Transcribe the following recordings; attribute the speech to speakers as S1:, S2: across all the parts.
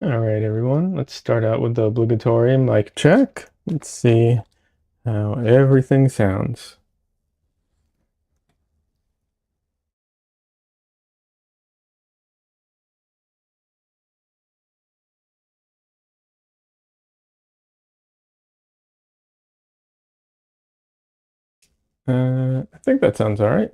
S1: All right, everyone, let's start out with the obligatory mic check. Let's see how everything sounds. I think that sounds all right.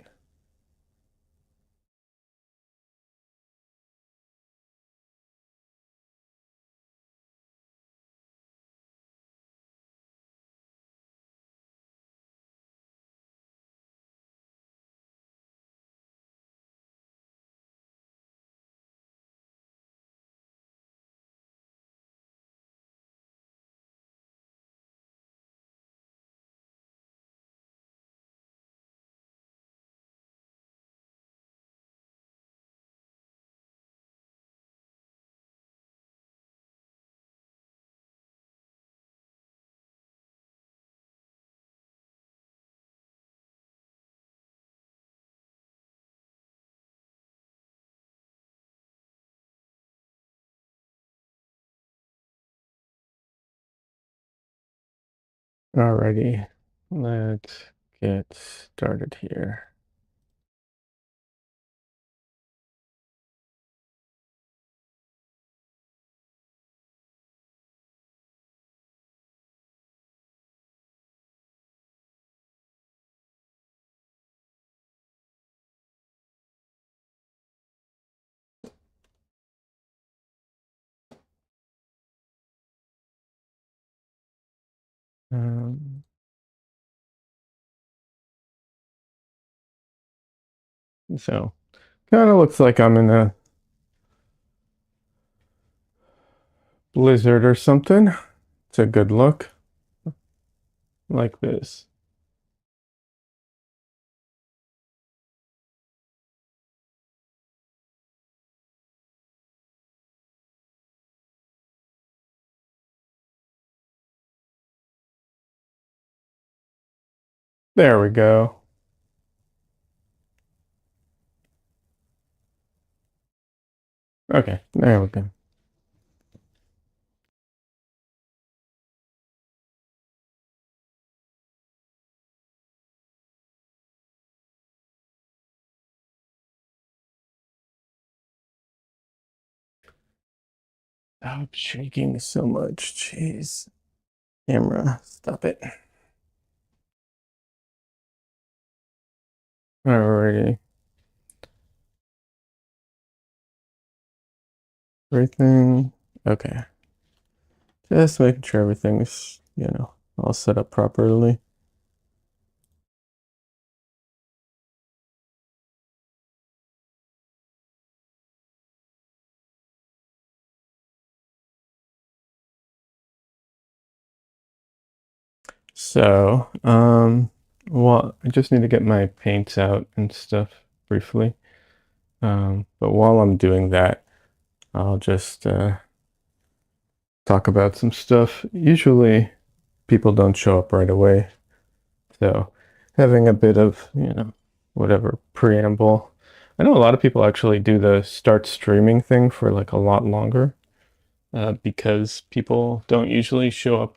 S1: Alrighty, let's get started here. Um, so, kind of looks like I'm in a blizzard or something. It's a good look, like this. There we go. Okay, there we go. Stop shaking so much. Jeez. Camera, stop it. Alrighty. Everything. Okay. Just making sure everything's, all set up properly. So, well, I just need to get my paints out and stuff briefly. But while I'm doing that, I'll just talk about some stuff. Usually people don't show up right away. So having a bit of, whatever preamble. I know a lot of people actually do the start streaming thing for like a lot longer, because people don't usually show up.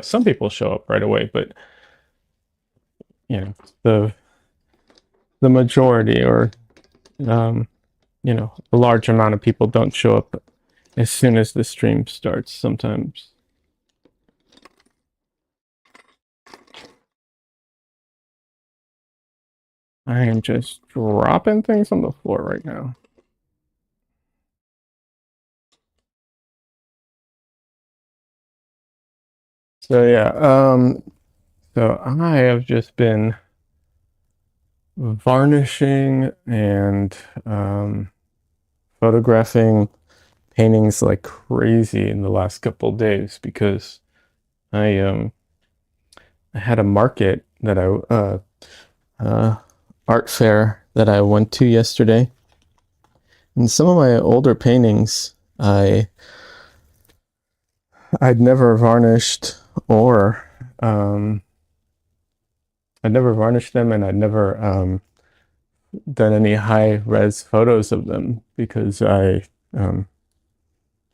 S1: Some people show up right away, but you know, the the majority or um, a large amount of people don't show up as soon as the stream starts sometimes. I am just dropping things on the floor right now. So yeah, so I have just been varnishing and photographing paintings like crazy in the last couple of days because I had a market that uh art fair that I went to yesterday, and some of my older paintings I'd never varnished or um I'd never varnished them, and I'd never done any high res photos of them because um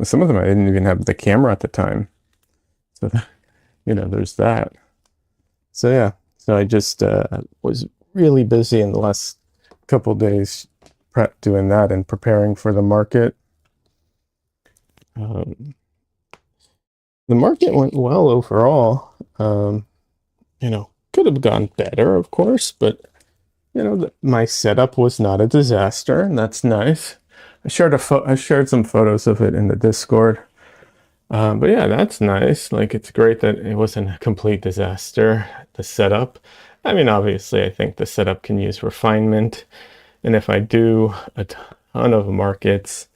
S1: Some of them I didn't even have the camera at the time. So, there's that. So yeah, so I just was really busy in the last couple days doing that and preparing for the market. Um, the market went well overall. Could have gone better, of course, but my setup was not a disaster, and that's nice. I shared some photos of it in the Discord. But yeah, that's nice. Like, it's great that it wasn't a complete disaster, the setup. I mean, obviously, I think the setup can use refinement. And if I do a ton of markets,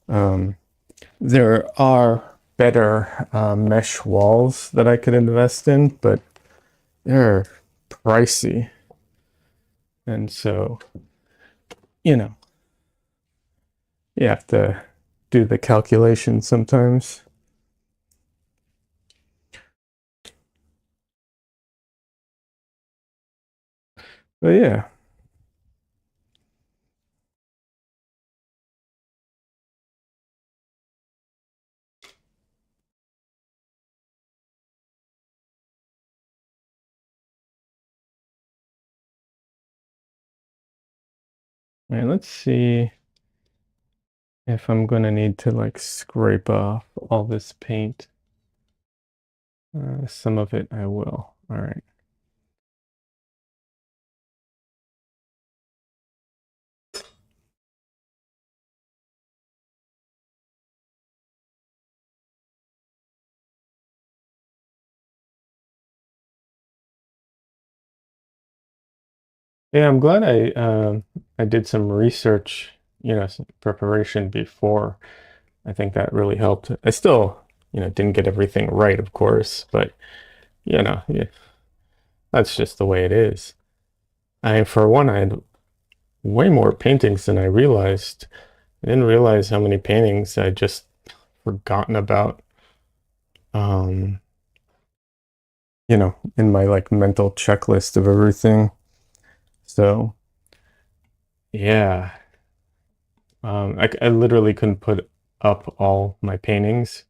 S1: there are better mesh walls that I could invest in, but they're pricey. And so, you know, you have to do the calculation sometimes. But yeah. All right, let's see if I'm gonna need to like scrape off all this paint. Some of it I will. All right. Yeah, I'm glad I did some research, some preparation before. I think that really helped. I still, didn't get everything right, of course, but yeah, that's just the way it is. For one, I had way more paintings than I realized. I didn't realize how many paintings I just forgotten about. Um, in my like mental checklist of everything. So yeah, I literally couldn't put up all my paintings.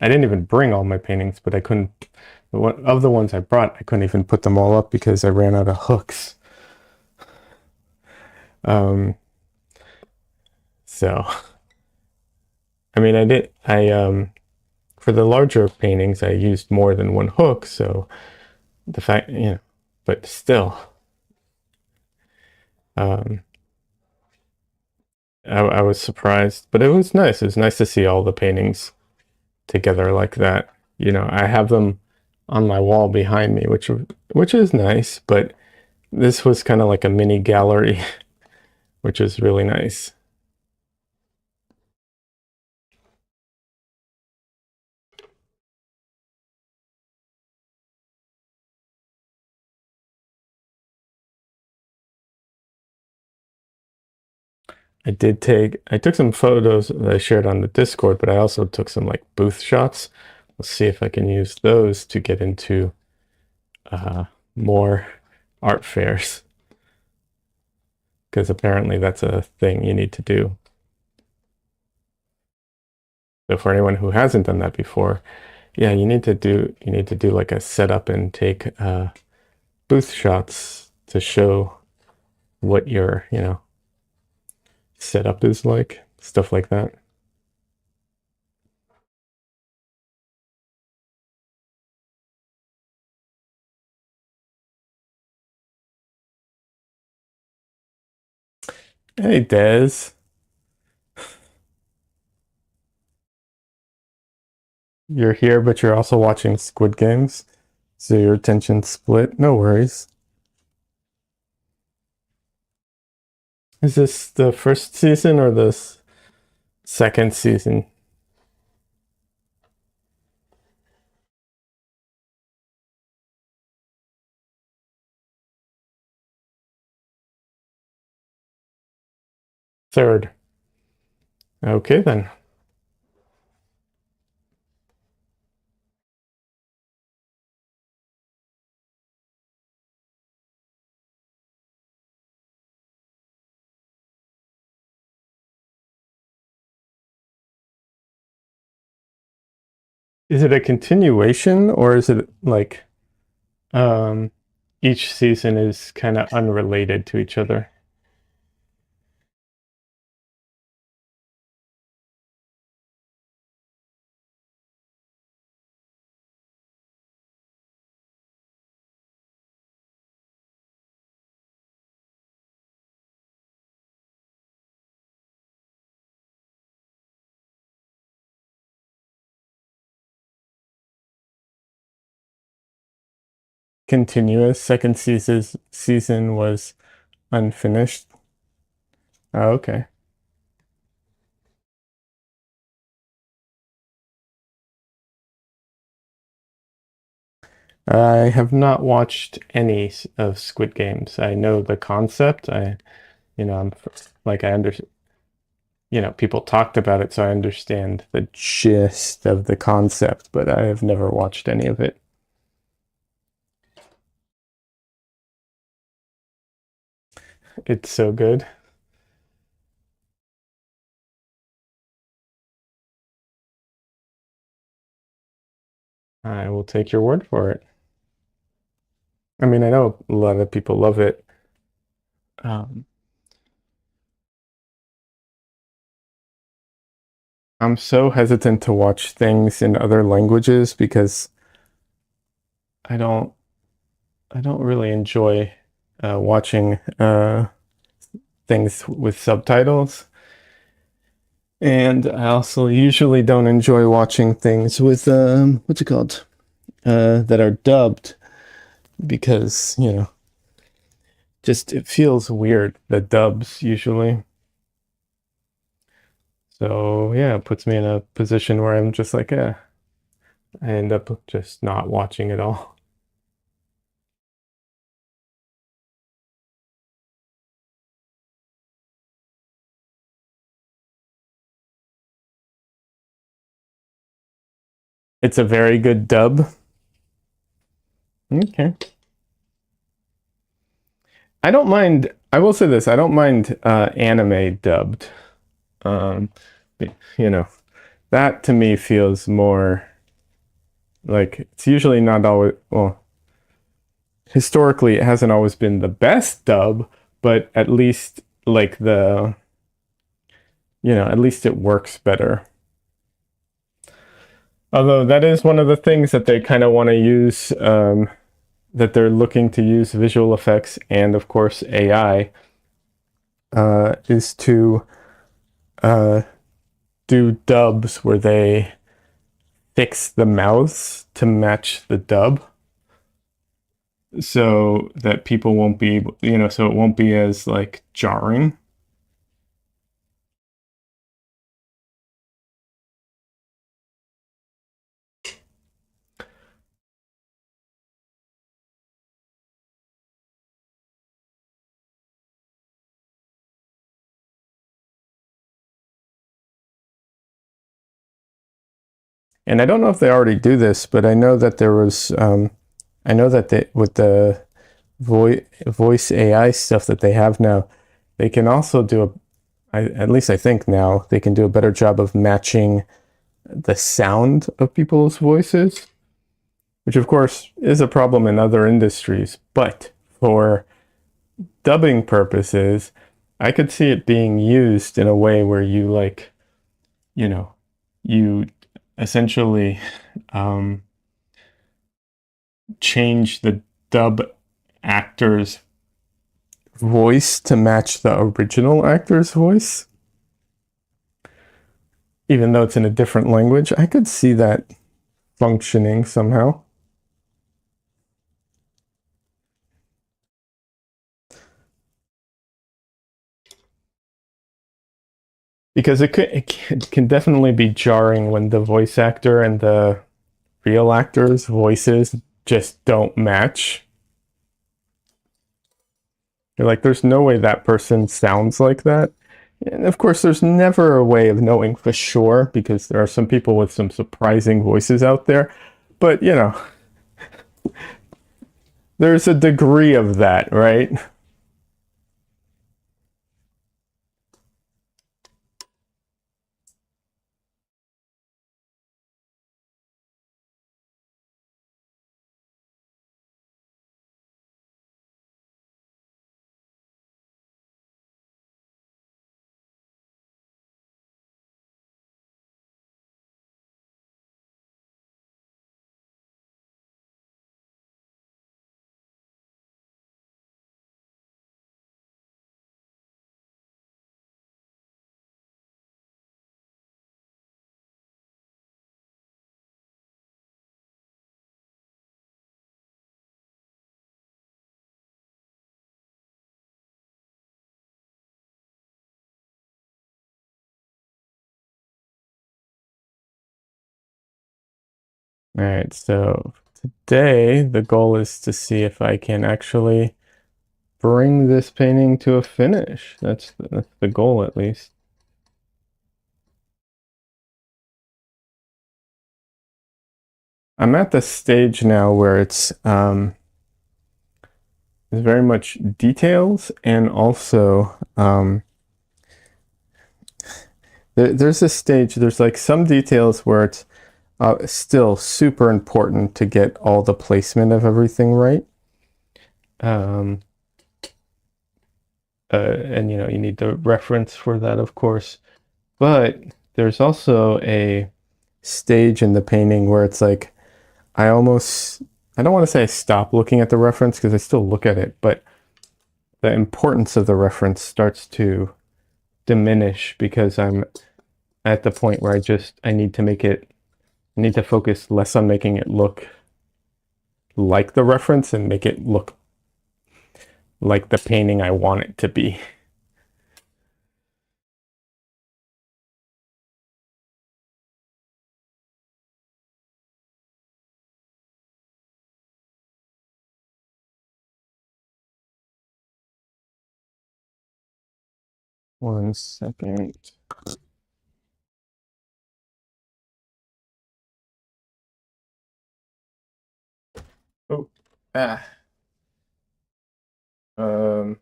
S1: I didn't even bring all my paintings, but I couldn't. One of the ones I brought, I couldn't even put them all up because I ran out of hooks. Um, so I mean, I did. For the larger paintings, I used more than one hook. So the fact, but still, um, I was surprised, but it was nice. It was nice to see all the paintings together like that. I have them on my wall behind me, which is nice, but this was kind of like a mini gallery, which is really nice. I took some photos that I shared on the Discord, but I also took some like booth shots. Let's see if I can use those to get into uh, more art fairs, because apparently that's a thing you need to do. So for anyone who hasn't done that before, yeah, you need to do like a setup and take booth shots to show what your setup is like, stuff like that. Hey, Des, you're here, but you're also watching Squid Games, so your attention's split. No worries. Is this the first season or the second season? Third. Okay, then. Is it a continuation or is it like um, each season is kind of unrelated to each other? Continuous. Second season was unfinished. Oh, okay. I have not watched any of Squid Games. I know the concept. I'm like I under, people talked about it, so I understand the gist of the concept, but I have never watched any of it. It's so good. I will take your word for it. I mean, I know a lot of people love it. Um, I'm so hesitant to watch things in other languages because I don't I don't really enjoy watching things with subtitles. And I also usually don't enjoy watching things with what's it called? That are dubbed because, just it feels weird, the dubs usually. So yeah, it puts me in a position where I'm just like, I end up just not watching it all. It's a very good dub. Okay. I don't mind, I will say this, I don't mind anime dubbed. Um, you know, that to me feels more like it's usually not always, well, historically it hasn't always been the best dub, but at least like at least it works better. Although that is one of the things that they kind of want to use, that they're looking to use visual effects and, of course, AI, is to uh, do dubs where they fix the mouths to match the dub so that people won't be able, so it won't be as like jarring. And I don't know if they already do this, but I know that I know that they, with the voice AI stuff that they have now, they can also at least I think now, they can do a better job of matching the sound of people's voices, which of course is a problem in other industries. But for dubbing purposes, I could see it being used in a way where you like, you know, you essentially um, change the dub actor's voice to match the original actor's voice, even though it's in a different language. I could see that functioning somehow. Because it can definitely be jarring when the voice actor and the real actor's voices just don't match. You're like, there's no way that person sounds like that. And of course, there's never a way of knowing for sure because there are some people with some surprising voices out there. But, there's a degree of that, right? All right, so today the goal is to see if I can actually bring this painting to a finish. That's the goal, at least. I'm at the stage now where it's very much details, and also there's a stage, there's like some details where it's still super important to get all the placement of everything right. Um, and you need the reference for that, of course. But there's also a stage in the painting where it's like I almost, I don't want to say I stop looking at the reference because I still look at it, but the importance of the reference starts to diminish because I'm at the point where I need to make it, I need to focus less on making it look like the reference and make it look like the painting I want it to be. One second. Oh, ah. Um,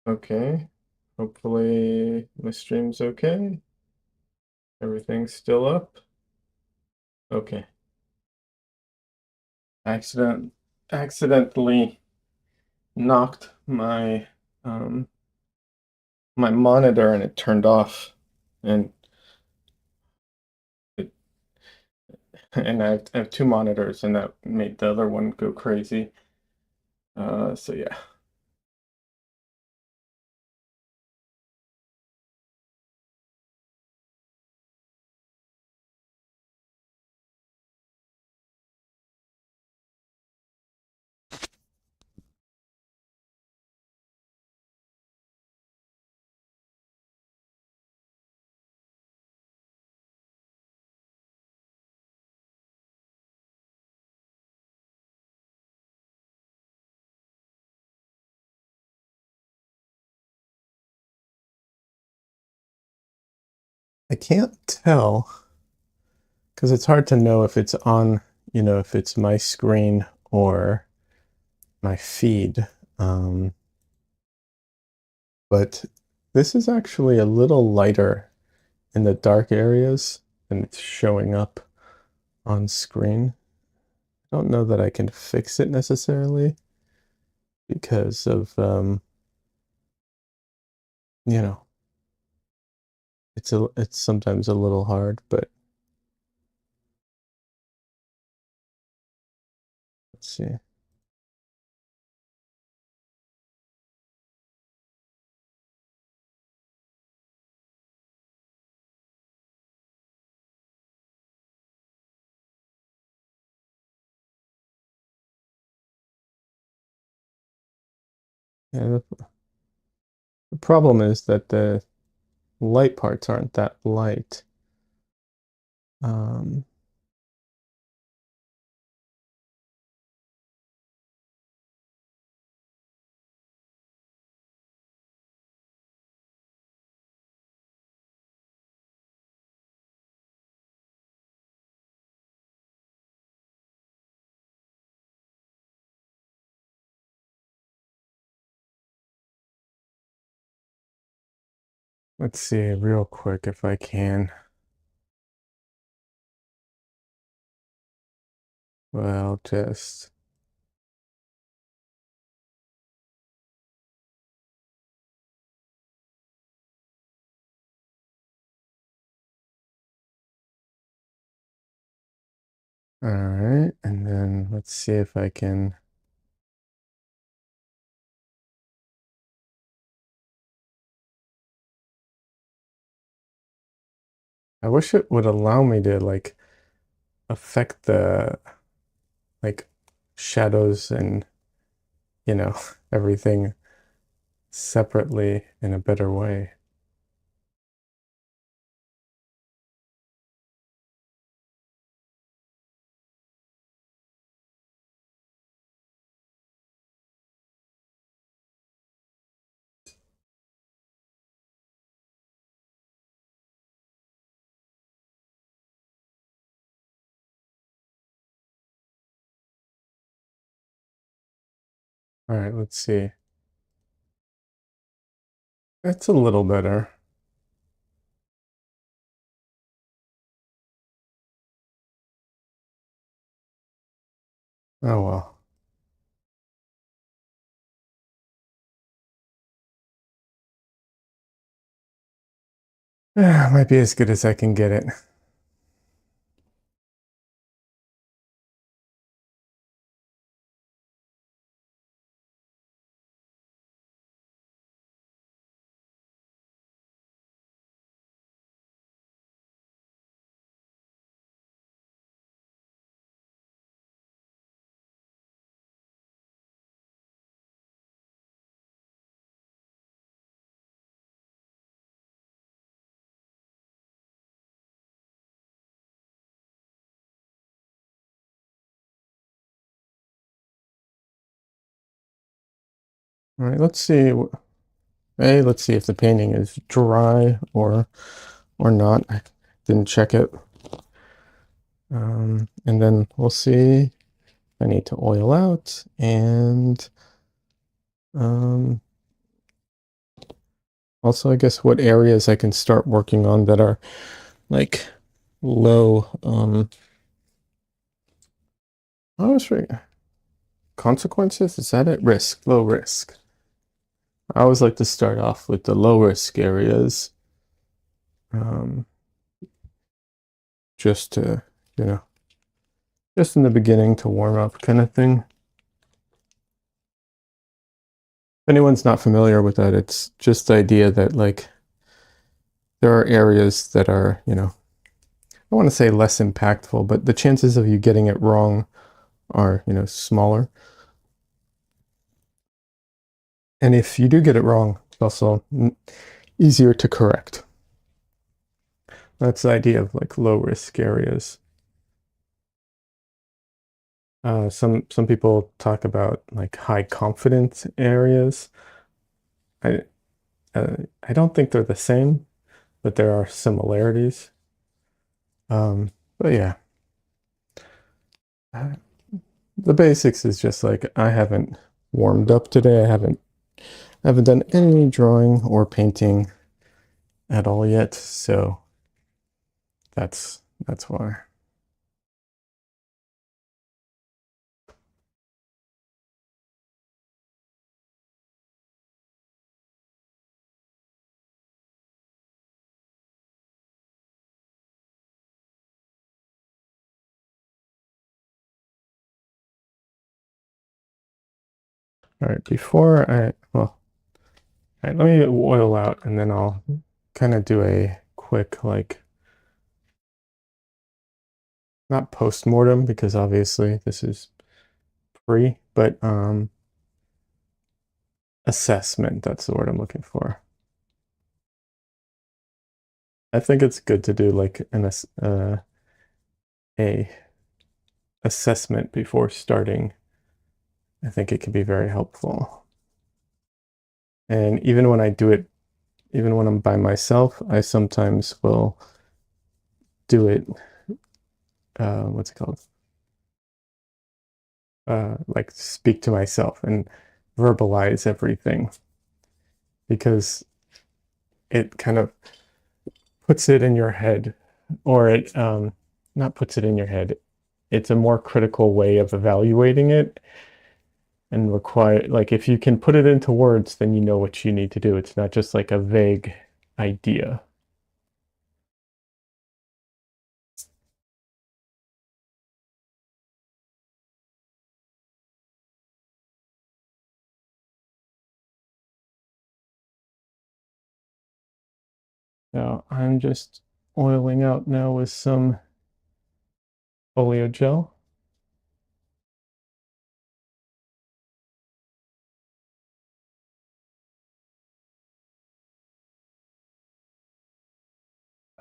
S1: okay. Hopefully my stream's okay. Everything's still up. Okay. Accident accidentally knocked um my monitor and it turned off, and it, and I have two monitors and that made the other one go crazy. So yeah. I can't tell because it's hard to know if it's on, if it's my screen or my feed. Um, but this is actually a little lighter in the dark areas and it's showing up on screen. I don't know that I can fix it necessarily because of, you know, it's sometimes a little hard, but let's see. Yeah, the problem is that the light parts aren't that light. Um, let's see real quick if I can. Well, just all right, and then let's see if I can. I wish it would allow me to like affect the like shadows and everything separately in a better way. All right, let's see. It's a little better. Oh well. Yeah, might be as good as I can get it. All right, let's see. Hey, let's see if the painting is dry or not. I didn't check it. And then we'll see if I need to oil out and um, also I guess what areas I can start working on that are like low I was right. Consequences? Is that it? Risk, low risk. I always like to start off with the low risk areas. Um, just to, you know, just in the beginning to warm up kind of thing. If anyone's not familiar with that, it's just the idea that like there are areas that are, I want to say less impactful, but the chances of you getting it wrong are, smaller. And if you do get it wrong, it's also easier to correct. That's the idea of like low risk areas. Some people talk about like high confidence areas. I I don't think they're the same, but there are similarities. But yeah, uh, the basics is just like I haven't warmed up today. I haven't done any drawing or painting at all yet, so that's why. All right, well, all right, let me oil out and then I'll kind of do a quick like not post-mortem because obviously this is pre, but assessment, that's the word I'm looking for. I think it's good to do like a assessment before starting. I think it can be very helpful. And even when I do it, even when I'm by myself, I sometimes will do it, what's it called? Like speak to myself and verbalize everything because it kind of puts it in your head, or it not puts it in your head. It's a more critical way of evaluating it and require like if you can put it into words, then you know what you need to do. It's not just like a vague idea. Now I'm just oiling out now with some folio gel.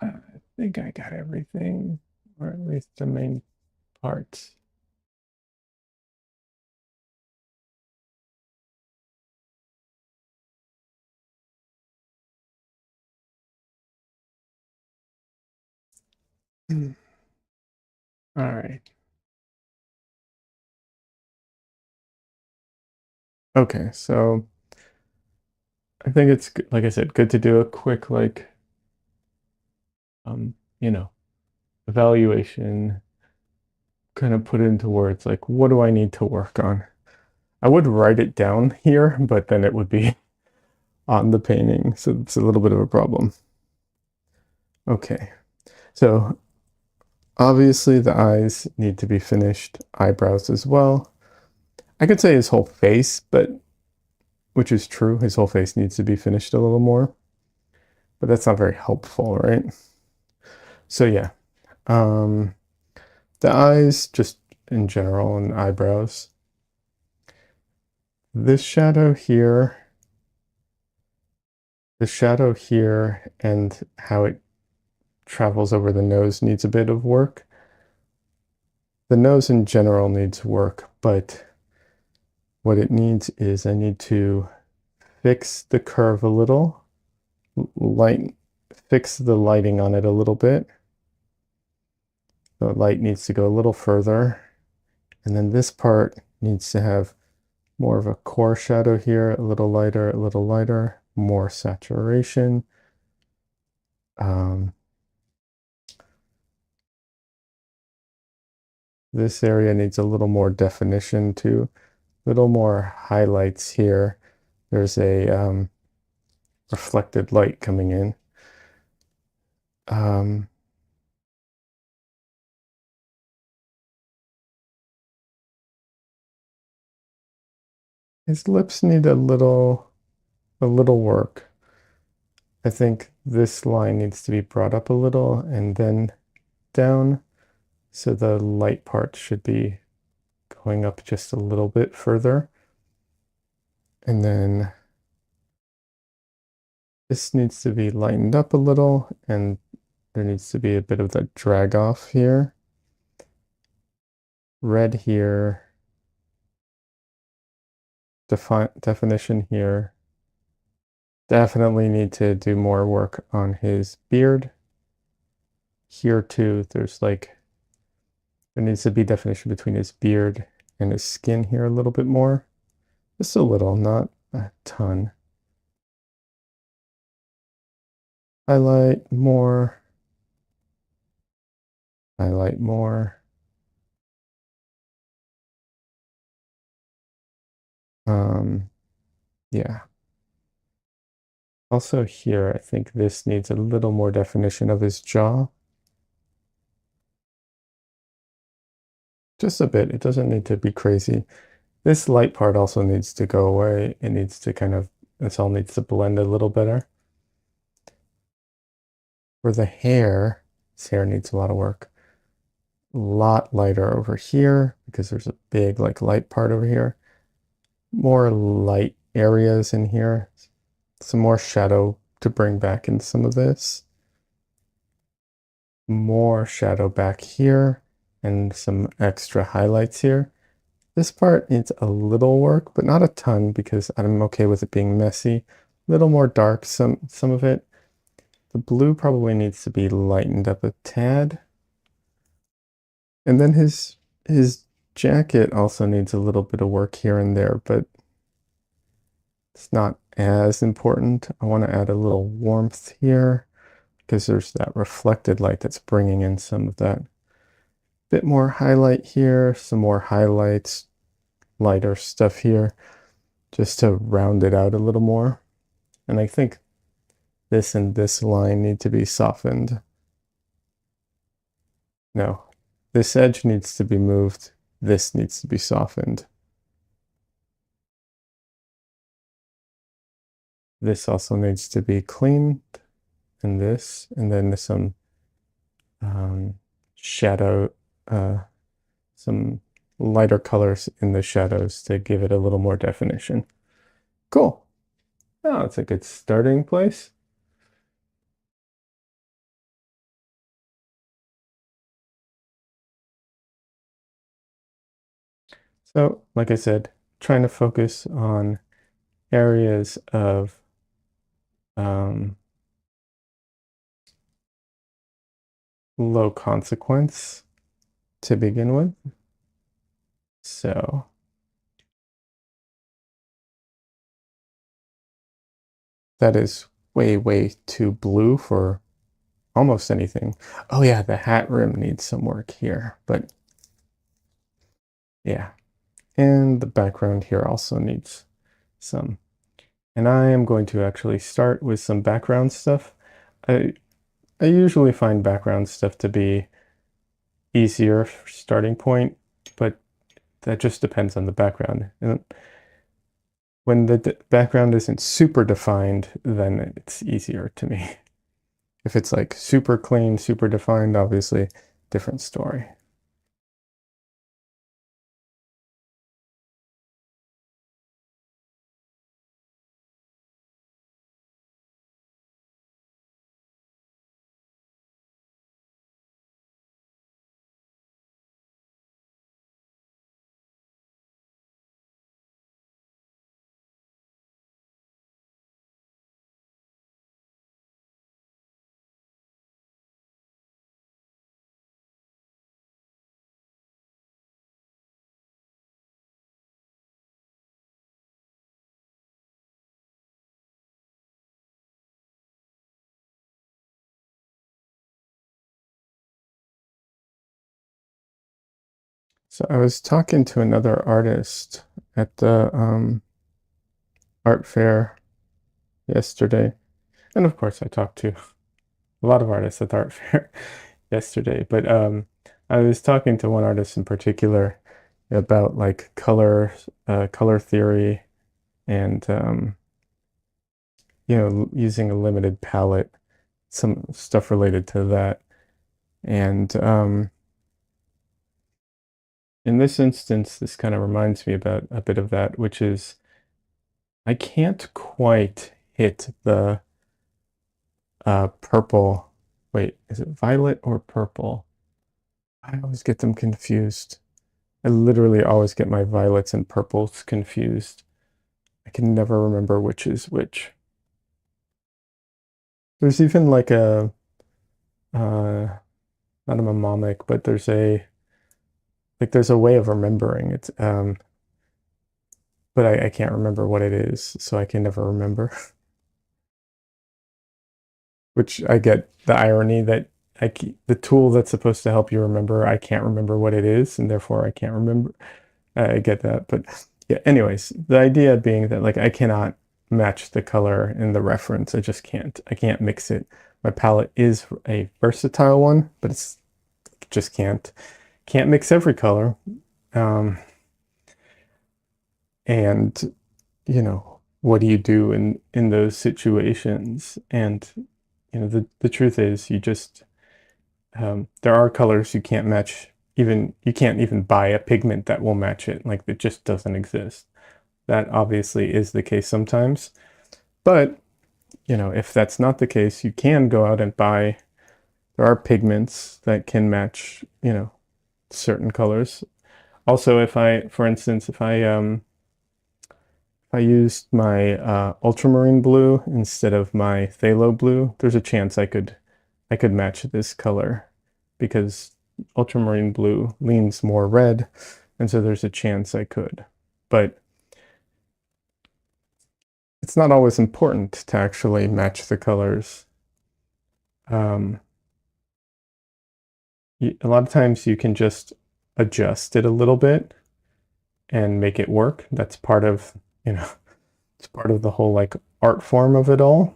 S1: I think I got everything, or at least the main parts. All right. Okay, so I think it's, like I said, good to do a quick, like, you know, evaluation, kind of put it into words, like, what do I need to work on? I would write it down here, but then it would be on the painting, so it's a little bit of a problem. Okay, so obviously the eyes need to be finished, eyebrows as well. I could say his whole face, but which is true, his whole face needs to be finished a little more, but that's not very helpful, right? So yeah, um, the eyes just in general and eyebrows. This shadow here, the shadow here, and how it travels over the nose needs a bit of work. The nose in general needs work, but what it needs is I need to fix the curve a little, fix the lighting on it a little bit. The light needs to go a little further. And then this part needs to have more of a core shadow here, a little lighter, more saturation. This area needs a little more definition too, a little more highlights here. There's a reflected light coming in. His lips need a little work. I think this line needs to be brought up a little and then down. So the light part should be going up just a little bit further. And then this needs to be lightened up a little, and there needs to be a bit of the drag off here. Red here. Definition here. Definitely need to do more work on his beard. Here too, there's like, there needs to be definition between his beard and his skin here a little bit more. Just a little, not a ton. Highlight more. Highlight more. Yeah. Also here, I think this needs a little more definition of his jaw. Just a bit. It doesn't need to be crazy. This light part also needs to go away. It needs to kind of, this all needs to blend a little better. For the hair, his hair needs a lot of work. A lot lighter over here because there's a big like light part over here. More light areas in here. Some more shadow to bring back in some of this. More shadow back here and some extra highlights here. This part needs a little work, but not a ton because I'm okay with it being messy. A little more dark, some of it. The blue probably needs to be lightened up a tad. And then his jacket also needs a little bit of work here and there, but it's not as important. I want to add a little warmth here because there's that reflected light that's bringing in some of that. Bit more highlight here, some more highlights, lighter stuff here, just to round it out a little more. And I think this and this line need to be softened. No, this edge needs to be moved. This needs to be softened. This also needs to be cleaned, and this, and then some shadow, some lighter colors in the shadows to give it a little more definition. Cool. Oh, it's a good starting place. So, like I said, trying to focus on areas of low consequence to begin with. So that is way, way too blue for almost anything. Oh yeah, the hat rim needs some work here, but yeah. And the background here also needs some. And I am going to actually start with some background stuff. I I usually find background stuff to be easier starting point, but that just depends on the background. And when the background isn't super defined, then it's easier to me. If it's like super clean, super defined, obviously different story. So I was talking to another artist at the art fair yesterday. And of course, I talked to a lot of artists at the art fair yesterday. But I was talking to one artist in particular about like color theory, and using a limited palette, some stuff related to that. And in this instance, this kind of reminds me about a bit of that, which is I can't quite hit the purple. Wait, is it violet or purple? I always get them confused. I literally always get my violets and purples confused. I can never remember which is which. There's even like a, not a mnemonic, but there's a way of remembering it. But I can't remember what it is, so I can never remember. Which I get the irony that the tool that's supposed to help you remember, I can't remember what it is, and therefore I can't remember. I get that, but yeah. Anyways, the idea being that like I cannot match the color in the reference. I just can't. I can't mix it. My palette is a versatile one, but it's just can't mix every color. Um, and what do you do in those situations? And the truth is, you just there are colors you can't match. Even you can't even buy a pigment that will match it. Like it just doesn't exist. That obviously is the case sometimes. But if that's not the case, you can go out and buy. There are pigments that can match certain colors. Also, for instance, if I used my ultramarine blue instead of my phthalo blue, there's a chance I could match this color, because ultramarine blue leans more red, and so there's a chance I could. But it's not always important to actually match the colors. Um, a lot of times you can just adjust it a little bit and make it work. That's part of, it's part of the whole like art form of it all.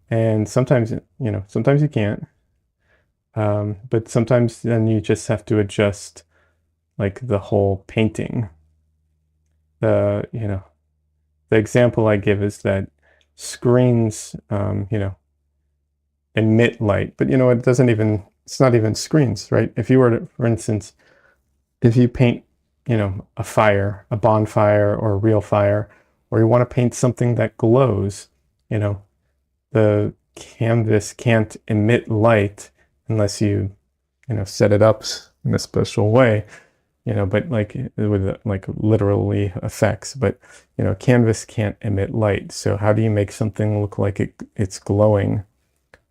S1: And sometimes you can't. But sometimes then you just have to adjust like the whole painting. The example I give is that screens, emit light, but it's not even screens, right? If you were to, for instance, if you paint, a fire, a bonfire or a real fire, or you want to paint something that glows, you know, the canvas can't emit light unless you set it up in a special way, but like with like literally effects. But canvas can't emit light. So how do you make something look like it's glowing?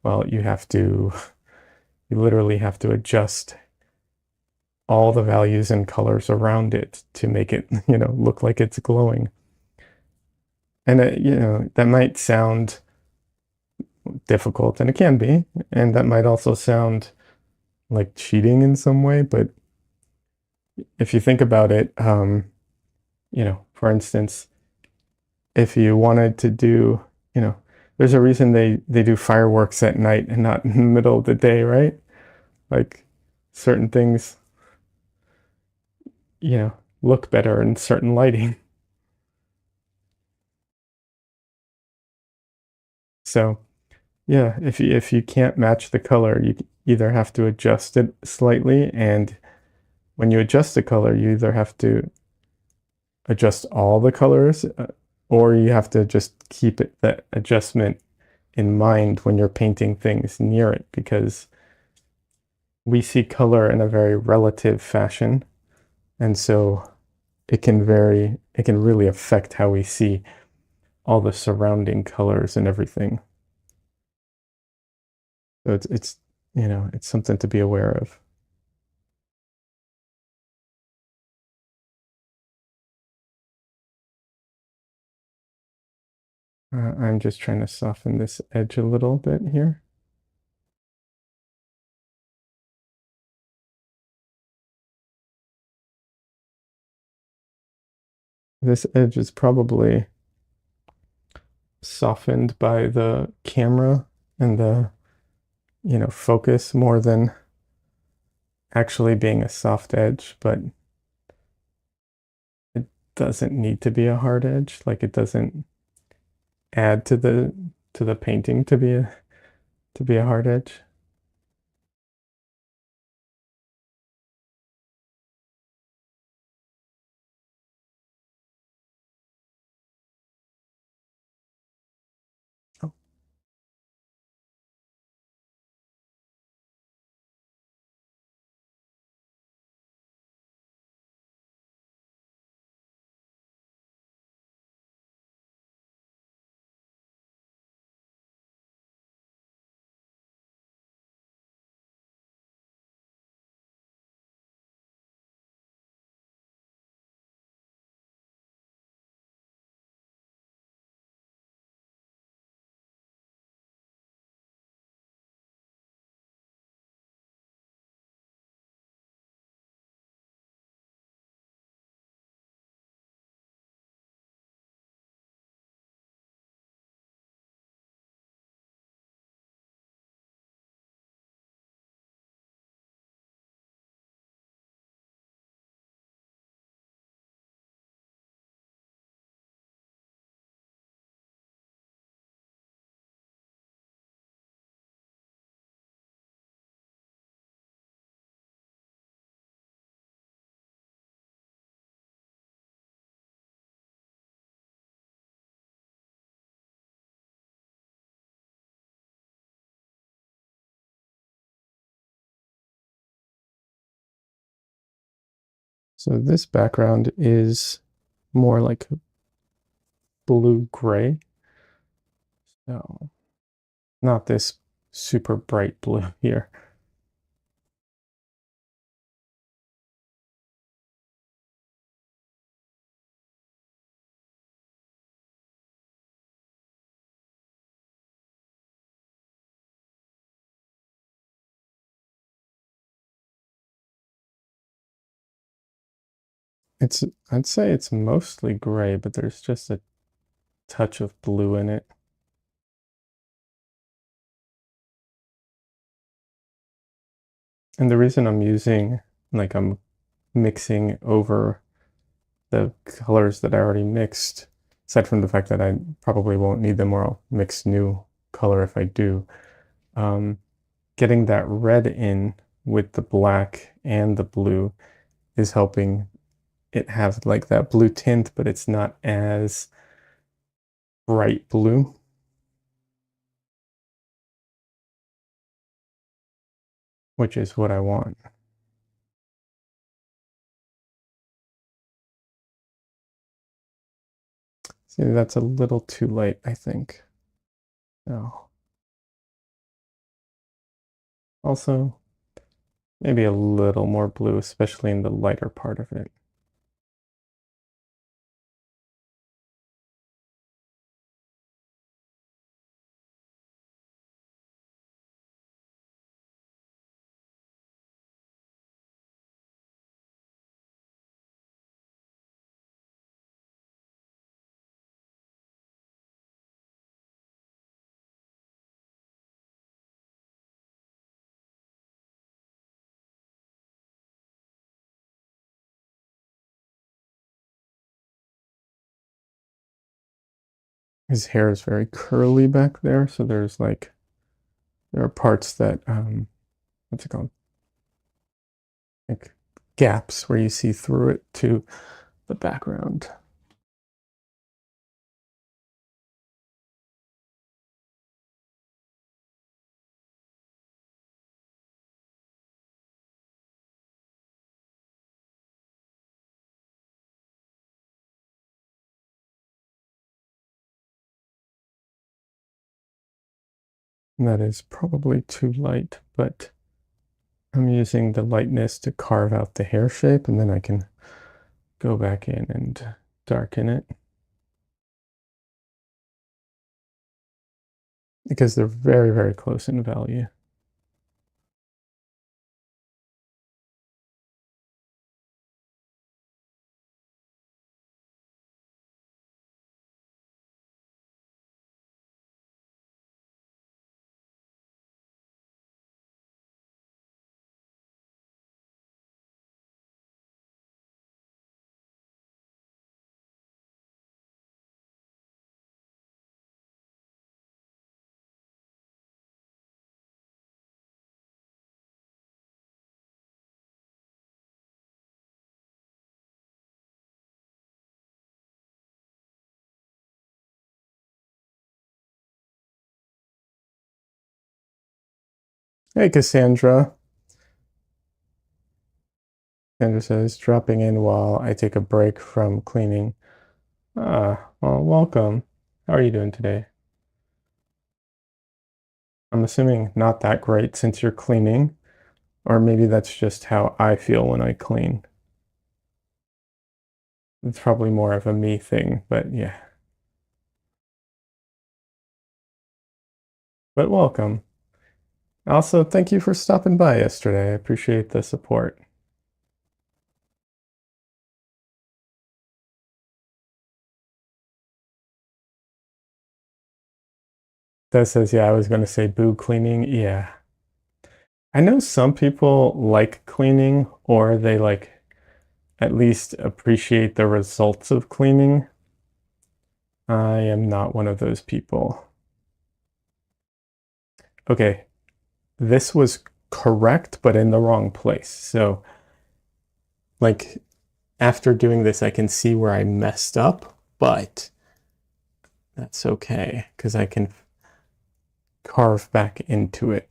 S1: Well, you literally have to adjust all the values and colors around it to make it, look like it's glowing. And that might sound difficult, and it can be, and that might also sound like cheating in some way, but if you think about it, for instance, if you wanted to do, there's a reason they do fireworks at night and not in the middle of the day, right? Like certain things, you know, look better in certain lighting. So yeah, if you can't match the color, you either have to adjust it slightly, and when you adjust the color, you either have to adjust all the colors, or you have to just keep that adjustment in mind when you're painting things near it, because we see color in a very relative fashion, and so it can really affect how we see all the surrounding colors and everything. So it's something to be aware of. I'm just trying to soften this edge a little bit here. This edge is probably softened by the camera and the, focus more than actually being a soft edge, but it doesn't need to be a hard edge. Like it doesn't add to the painting to be a hard edge. Oh. So this background is more like blue gray. So not this super bright blue here. It's I'd say it's mostly gray, but there's just a touch of blue in it. And the reason I'm mixing over the colors that I already mixed, aside from the fact that I probably won't need them or I'll mix new color if I do, um, getting that red in with the black and the blue is helping it have like that blue tint, but it's not as bright blue, which is what I want. See, that's a little too light, I think. So, also, maybe a little more blue, especially in the lighter part of it. his hair is very curly back there, so there's like there are parts that what's it called? Like gaps where you see through it to the background. And that is probably too light, but I'm using the lightness to carve out the hair shape, and then I can go back in and darken it because they're very, very close in value. Hey, Cassandra. Cassandra says, dropping in while I take a break from cleaning. Ah, well, welcome. How are you doing today? I'm assuming not that great since you're cleaning, or maybe that's just how I feel when I clean. It's probably more of a me thing, but yeah. But welcome. Also, thank you for stopping by yesterday. I appreciate the support. That says, yeah, I was going to say boo cleaning. Yeah. I know some people like cleaning or they like at least appreciate the results of cleaning. I am not one of those people. Okay, this was correct, but in the wrong place. So, like, after doing this, I can see where I messed up, but that's okay because I can carve back into it.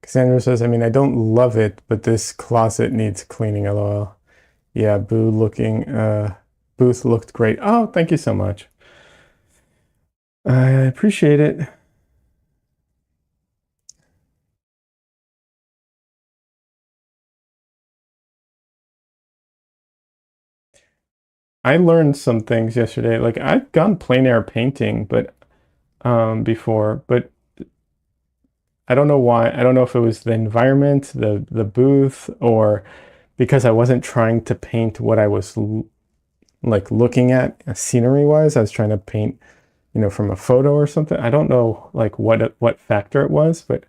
S1: Cassandra says, I mean, I don't love it, but this closet needs cleaning, lol. Yeah, Booth looked great. Oh, thank you so much. I appreciate it. I learned some things yesterday. Like I've gone plein air painting, but before, but I don't know why. I don't know if it was the environment, the booth, or because I wasn't trying to paint what I was like looking at scenery wise. I was trying to paint, from a photo or something. I don't know like what factor it was, but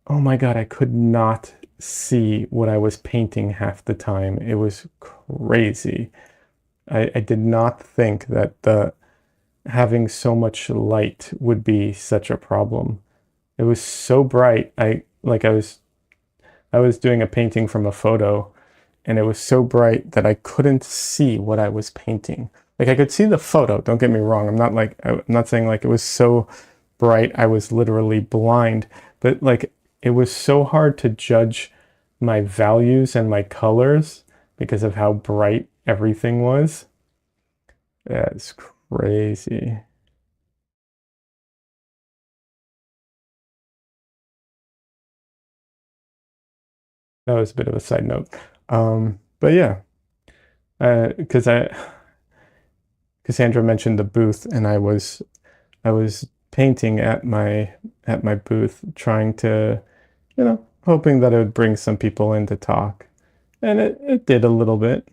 S1: oh my God, I could not see what I was painting half the time. It was crazy. I did not think that the having so much light would be such a problem. It was so bright. I was doing a painting from a photo and it was so bright that I couldn't see what I was painting. Like I could see the photo, don't get me wrong. I'm not saying like it was so bright I was literally blind, but like it was so hard to judge my values and my colors because of how bright everything was. That's crazy. That was a bit of a side note. But yeah, because Cassandra mentioned the booth, and I was painting at my booth, trying to, hoping that it would bring some people in to talk, and it did a little bit.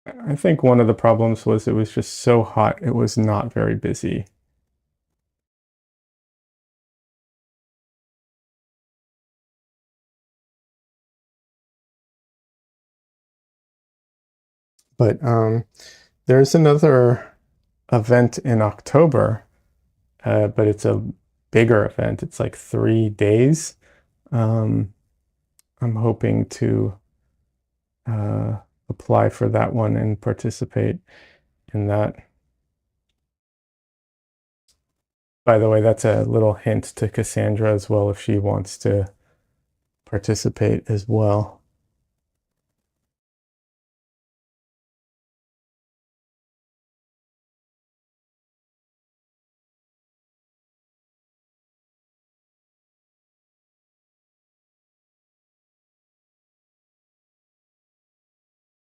S1: I think one of the problems was it was just so hot, it was not very busy. But there's another event in October, but it's a bigger event. It's like 3 days. Um, I'm hoping to apply for that one and participate in that. By the way, that's a little hint to Cassandra as well if she wants to participate as well.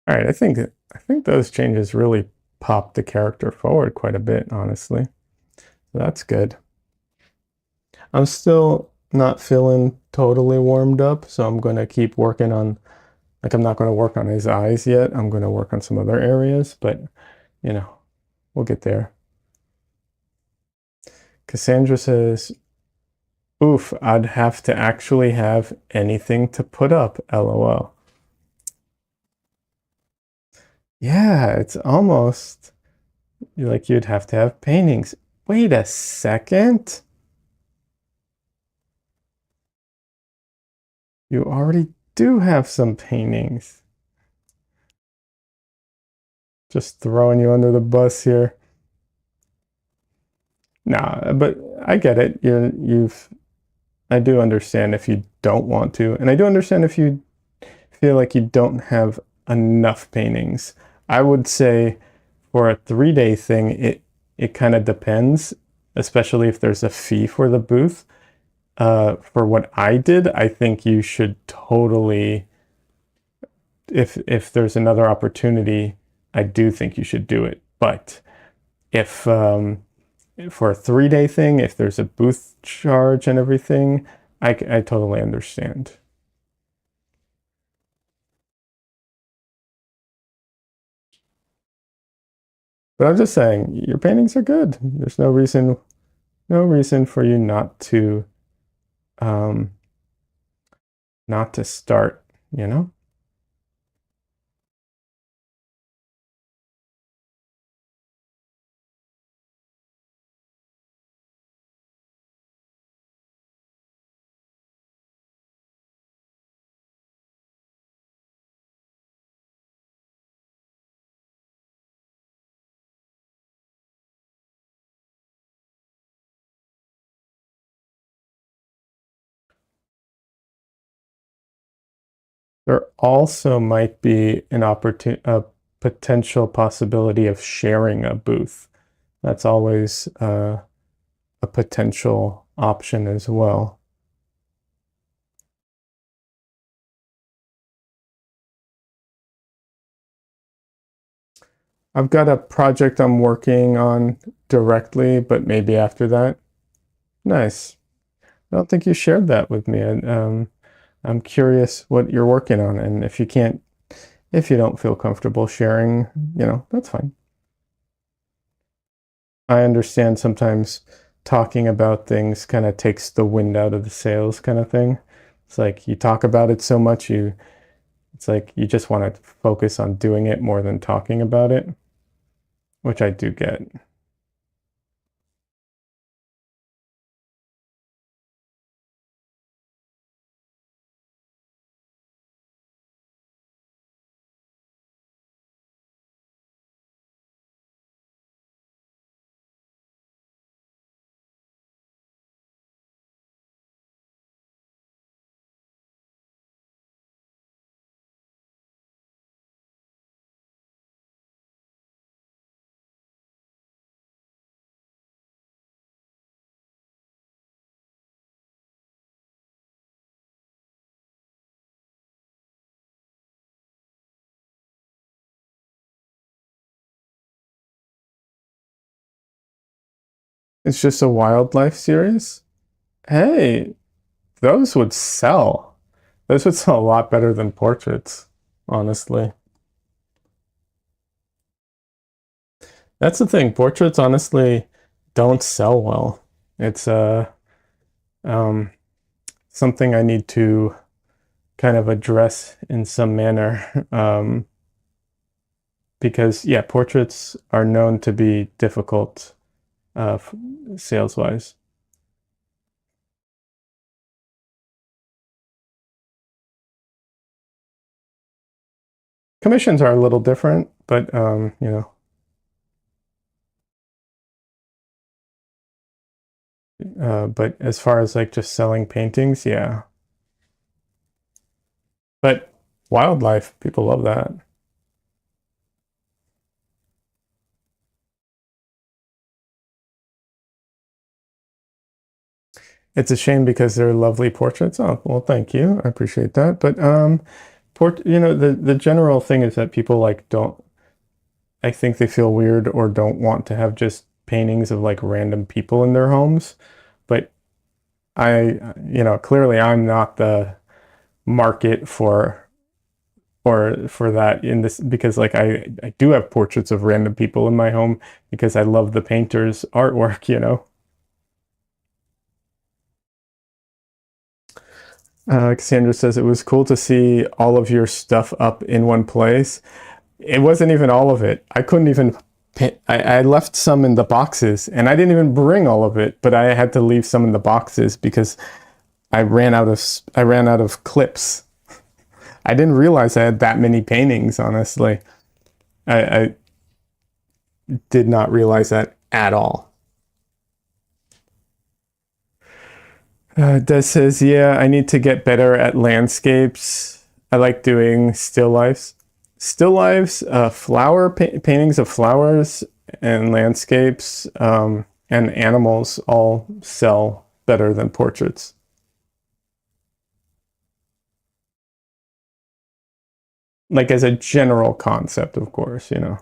S1: All right, I think those changes really popped the character forward quite a bit, honestly. So that's good. I'm still not feeling totally warmed up, so I'm going to keep working on, like, I'm not going to work on his eyes yet. I'm going to work on some other areas, but, you know, we'll get there. Cassandra says, oof, I'd have to actually have anything to put up, LOL. Yeah, it's almost like you'd have to have paintings. Wait a second. You already do have some paintings. Just throwing you under the bus here. Nah, but I get it. I do understand if you don't want to, and I do understand if you feel like you don't have enough paintings. I would say for a 3 day thing, it kind of depends, especially if there's a fee for the booth. For what I did, I think you should totally, if there's another opportunity, I do think you should do it. But if for a 3 day thing, if there's a booth charge and everything, I totally understand. But I'm just saying, your paintings are good. There's no reason for you um, not to start, you know? There also might be a potential possibility of sharing a booth. That's always a potential option as well. I've got a project I'm working on directly, but maybe after that. Nice. I don't think you shared that with me. I'm curious what you're working on, and if you don't feel comfortable sharing, that's fine. I understand sometimes talking about things kind of takes the wind out of the sails kind of thing. It's like you talk about it so much, it's like you just want to focus on doing it more than talking about it, which I do get. It's just a wildlife series. Hey, those would sell. Those would sell a lot better than portraits, honestly. That's the thing. Portraits honestly don't sell well. It's um something I need to kind of address in some manner. because yeah, portraits are known to be difficult sales wise. Commissions are a little different, but you know, but as far as like just selling paintings, yeah. But wildlife, people love that. It's a shame because they're lovely portraits. Oh, well, thank you. I appreciate that. But you know, the general thing is that people like don't, I think they feel weird or don't want to have just paintings of like random people in their homes. But you know, clearly I'm not the market for that in this, because like I do have portraits of random people in my home because I love the painter's artwork, you know. Cassandra says it was cool to see all of your stuff up in one place. It wasn't even all of it. I couldn't even I left some in the boxes and I didn't even bring all of it, but I had to leave some in the boxes because I ran out of clips. I didn't realize I had that many paintings, honestly. I did not realize that at all. Des says, yeah, I need to get better at landscapes. I like doing still lifes. Still lifes, paintings of flowers and landscapes and animals all sell better than portraits. Like as a general concept, of course, you know.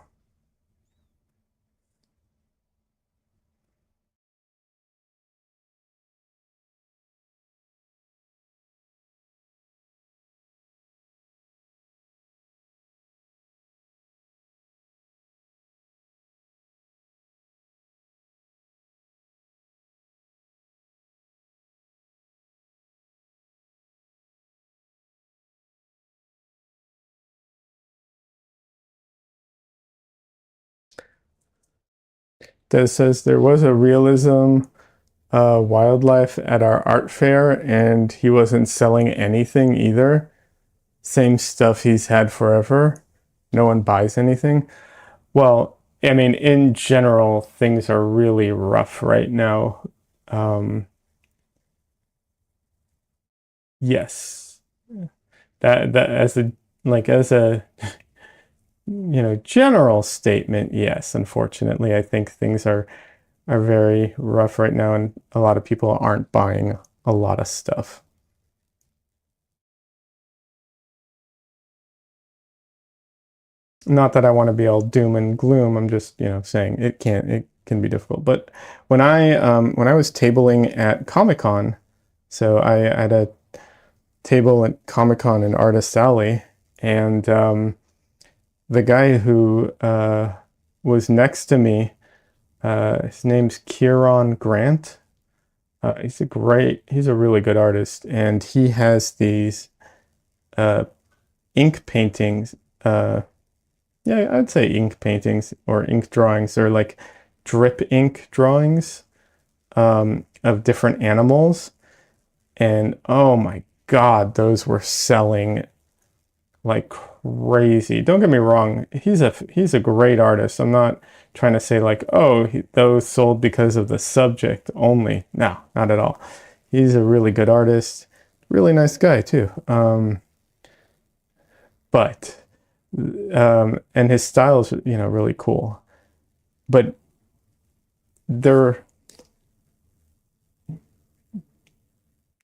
S1: Des says there was a realism wildlife at our art fair, and he wasn't selling anything either. Same stuff he's had forever. No one buys anything. Well, I mean, in general, things are really rough right now. Um, yes, that as a like as a you know general statement, yes. Unfortunately, I think things are very rough right now, and a lot of people aren't buying a lot of stuff. Not that I want to be all doom and gloom. I'm just, you know, saying it can be difficult. But when I was tabling at Comic-Con, so I had a table at Comic-Con in Artist Alley, and the guy who was next to me, his name's Kieran Grant. He's a really good artist, and he has these uh, ink paintings. Yeah, I'd say ink paintings or ink drawings. They're like drip ink drawings of different animals. And oh my God, those were selling like crazy. Don't get me wrong, he's a great artist. I'm not trying to say like, oh, those sold because of the subject only. No, not at all. He's a really good artist, really nice guy too. But and his style is, you know, really cool. But they're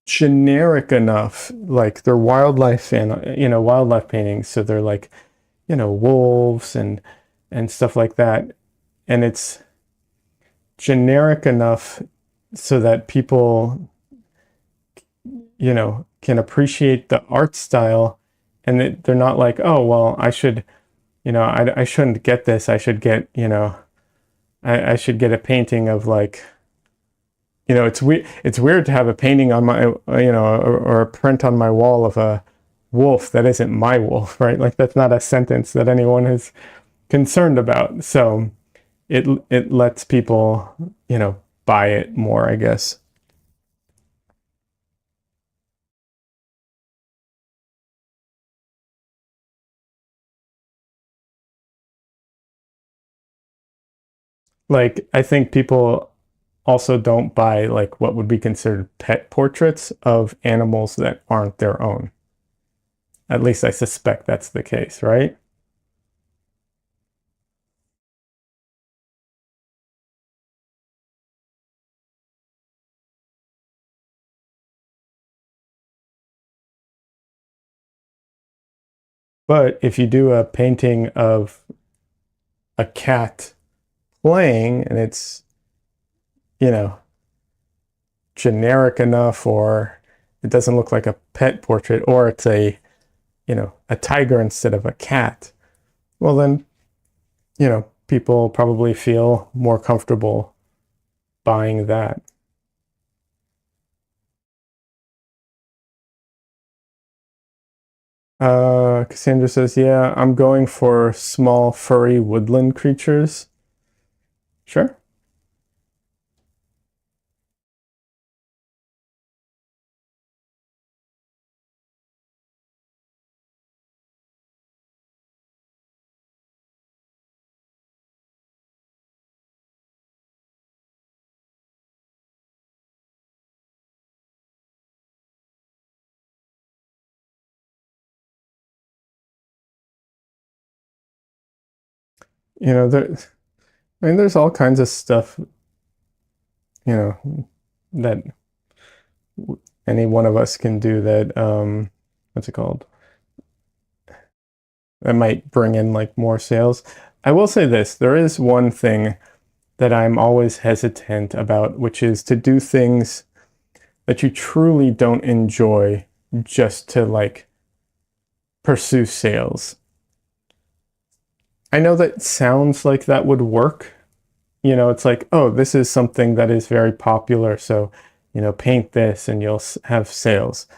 S1: generic enough, like they're wildlife and you know wildlife paintings, so they're like, you know, wolves and stuff like that, and it's generic enough so that people, you know, can appreciate the art style, and they're not like, oh well, I should, you know, I shouldn't get this, I should get, you know, I should get a painting of like, you know, it's weird to have a painting on my, you know, or a print on my wall of a wolf that isn't my wolf, right? Like that's not a sentence that anyone has concerned about. So it lets people, buy it more, I guess. Like I think people also don't buy like what would be considered pet portraits of animals that aren't their own. At least I suspect that's the case, right? But if you do a painting of a cat playing and it's, you know, generic enough, or it doesn't look like a pet portrait, or it's a tiger instead of a cat, well then, people probably feel more comfortable buying that. Cassandra says, yeah, I'm going for small furry woodland creatures. Sure. There, I mean, there's all kinds of stuff, that any one of us can do that, what's it called? That might bring in like more sales. I will say this, there is one thing that I'm always hesitant about, which is to do things that you truly don't enjoy just to like pursue sales. I know that sounds like that would work. It's like, oh, this is something that is very popular, so, paint this and you'll have sales.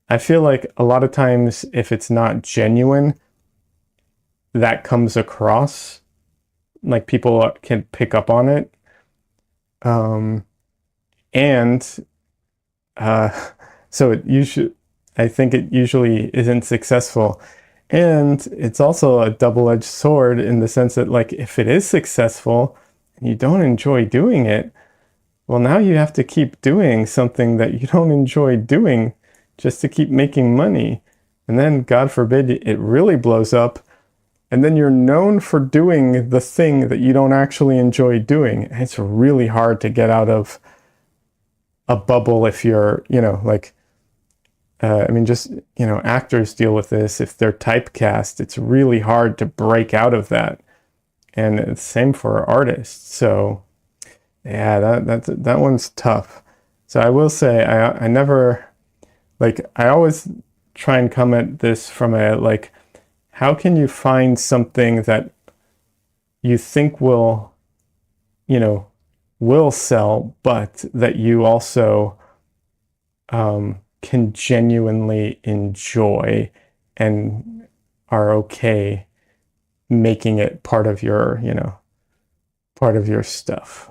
S1: I feel like a lot of times if it's not genuine, that comes across like people can pick up on it. Um, and uh, so I think it usually isn't successful. And it's also a double-edged sword in the sense that, like, if it is successful and you don't enjoy doing it, well, now you have to keep doing something that you don't enjoy doing just to keep making money. And then, God forbid, it really blows up. And then you're known for doing the thing that you don't actually enjoy doing. It's really hard to get out of a bubble if you're, like, I mean, just, actors deal with this. If they're typecast, it's really hard to break out of that. And it's same for artists. So, yeah, that one's tough. So I will say, I never, like, I always try and come at this from a, like, how can you find something that you think you know, will sell, but that you also can genuinely enjoy and are okay making it part of your stuff.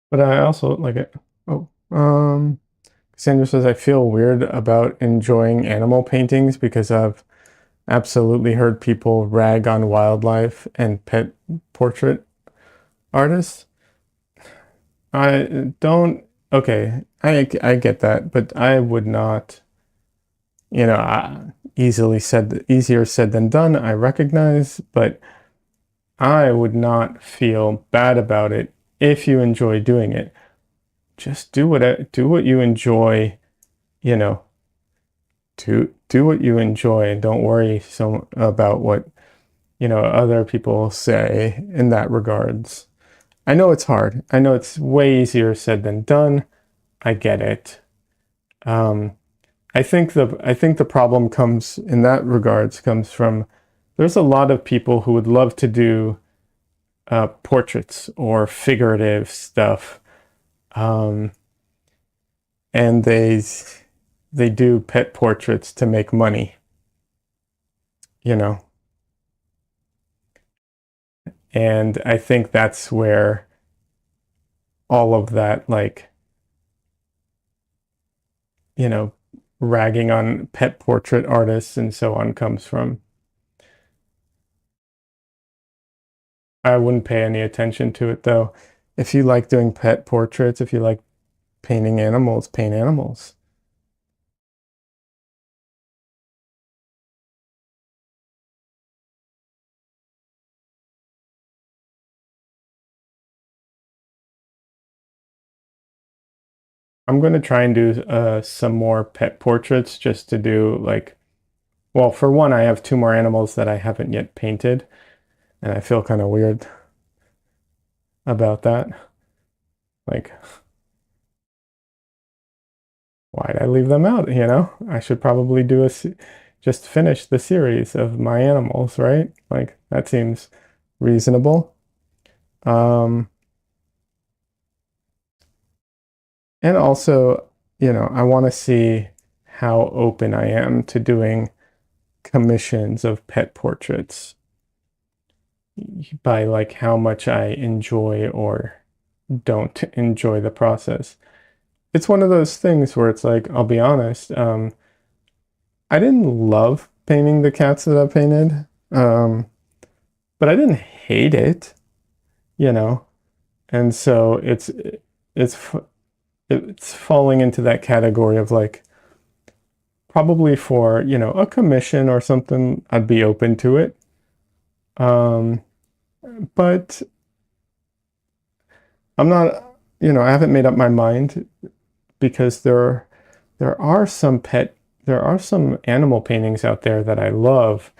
S1: But I also like it. Oh, Sandra says, I feel weird about enjoying animal paintings because absolutely heard people rag on wildlife and pet portrait artists. I don't, okay, I get that, but I would not, easier said than done, I recognize, but I would not feel bad about it if you enjoy doing it. Just do what you enjoy, you know, do what you enjoy and don't worry so about what, other people say in that regards. I know it's hard. I know it's way easier said than done. I get it. Um, I think the problem comes in that regards comes from there's a lot of people who would love to do portraits or figurative stuff, um, and they do pet portraits to make money, you know. And I think that's where all of that, like, you know, ragging on pet portrait artists and so on comes from. I wouldn't pay any attention to it though. If you like doing pet portraits, if you like painting animals, paint animals. I'm going to try and do some more pet portraits just to do like, well, for one, I have two more animals that I haven't yet painted, and I feel kind of weird about that. Like, why'd I leave them out? I should probably just finish the series of my animals, right? Like, that seems reasonable. Um, and also, I want to see how open I am to doing commissions of pet portraits by like how much I enjoy or don't enjoy the process. It's one of those things where it's like, I'll be honest, I didn't love painting the cats that I painted, but I didn't hate it, you know? And so it's it's falling into that category of like probably for, a commission or something, I'd be open to it. Um, but I'm not, I haven't made up my mind because there are some there are some animal paintings out there that I love.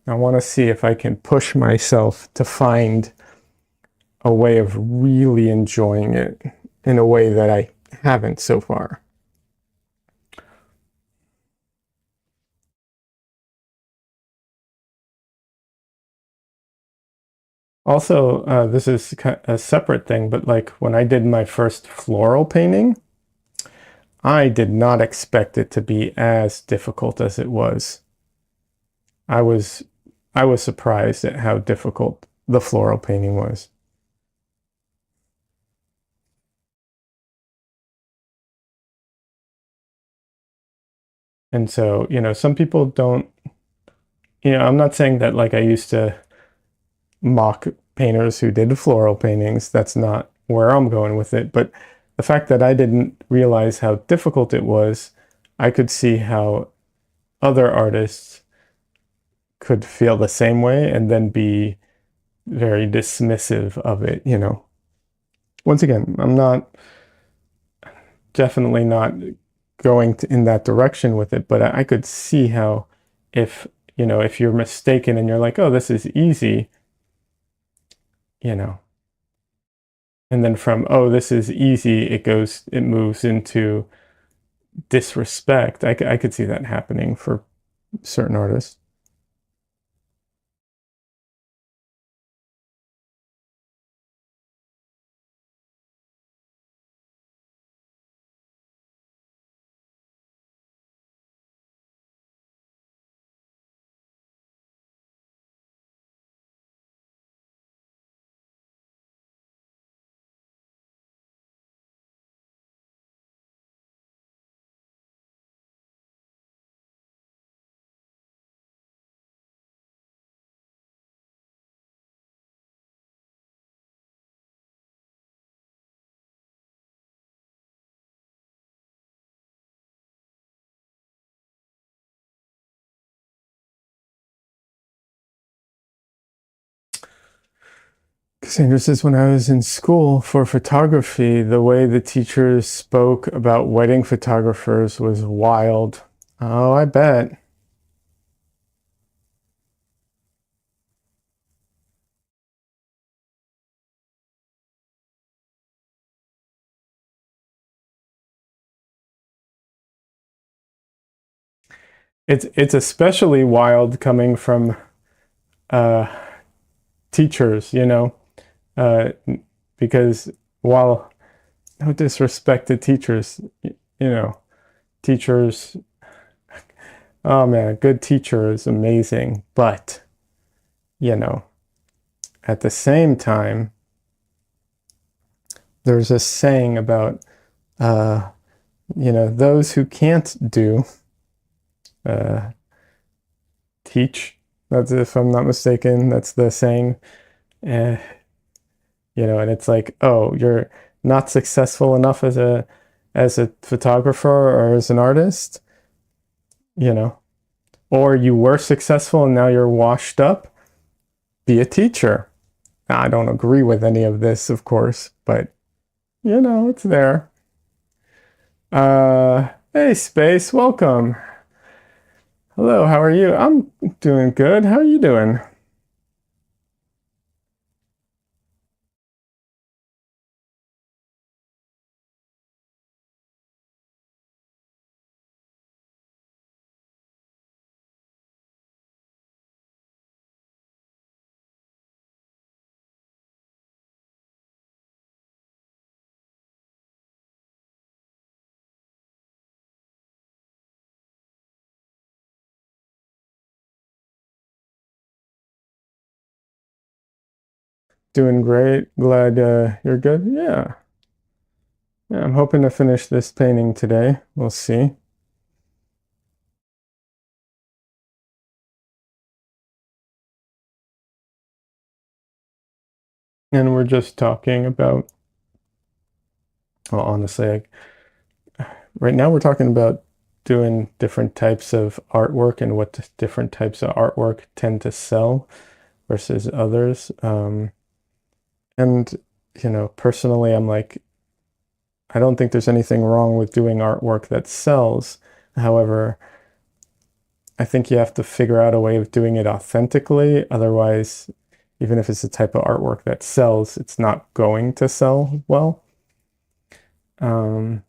S1: I want to see if I can push myself to find a way of really enjoying it in a way that I haven't so far. Also, this is a separate thing, but like when I did my first floral painting, I did not expect it to be as difficult as it was. I was I was surprised at how difficult the floral painting was. And so, some people don't, I'm not saying that like I used to mock painters who did floral paintings. That's not where I'm going with it. But the fact that I didn't realize how difficult it was, I could see how other artists could feel the same way and then be very dismissive of it. Once again, I'm not definitely not going in that direction with it, but I could see how if, if you're mistaken and you're like, oh, this is easy, you know, and then from, oh, this is easy, it moves into disrespect. I could see that happening for certain artists. Cassandra says, when I was in school for photography, the way the teachers spoke about wedding photographers was wild. Oh, I bet. It's especially wild coming from uh, teachers, uh, because while no disrespect to teachers, teachers, oh man, a good teacher is amazing, but you know, at the same time, there's a saying about uh, those who can't do uh, teach. That's, if I'm not mistaken, that's the saying. Uh, and it's like, oh, you're not successful enough as a photographer or as an artist, you know, or you were successful and now you're washed up. Be a teacher. Now, I don't agree with any of this, of course, but it's there. Hey, Space, welcome. Hello, how are you? I'm doing good. How are you doing? Doing great. Glad you're good. Yeah. Yeah, I'm hoping to finish this painting today. We'll see. And we're just talking about, well, honestly, right now we're talking about doing different types of artwork and what different types of artwork tend to sell versus others. And, personally, I'm like, I don't think there's anything wrong with doing artwork that sells. However, I think you have to figure out a way of doing it authentically. Otherwise, even if it's a type of artwork that sells, it's not going to sell well. Um,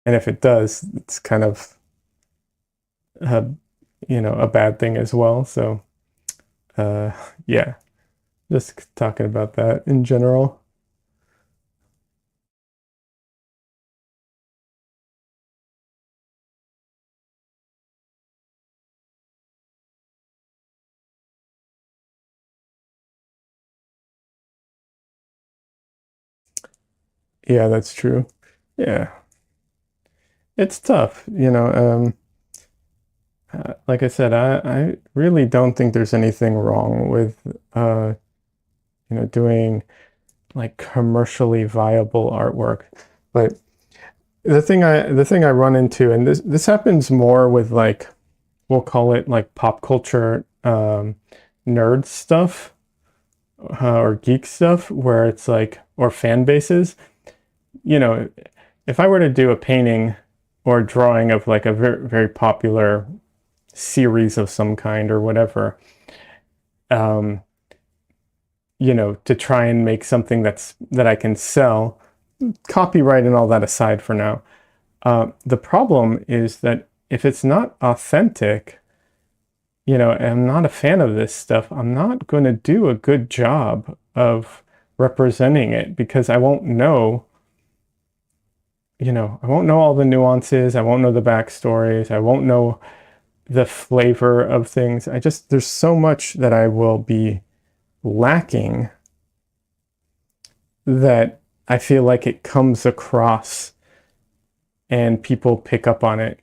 S1: and if it does, it's kind of a, a bad thing as well. So, uh, yeah, just talking about that in general. Yeah, that's true. Yeah, it's tough. Like I said, I really don't think there's anything wrong with, doing like commercially viable artwork. But the thing I run into, and this happens more with, like, we'll call it like pop culture nerd stuff, or geek stuff, where it's like, or fan bases. You know, if I were to do a painting or drawing of like a very very popular series of some kind or whatever, um, to try and make something that I can sell, copyright and all that aside for now. The problem is that if it's not authentic, and I'm not a fan of this stuff, I'm not going to do a good job of representing it because I won't know all the nuances. I won't know the backstories. I won't know the flavor of things. There's so much that I will be lacking that I feel like it comes across and people pick up on it.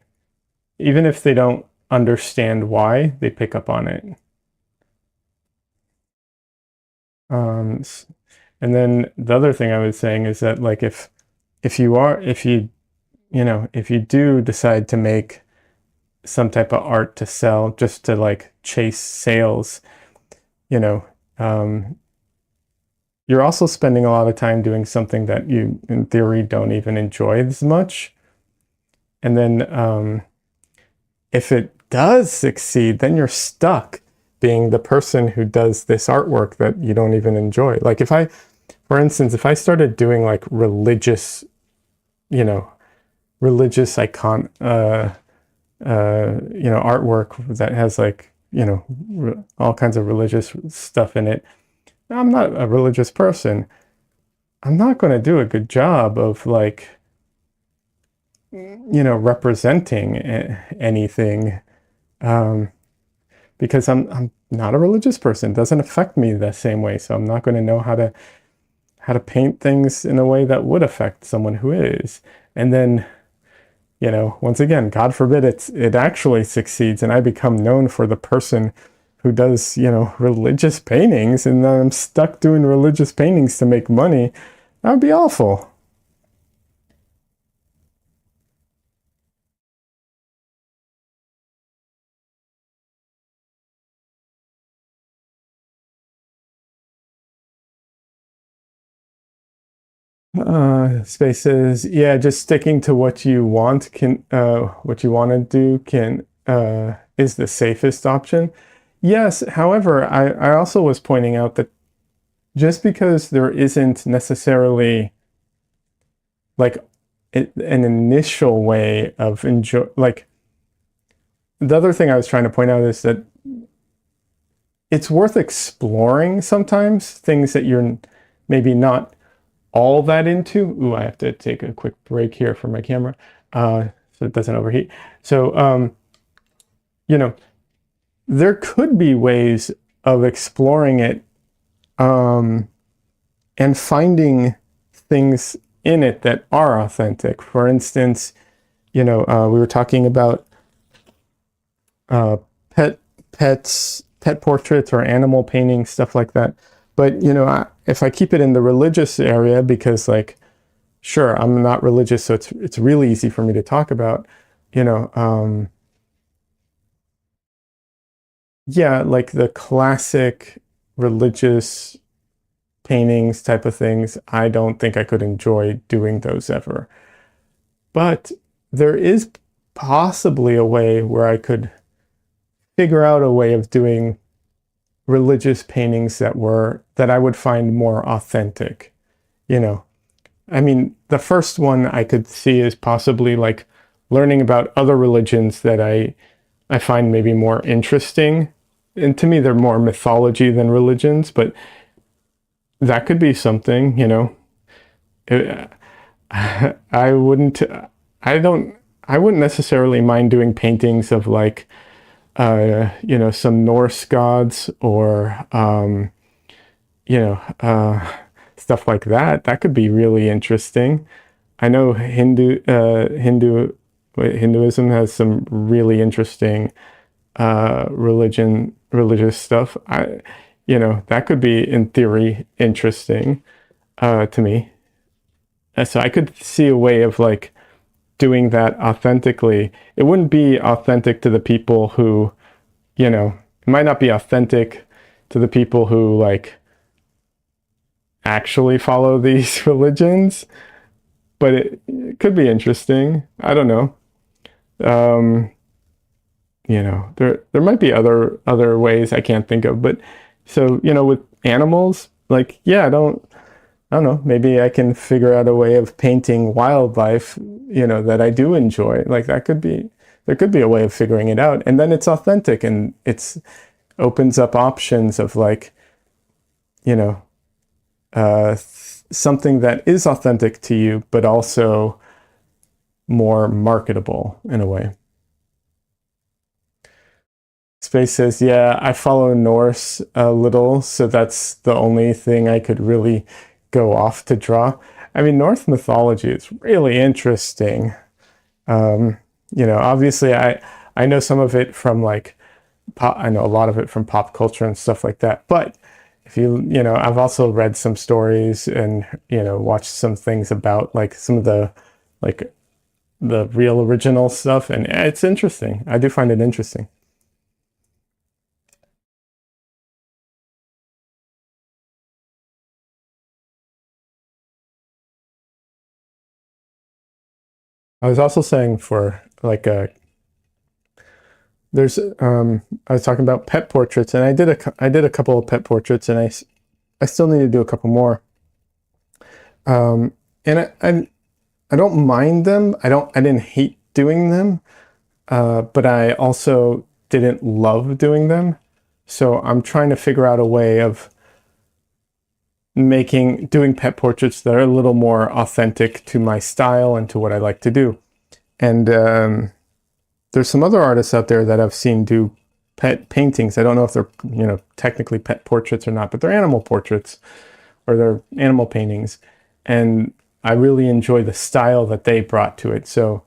S1: Even if they don't understand why, they pick up on it. Um, and then the other thing I was saying is that, like, if you do decide to make some type of art to sell just to like chase sales, you know, um, you're also spending a lot of time doing something that you, in theory, don't even enjoy as much. And then if it does succeed, then you're stuck being the person who does this artwork that you don't even enjoy. Like if I, for instance, if I started doing like religious, you know, religious icon, artwork that has like, all kinds of religious stuff in it. I'm not a religious person. I'm not going to do a good job of like, representing anything, because I'm not a religious person. It doesn't affect me the same way. So I'm not going to know how to paint things in a way that would affect someone who is. And then, once again, God forbid it actually succeeds and I become known for the person who does, religious paintings, and then I'm stuck doing religious paintings to make money. That would be awful. Spaces, yeah, just sticking to what you want what you want to do can is the safest option. Yes, however, I also was pointing out that just because there isn't necessarily like an initial way of enjoy, like the other thing I was trying to point out is that it's worth exploring sometimes things that you're maybe not all that into. Ooh, I have to take a quick break here for my camera so it doesn't overheat. So, you know, there could be ways of exploring it and finding things in it that are authentic. For instance, we were talking about uh, pet portraits or animal painting, stuff like that. But, if I keep it in the religious area, because like, sure, I'm not religious, so it's really easy for me to talk about, you know, yeah, like the classic religious paintings type of things, I don't think I could enjoy doing those ever. But there is possibly a way where I could figure out a way of doing religious paintings that I would find more authentic, you know. I mean, the first one I could see is possibly like learning about other religions that I find maybe more interesting. And to me, they're more mythology than religions, but that could be something, It- I wouldn't, I don't, I wouldn't necessarily mind doing paintings of like, some Norse gods or, stuff like that. That could be really interesting. I know Hinduism has some really interesting religious stuff. That could be in theory interesting to me. So I could see a way of like doing that authentically. It wouldn't be authentic to the people who, it might not be authentic to the people who like actually follow these religions, but it could be interesting. I don't know. Um, there might be other ways I can't think of, but so with animals, like yeah, I don't know, maybe I can figure out a way of painting wildlife, that I do enjoy. Like there could be a way of figuring it out, and then it's authentic and it's opens up options of like, you know, something that is authentic to you, but also more marketable in a way. Space says, yeah, I follow Norse a little, so that's the only thing I could really go off to draw. I mean, Norse mythology is really interesting. Obviously, I know some of it from like I know a lot of it from pop culture and stuff like that. But if I've also read some stories and watched some things about like some of the like the real original stuff, and it's interesting. I do find it interesting. I was also saying for like a there's I was talking about pet portraits, and I did a couple of pet portraits, and I still need to do a couple more. And I don't mind them. I didn't hate doing them, but I also didn't love doing them. So I'm trying to figure out a way of doing pet portraits that are a little more authentic to my style and to what I like to do. And there's some other artists out there that I've seen do pet paintings. I don't know if they're, technically pet portraits or not, but they're animal portraits or they're animal paintings. And I really enjoy the style that they brought to it. So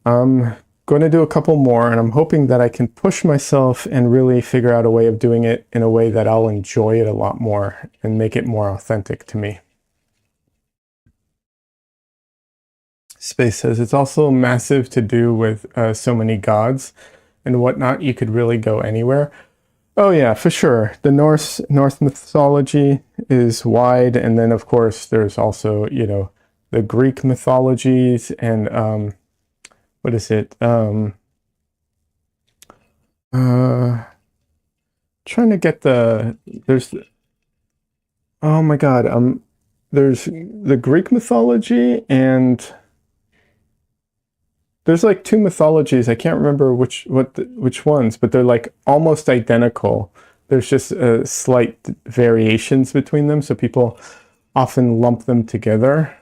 S1: I'm going to do a couple more, and I'm hoping that I can push myself and really figure out a way of doing it in a way that I'll enjoy it a lot more and make it more authentic to me. Space says it's also massive to do with so many gods and whatnot. You could really go anywhere. Oh yeah, for sure. The Norse mythology is wide, and then of course there's also the Greek mythologies and what is it? Trying to get there's oh my God, there's the Greek mythology and there's like two mythologies. I can't remember which ones, but they're like almost identical. There's just slight variations between them, so people often lump them together.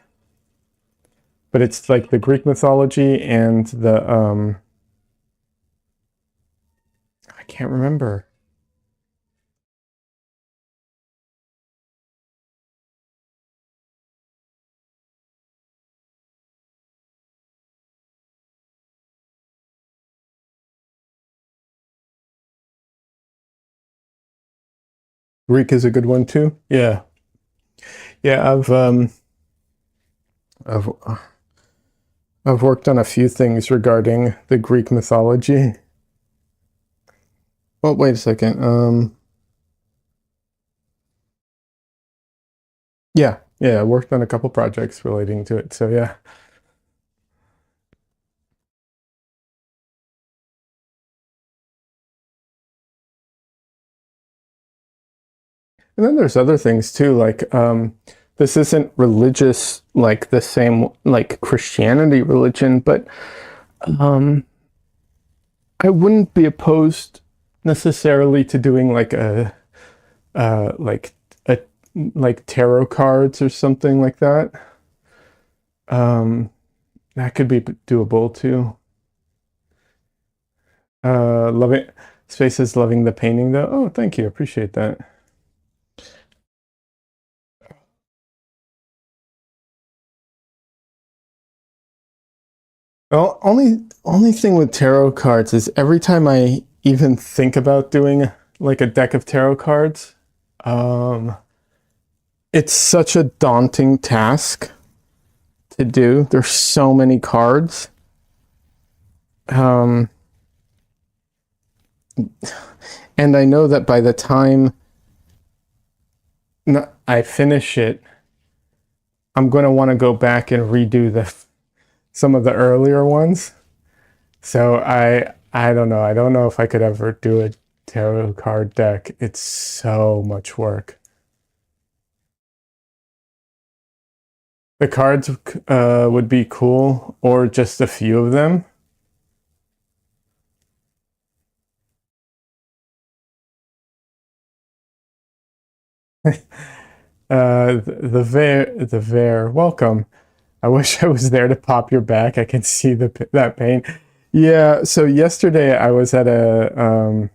S1: But it's like the Greek mythology and the I can't remember. Greek is a good one too. Yeah, yeah. I've I've worked on a few things regarding the Greek mythology. Well, wait a second. Yeah, I worked on a couple projects relating to it. So yeah. And then there's other things too, like this isn't religious like the same like Christianity religion, but um, I wouldn't be opposed necessarily to doing like like a like tarot cards or something like that. Um, that could be doable too. Loving Space is loving the painting though. Oh, thank you, appreciate that. Well, only thing with tarot cards is every time I even think about doing like a deck of tarot cards, um, it's such a daunting task to do. There's so many cards. Um, and I know that by the time I finish it, I'm going to want to go back and redo some of the earlier ones. So I don't know. I don't know if I could ever do a tarot card deck. It's so much work. The cards would be cool, or just a few of them. The Ver, welcome. I wish I was there to pop your back. I can see that pain. Yeah. So yesterday I was at a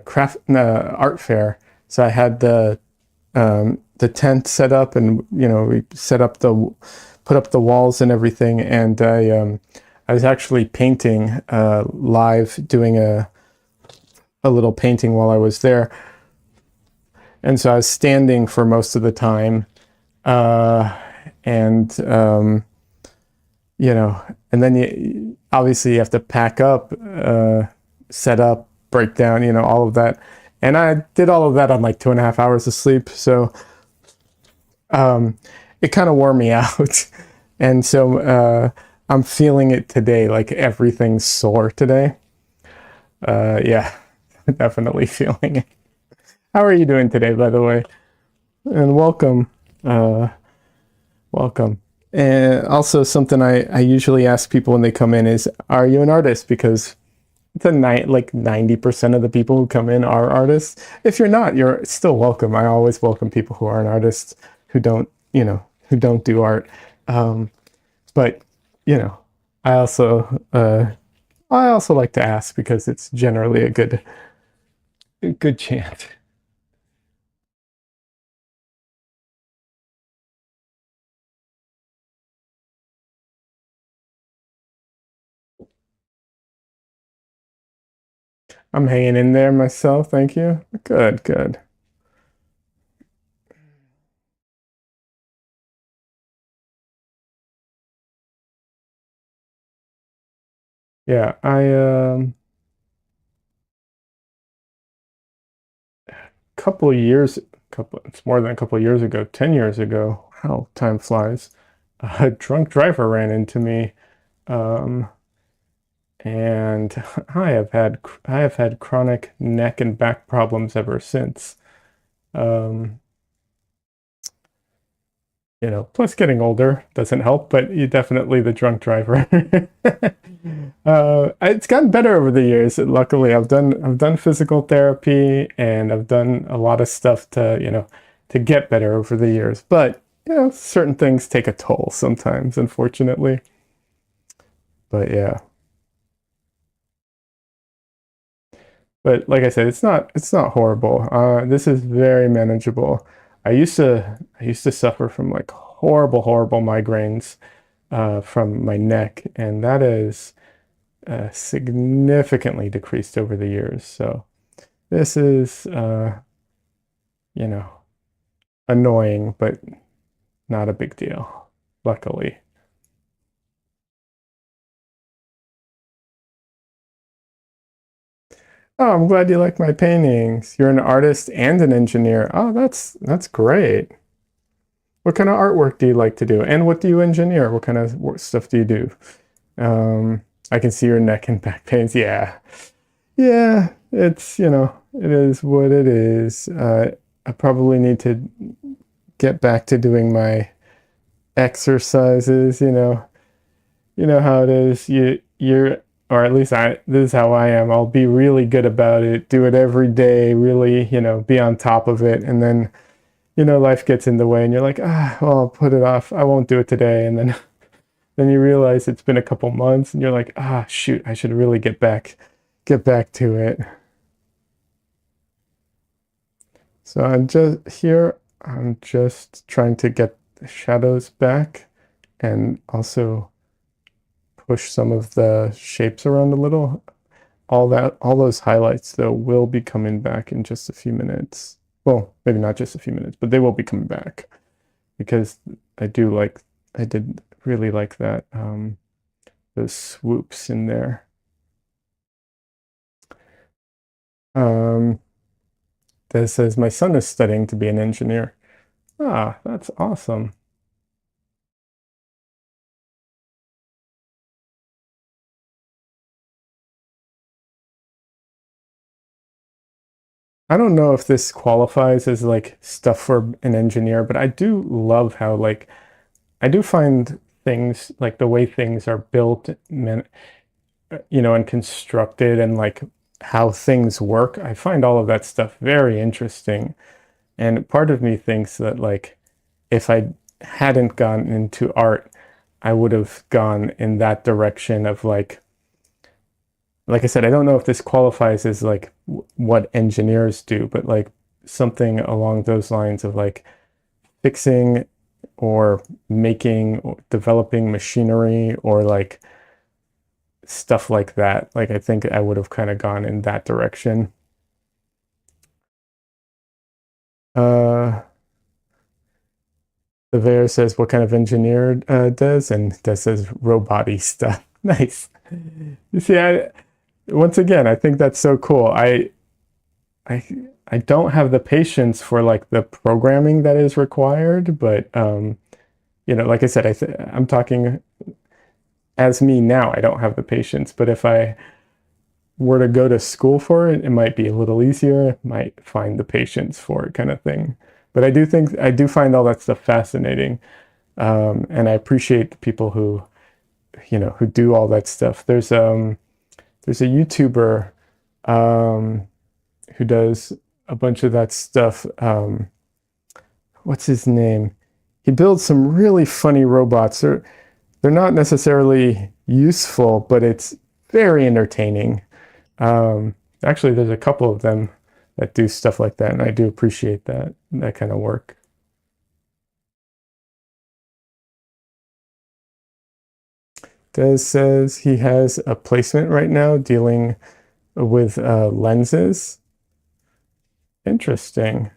S1: craft art fair. So I had the tent set up, and we put up the walls and everything, and I was actually painting live, doing a little painting while I was there, and so I was standing for most of the time, and and then obviously you have to pack up, set up, break down, all of that. And I did all of that on like 2.5 hours of sleep. So, it kind of wore me out. And so I'm feeling it today, like everything's sore today. Yeah, definitely feeling it. How are you doing today, by the way? And welcome. Uh, welcome. And also, something I usually ask people when they come in is, are you an artist? Because it's a night, like 90% of the people who come in are artists. If you're not, you're still welcome. I always welcome people who aren't artists, who don't, who don't do art. Um, but, you know, I also, I also like to ask because it's generally a good chance. I'm hanging in there myself. Thank you. Good, good. Yeah, couple of years, it's more than a couple of years ago, 10 years ago. How time flies. A drunk driver ran into me, um, and I have had chronic neck and back problems ever since. Um, plus getting older doesn't help, but you definitely the drunk driver. It's gotten better over the years. Luckily, I've done physical therapy and I've done a lot of stuff to get better over the years. But certain things take a toll sometimes, unfortunately. But yeah, but like I said, it's not horrible. This is very manageable. I used to suffer from like horrible migraines from my neck, and that is significantly decreased over the years. So this is, you know, annoying, but not a big deal, luckily. Oh, I'm glad you like my paintings. You're an artist and an engineer. Oh, that's great. What kind of artwork do you like to do? And what do you engineer? What kind of stuff do you do? I can see your neck and back pains. Yeah. Yeah, it is what it is. I probably need to get back to doing my exercises. You know how it is. Or at least this is how I am. I'll be really good about it, do it every day, really, be on top of it. And then, life gets in the way and you're like, well, I'll put it off. I won't do it today. And then, then you realize it's been a couple months and you're like, shoot, I should really get back to it. So I'm just trying to get the shadows back and also push some of the shapes around a little. All those highlights though will be coming back in just a few minutes. Well, maybe not just a few minutes, but they will be coming back because I did really like that, those swoops in there. Um, that says my son is studying to be an engineer. That's awesome. I don't know if this qualifies as like stuff for an engineer, but I do love how like I do find things like the way things are built, and constructed and like how things work. I find all of that stuff very interesting. And part of me thinks that like if I hadn't gone into art, I would have gone in that direction of like I said, I don't know if this qualifies as like what engineers do, but like something along those lines of like fixing or making or developing machinery or like stuff like that. Like I think I would have kind of gone in that direction. Uh, the Veer says what kind of engineer does, and Des says roboty stuff. Nice. You see, once again, I think that's so cool. I I don't have the patience for like the programming that is required, but like I said, I'm talking as me now. I don't have the patience, but if I were to go to school for it, it might be a little easier. Might find the patience for it, kind of thing. But I do find all that stuff fascinating, and I appreciate the people who do all that stuff. There's a YouTuber um, who does a bunch of that stuff. What's his name? He builds some really funny robots. They're not necessarily useful, but it's very entertaining. Actually, there's a couple of them that do stuff like that, and I do appreciate that kind of work. Des says he has a placement right now dealing with lenses. Interesting.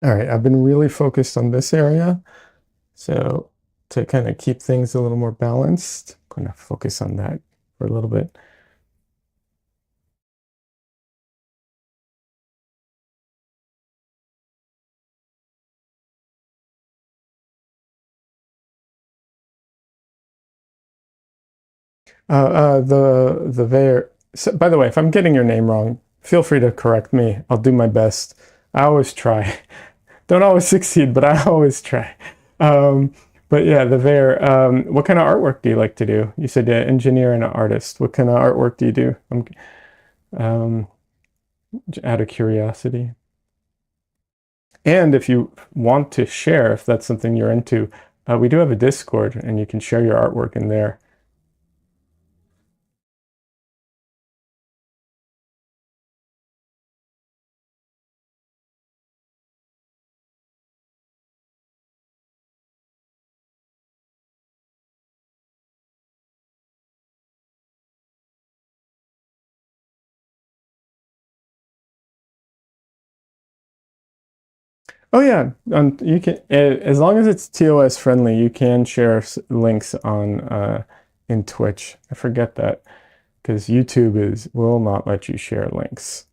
S1: All right, I've been really focused on this area. So to kind of keep things a little more balanced, I'm going to focus on that for a little bit. The Veer. So, by the way, if I'm getting your name wrong, feel free to correct me. I'll do my best. I always try. Don't always succeed, but I always try. Um, but yeah, the Veer. What kind of artwork do you like to do? You said engineer and an artist. What kind of artwork do you do? Um, out of curiosity. And if you want to share, if that's something you're into, we do have a Discord, and you can share your artwork in there. Oh yeah, you can as long as it's TOS friendly, you can share links on in Twitch. I forget that because YouTube is will not let you share links.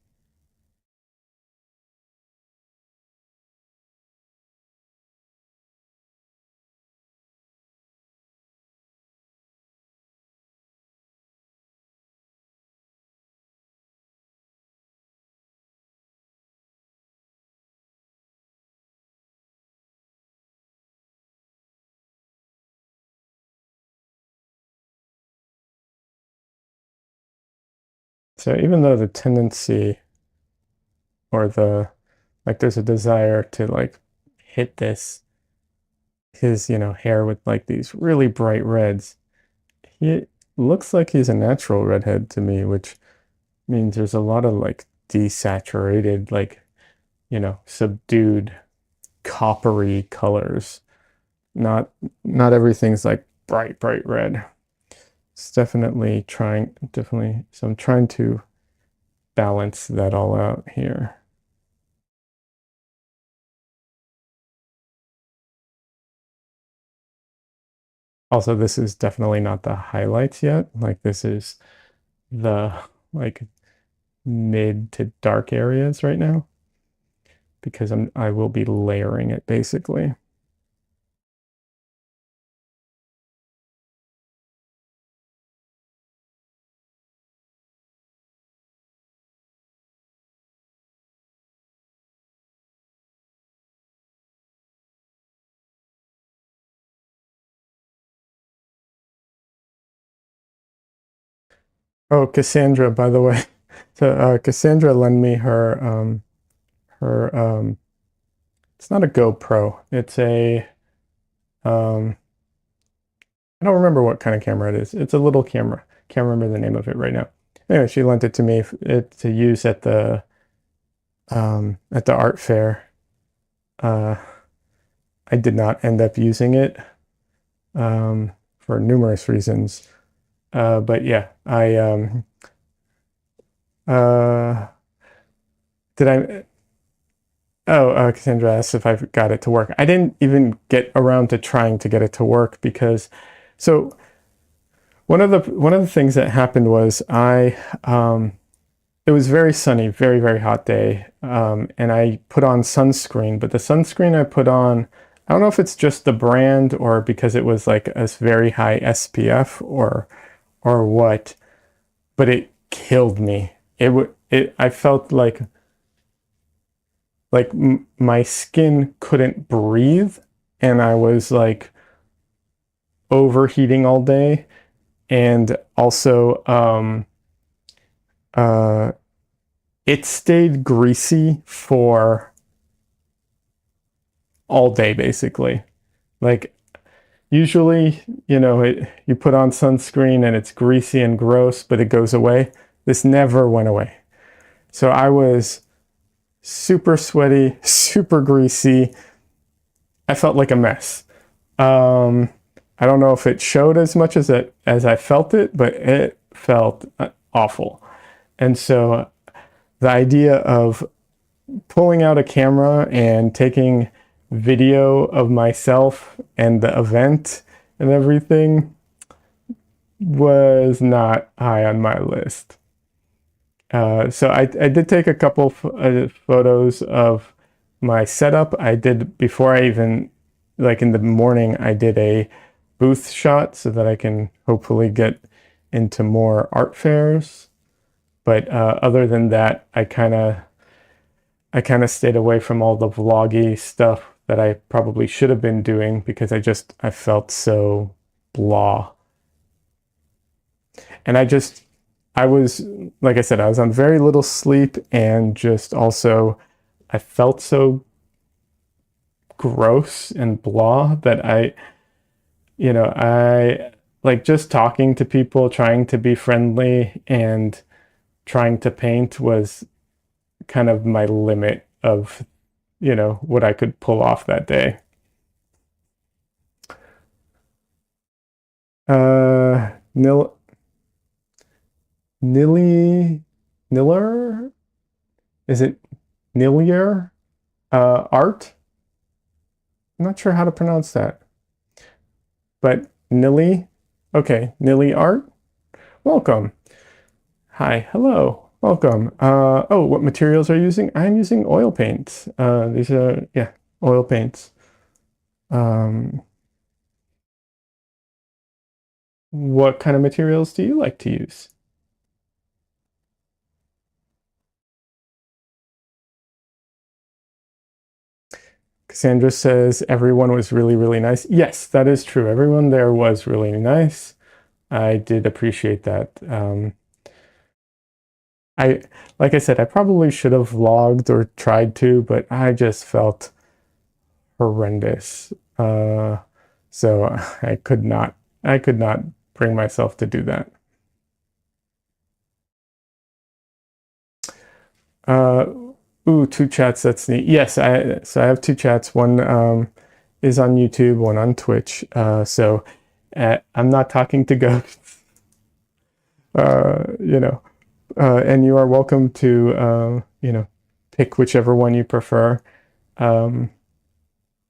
S1: So even though the tendency or there's a desire to like hit his hair with like these really bright reds, he looks like he's a natural redhead to me, which means there's a lot of like desaturated, like subdued coppery colors. Not not everything's like bright red. It's definitely. So I'm trying to balance that all out here. Also, this is definitely not the highlights yet. Like this is the like mid to dark areas right now because I will be layering it basically. Oh, Cassandra, by the way. So Cassandra lent me her it's not a GoPro. It's a um I don't remember what kind of camera it is. It's a little camera. Can't remember the name of it right now. Anyway, she lent it to me to use at the art fair. I did not end up using it for numerous reasons. But yeah, uh, did I? Oh, Cassandra asked if I got it to work. I didn't even get around to trying to get it to work because, so one of the things that happened was it was very sunny, very, very hot day. And I put on sunscreen, but the sunscreen I put on, I don't know if it's just the brand or because it was like a very high SPF or what, but it killed me. I felt like my skin couldn't breathe and I was like overheating all day and also uh it stayed greasy for all day basically. Like usually, you put on sunscreen and it's greasy and gross, but it goes away. This never went away. So I was super sweaty, super greasy. I felt like a mess. I don't know if it showed as much as I felt it, but it felt awful. And so the idea of pulling out a camera and taking video of myself and the event and everything was not high on my list. So I did take a couple photos of my setup. I did before I even, like in the morning, I did a booth shot so that I can hopefully get into more art fairs. But other than that, I kind of stayed away from all the vloggy stuff that I probably should have been doing because I felt so blah. And I was, like I said, I was on very little sleep and just also I felt so gross and blah that I like just talking to people, trying to be friendly and trying to paint was kind of my limit of, what I could pull off that day. Nil Nilly Niller? Is it Nillier? Art? I'm not sure how to pronounce that. But Nilly, okay, Nilly Art, welcome. Hi, hello, welcome. Oh, what materials are you using? I'm using oil paints. These are, yeah, oil paints. Um, what kind of materials do you like to use? Cassandra says everyone was really, really nice. Yes, that is true. Everyone there was really nice. I did appreciate that. I, like I said, I probably should have vlogged or tried to, but I just felt horrendous. So I could not bring myself to do that. Uh, ooh, two chats. That's neat. Yes, so I have two chats. One is on YouTube, one on Twitch. So I'm not talking to ghosts. You know, and you are welcome to pick whichever one you prefer. Um,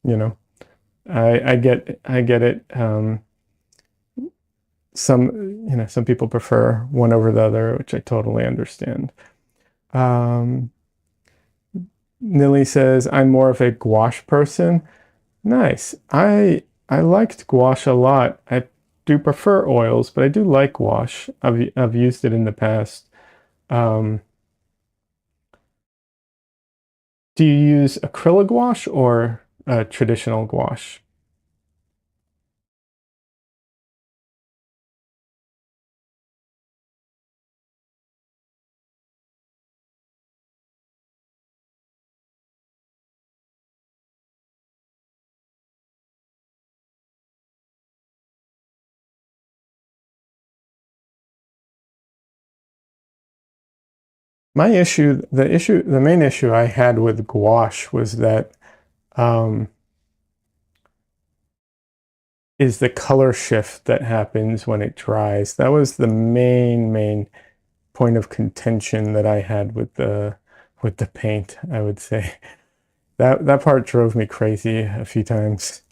S1: you know, I get it. Some people prefer one over the other, which I totally understand. Um, Nilly says I'm more of a gouache person. Nice. I liked gouache a lot. I do prefer oils, but I do like gouache. I've used it in the past. Um, do you use acrylic gouache or traditional gouache? The main issue I had with gouache was that is the color shift that happens when it dries. That was the main point of contention that I had with the paint, I would say. That part drove me crazy a few times.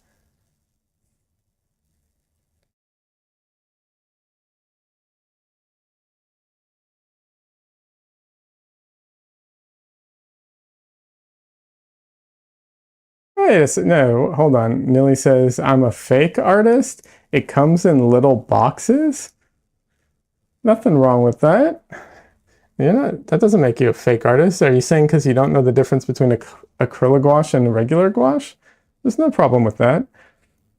S1: Yes, no, hold on. Nilly says, I'm a fake artist. It comes in little boxes. Nothing wrong with that. That doesn't make you a fake artist. Are you saying because you don't know the difference between acrylic gouache and regular gouache? There's no problem with that.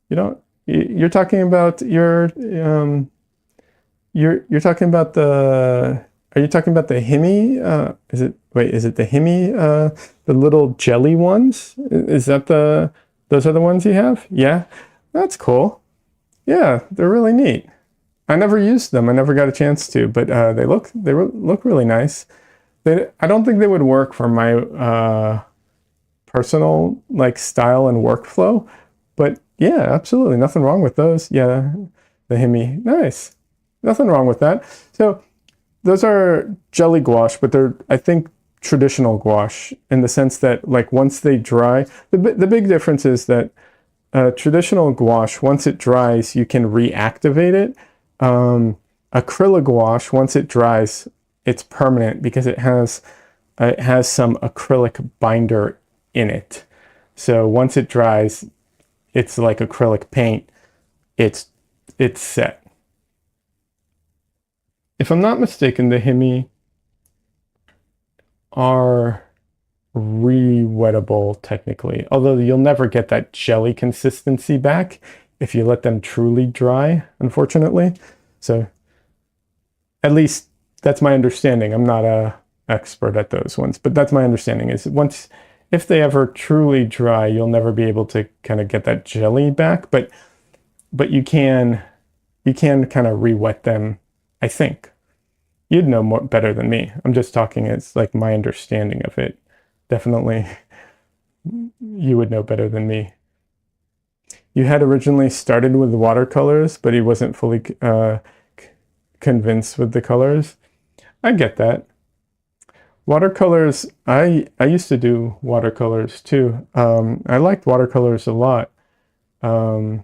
S1: You don't, you're talking about you're talking about are you talking about the Himi? Is it the Himi, the little jelly ones? Is that those are the ones you have? Yeah, that's cool. Yeah, they're really neat. I never used them. I never got a chance to, but they look really nice. I don't think they would work for my personal like style and workflow, but yeah, absolutely nothing wrong with those. Yeah, the Himi, nice. Nothing wrong with that. So those are jelly gouache, but they're, I think, traditional gouache in the sense that like once they dry, the big difference is that traditional gouache, once it dries, you can reactivate it. Acrylic gouache, once it dries, it's permanent because it has some acrylic binder in it. So once it dries, it's like acrylic paint. It's set. If I'm not mistaken, the Himi are re-wettable technically, although you'll never get that jelly consistency back if you let them truly dry, unfortunately. So at least that's my understanding. I'm not a expert at those ones, but that's my understanding is if they ever truly dry, you'll never be able to kind of get that jelly back, but you can kind of re-wet them, I think. You'd know more better than me. I'm just talking as like my understanding of it. Definitely you would know better than me. You had originally started with watercolors, but he wasn't fully convinced with the colors. I get that. Watercolors, I used to do watercolors too. I liked watercolors a lot. Um,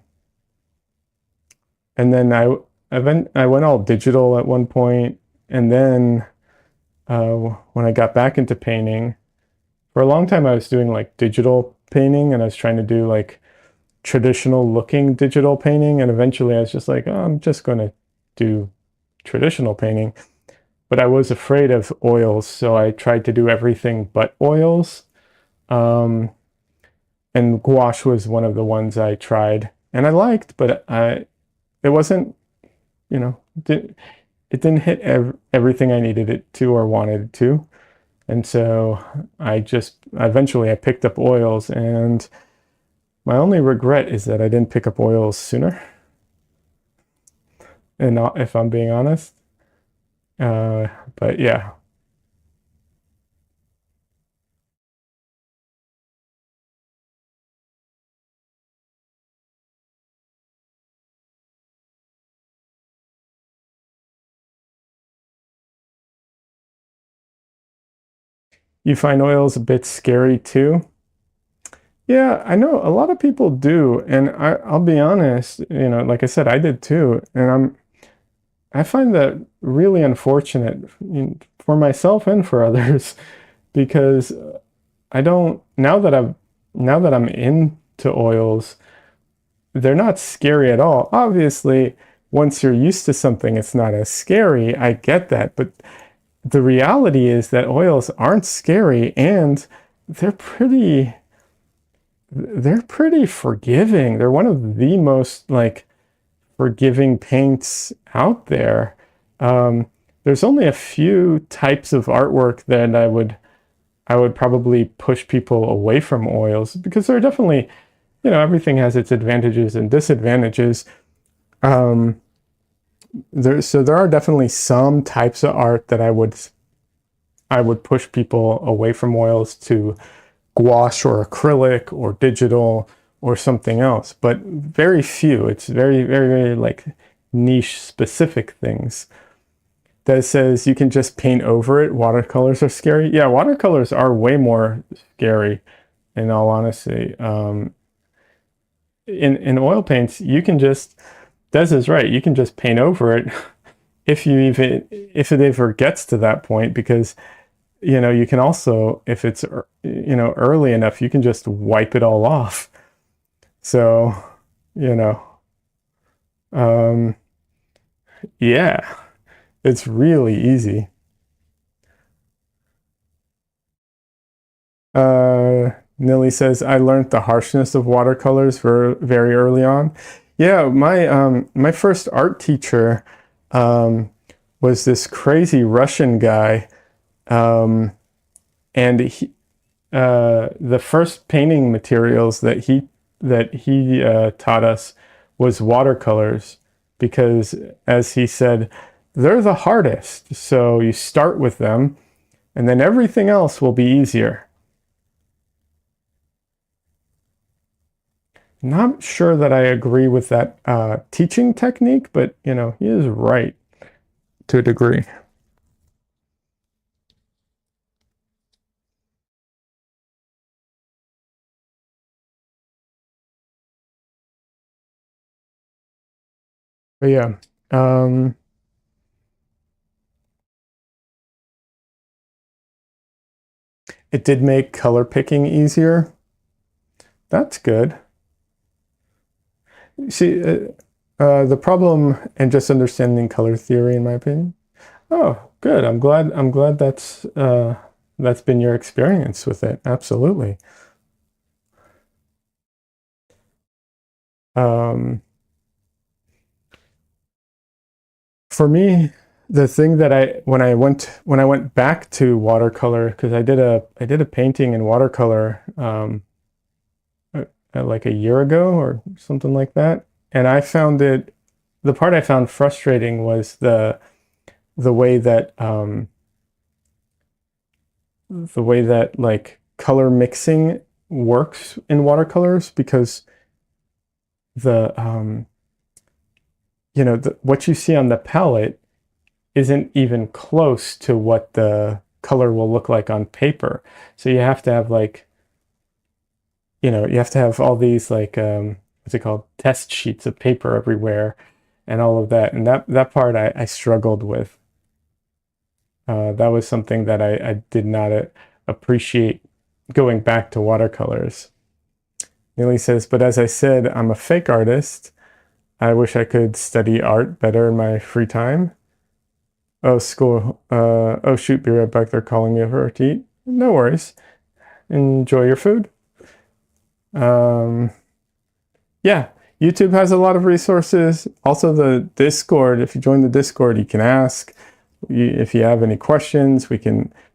S1: and then I went all digital at one point, and then when I got back into painting, for a long time I was doing like digital painting, and I was trying to do like traditional looking digital painting, and eventually I was just like, oh, I'm just going to do traditional painting. But I was afraid of oils, so I tried to do everything but oils. Um, and gouache was one of the ones I tried and I liked, but it wasn't, you know, it didn't hit everything I needed it to or wanted it to. And so eventually I picked up oils, and my only regret is that I didn't pick up oils sooner. And not, if I'm being honest, uh, but yeah, you find oils a bit scary too. Yeah, I know a lot of people do, and I'll be honest, like I said, I did too, and I find that really unfortunate for myself and for others because I don't now that I'm into oils, they're not scary at all. Obviously, once you're used to something, it's not as scary. I get that, but the reality is that oils aren't scary, and they're pretty they're pretty forgiving. They're one of the most like forgiving paints out there. There's only a few types of artwork that I would probably push people away from oils because there are definitely, everything has its advantages and disadvantages. Um, there are definitely some types of art that I would push people away from oils to gouache or acrylic or digital or something else, but very few. It's very, very, very like niche specific things that says you can just paint over it. Watercolors are scary. Yeah, watercolors are way more scary in all honesty. In oil paints, you can just, Des is right, you can just paint over it if it ever gets to that point, because you can also, if it's early enough, you can just wipe it all off. So, you know, um, yeah, it's really easy. Nilly says, I learned the harshness of watercolors very early on. Yeah, my first art teacher um, was this crazy Russian guy, um, and the first painting materials that he taught us was watercolors, because, as he said, they're the hardest. So you start with them, and then everything else will be easier. Not sure that I agree with that teaching technique, but he is right to a degree. But yeah, um, it did make color picking easier. That's good. See, the problem in just understanding color theory, in my opinion. Oh, good. I'm glad. I'm glad that's been your experience with it. Absolutely. Um, for me, the thing that when I went back to watercolor, because I did a painting in watercolor uh, like a year ago or something like that, and the part I found frustrating was the way that like color mixing works in watercolors, because the what you see on the palette isn't even close to what the color will look like on paper. So you have to have like, you have to have all these like what's it called, test sheets of paper everywhere and all of that. And that part I struggled with. That was something that I did not appreciate going back to watercolors. Neely says, but as I said, I'm a fake artist. I wish I could study art better in my free time. Oh, school. Oh, shoot, be right back. They're calling me over to eat. No worries. Enjoy your food. Um, yeah, YouTube has a lot of resources. Also, the Discord. If you join the Discord, you can ask. If you have any questions,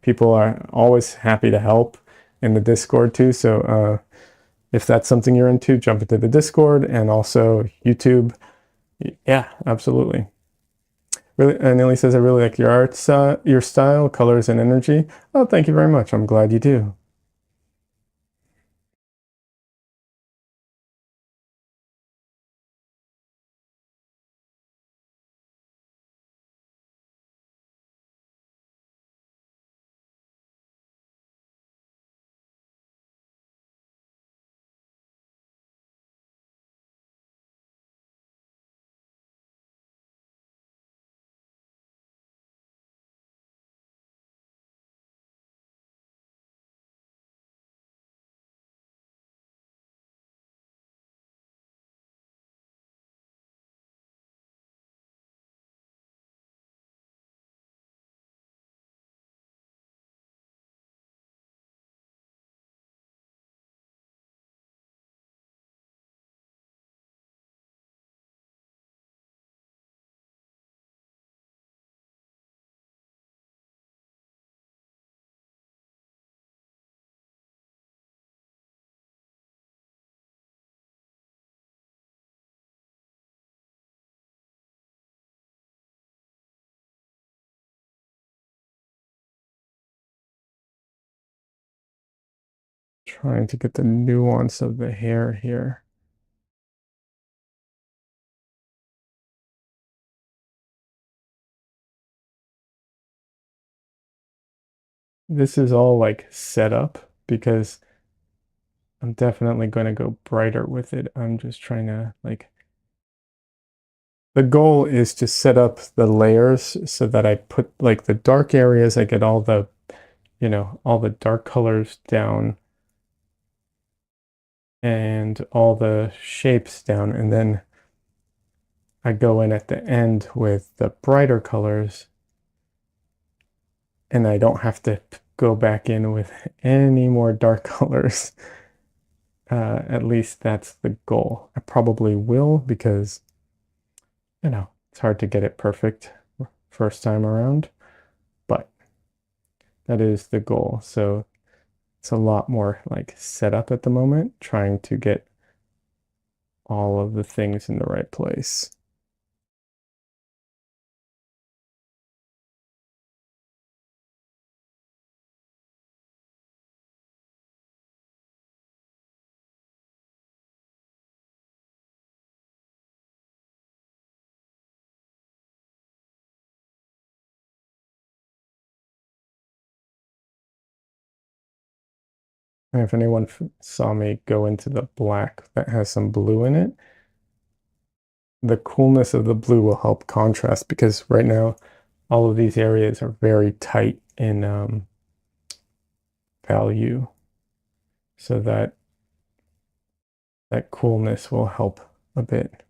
S1: people are always happy to help in the Discord too. So, if that's something you're into, jump into the Discord, and also YouTube. Yeah, absolutely. Really, Neely says, I really like your art, your style, colors, and energy. Oh, thank you very much. I'm glad you do. Trying to get the nuance of the hair here. This is all like set up because I'm definitely going to go brighter with it. I'm just trying to like, the goal is to set up the layers so that I put like the dark areas, I get all the, all the dark colors down and all the shapes down. And then I go in at the end with the brighter colors and I don't have to go back in with any more dark colors. At least that's the goal. I probably will because, it's hard to get it perfect first time around, but that is the goal. So it's a lot more like set up at the moment, trying to get all of the things in the right place. And if anyone saw me go into the black that has some blue in it, the coolness of the blue will help contrast because right now all of these areas are very tight in value, so that coolness will help a bit.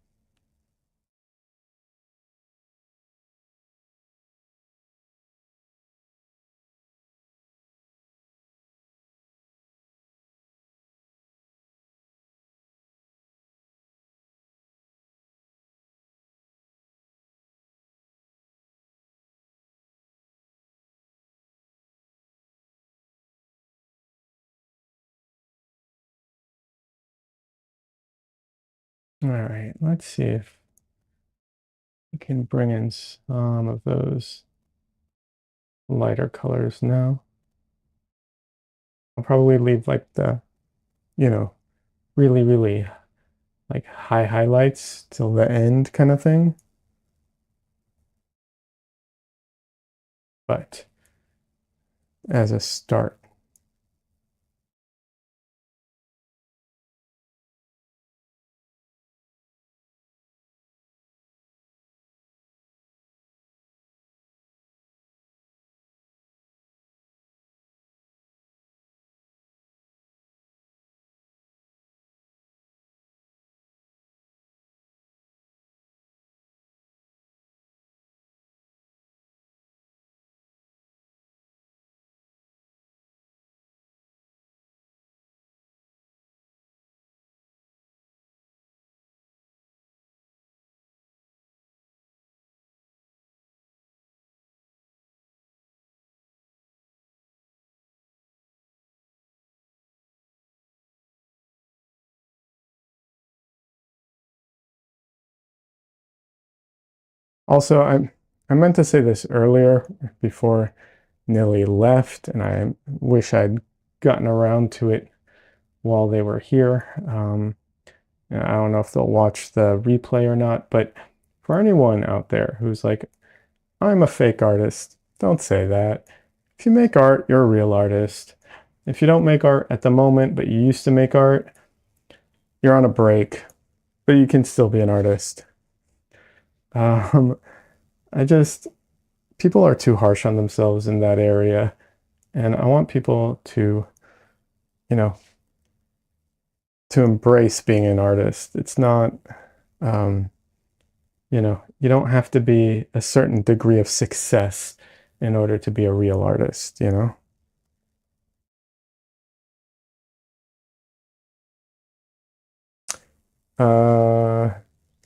S1: All right, let's see if we can bring in some of those lighter colors now. I'll probably leave like the, you know, really, really like high highlights till the end kind of thing. But as a start, also I meant to say this earlier before Nilly left, and I wish I'd gotten around to it while they were here. I don't know if they'll watch the replay or not, but for anyone out there who's like, I'm a fake artist, don't say that. If you make art, you're a real artist. If you don't make art at the moment, but you used to make art, you're on a break, but you can still be an artist. Um, I just, people are too harsh on themselves in that area. And I want people to, you know, to embrace being an artist. It's not, um, you don't have to be a certain degree of success in order to be a real artist. Uh,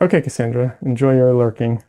S1: okay, Cassandra, enjoy your lurking.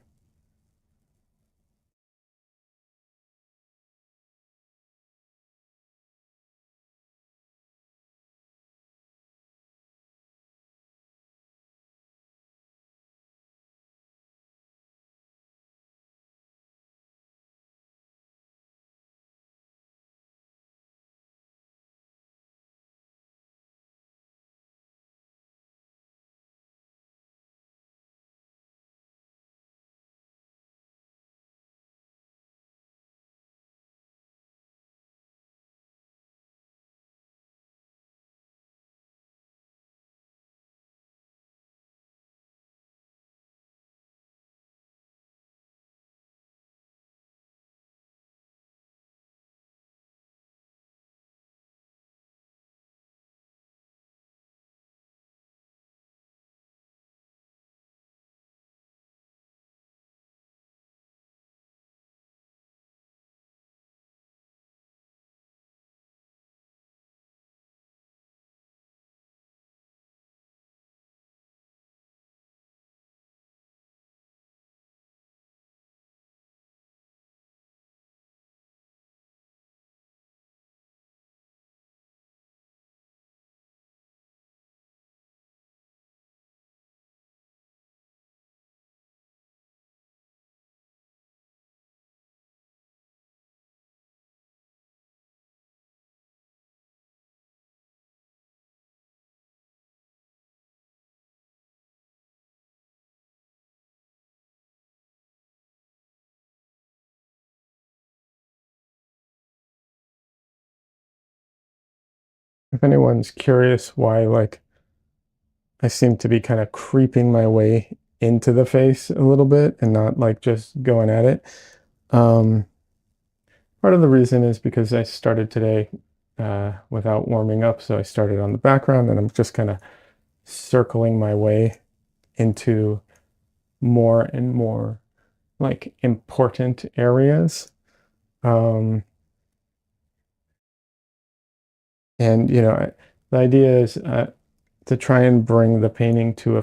S1: if anyone's curious why like I seem to be kind of creeping my way into the face a little bit and not like just going at it. Um, Part of the reason is because I started today without warming up. So I started on the background and I'm just kind of circling my way into more and more like important areas. Um, and you know, the idea is to try and bring the painting to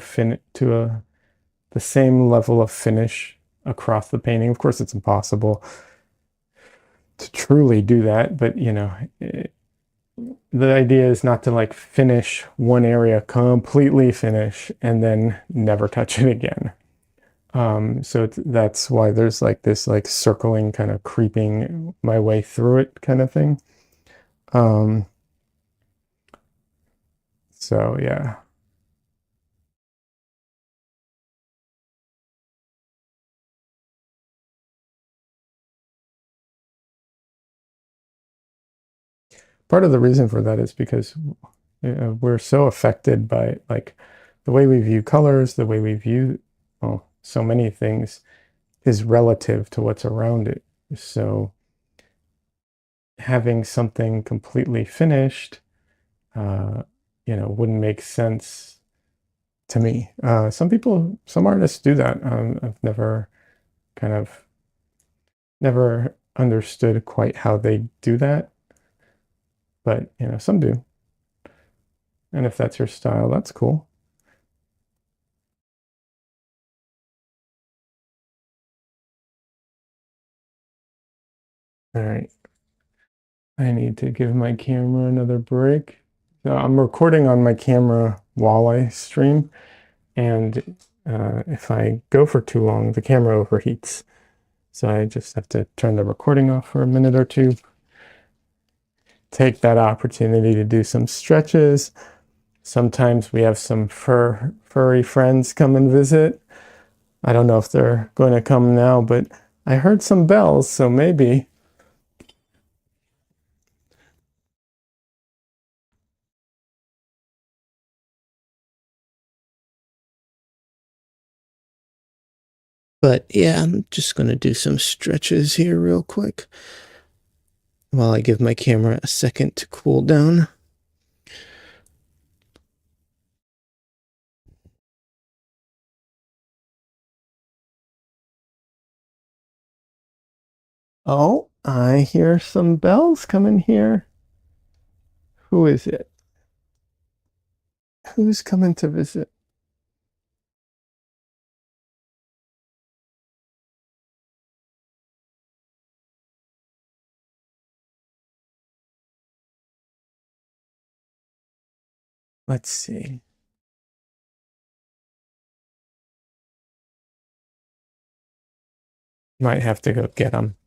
S1: the same level of finish across the painting. Of course, it's impossible to truly do that, but you know, the idea is not to like finish one area completely finish and then never touch it again. So that's why there's like this like circling kind of creeping my way through it kind of thing. Um, so yeah. Part of the reason for that is because we're so affected by like the way we view colors, the way we view, well, so many things is relative to what's around it. So having something completely finished, uh, you know, wouldn't make sense to me. Some artists do that. I've kind of never understood quite how they do that, but you know, some do. And if that's your style, that's cool. All right. I need to give my camera another break. So I'm recording on my camera while I stream, and if I go for too long, the camera overheats. So I just have to turn the recording off for a minute or two, take that opportunity to do some stretches. Sometimes we have some furry friends come and visit. I don't know if they're going to come now, but I heard some bells, so maybe. But yeah, I'm just going to do some stretches here real quick while I give my camera a second to cool down. Oh, I hear some bells coming here. Who is it? Who's coming to visit? Let's see. Might have to go get them.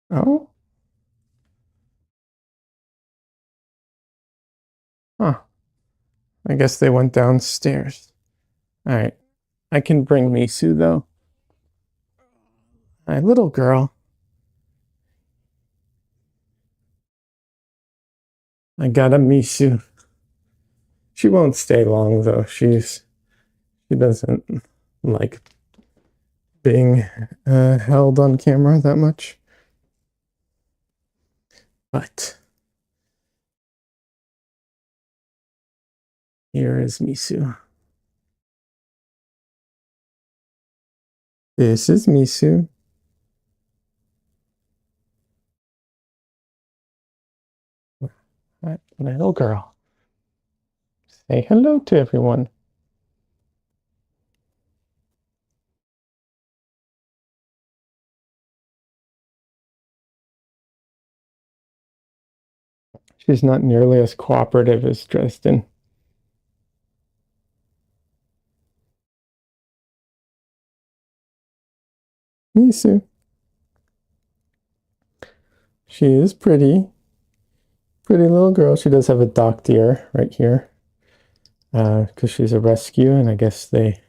S1: Oh, huh. I guess they went downstairs. All right. I can bring Misu though. My little girl. I got a Misu. She won't stay long though. She doesn't like being held on camera that much. But here is Misu. This is Misu. My little girl. Say hello to everyone. She's not nearly as cooperative as Dresden. Misu. She is pretty. Pretty little girl. She does have a docked ear right here. because she's a rescue, and I guess they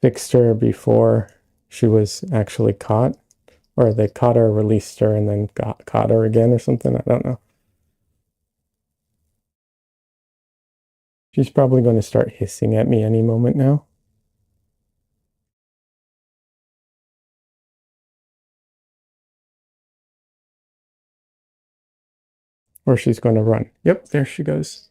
S1: fixed her before she was actually caught, or they caught her, released her, and then caught her again or something. I don't know. She's probably going to start hissing at me any moment now. Or she's going to run. Yep, there she goes.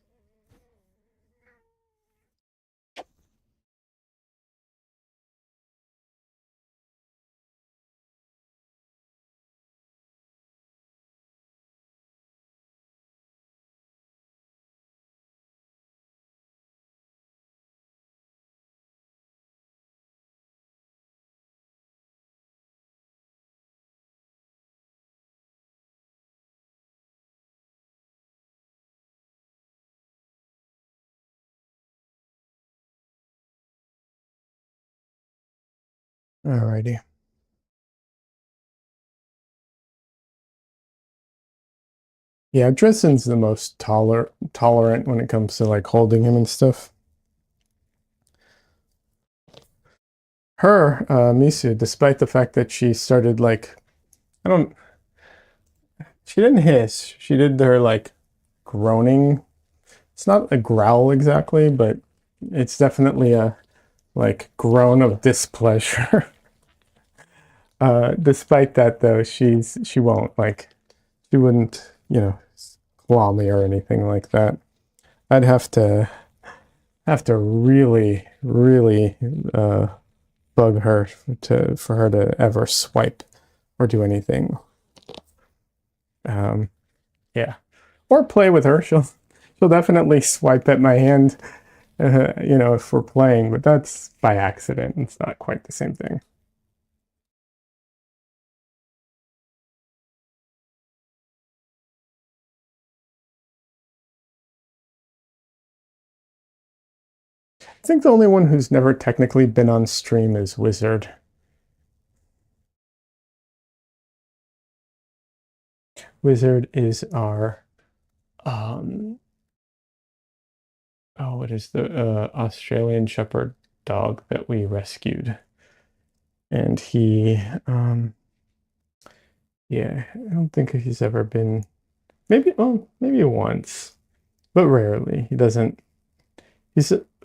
S1: Alrighty. Yeah, Dresden's the most tolerant when it comes to like holding him and stuff. Her, Misu, despite the fact that she started like, I don't, she didn't hiss. She did her like groaning. It's not a growl exactly, but it's definitely a like groan of displeasure. Despite that though, she won't like, she wouldn't, claw me or anything like that. I'd have to really, really bug her for her to ever swipe or do anything. Um, yeah, or play with her. She'll definitely swipe at my hand, if we're playing, but that's by accident. It's not quite the same thing. I think the only one who's never technically been on stream is Wizard. Wizard is our it is the Australian Shepherd dog that we rescued. And he, yeah, I don't think he's ever been, maybe once, but rarely. He doesn't,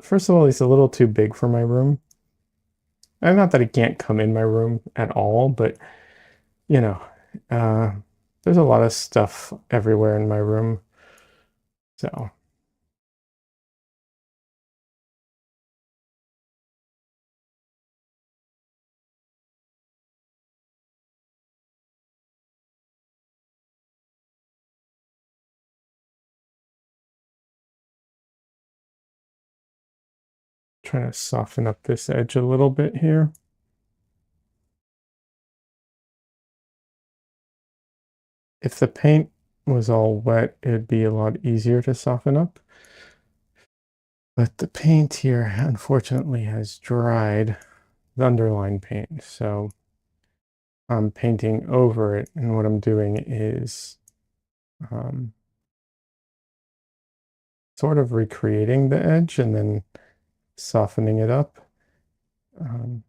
S1: first of all, he's a little too big for my room. And not that he can't come in my room at all, but, you know, uh, there's a lot of stuff everywhere in my room. So, trying to soften up this edge a little bit here. If the paint was all wet, it'd be a lot easier to soften up. But the paint here, unfortunately, has dried, the underline paint. So I'm painting over it, and what I'm doing is um, sort of recreating the edge and then softening it up. Um,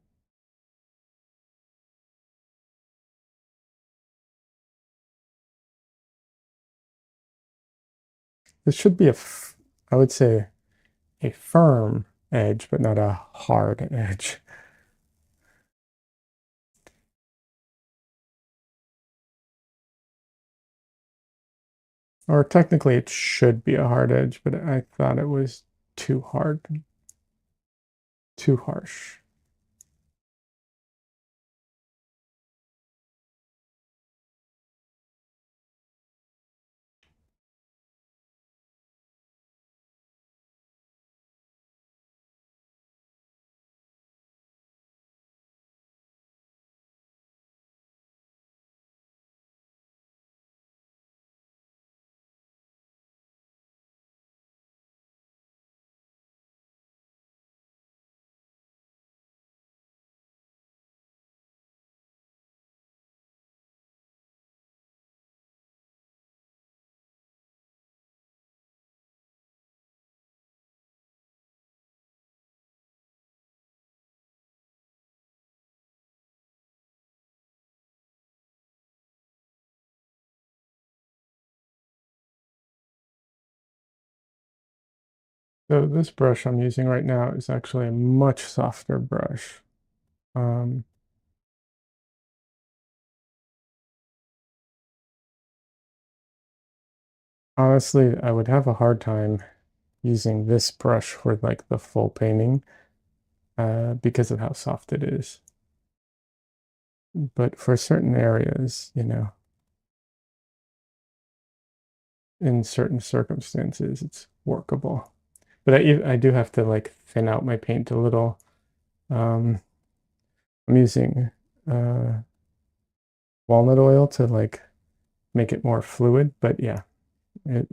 S1: this should be I would say, a firm edge, but not a hard edge. Or technically, it should be a hard edge, but I thought it was too hard, too harsh. So this brush I'm using right now is actually a much softer brush. Um, Honestly, I would have a hard time using this brush for like the full painting because of how soft it is. But for certain areas, in certain circumstances, it's workable. But I do have to like thin out my paint a little. Um, I'm using uh, walnut oil to like make it more fluid, but yeah, it,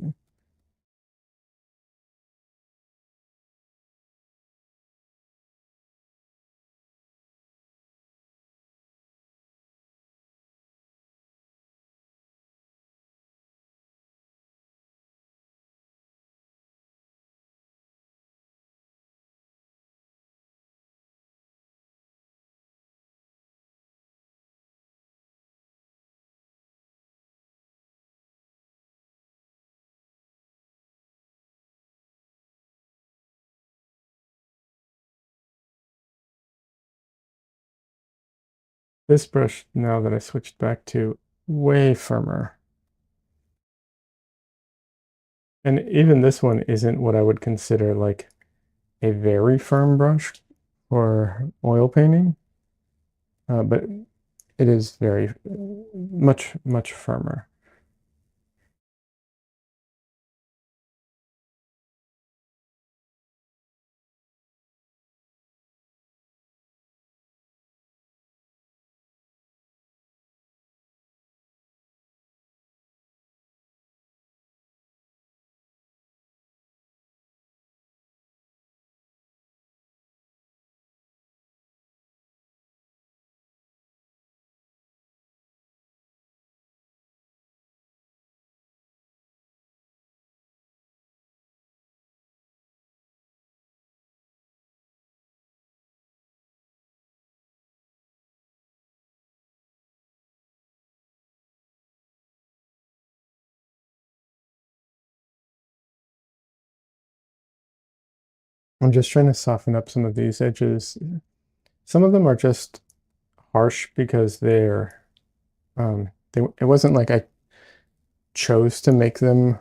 S1: this brush now that I switched back to way firmer. And even this one isn't what I would consider like a very firm brush for oil painting, but it is very much firmer. I'm just trying to soften up some of these edges. Some of them are just harsh because it wasn't like I chose to make them,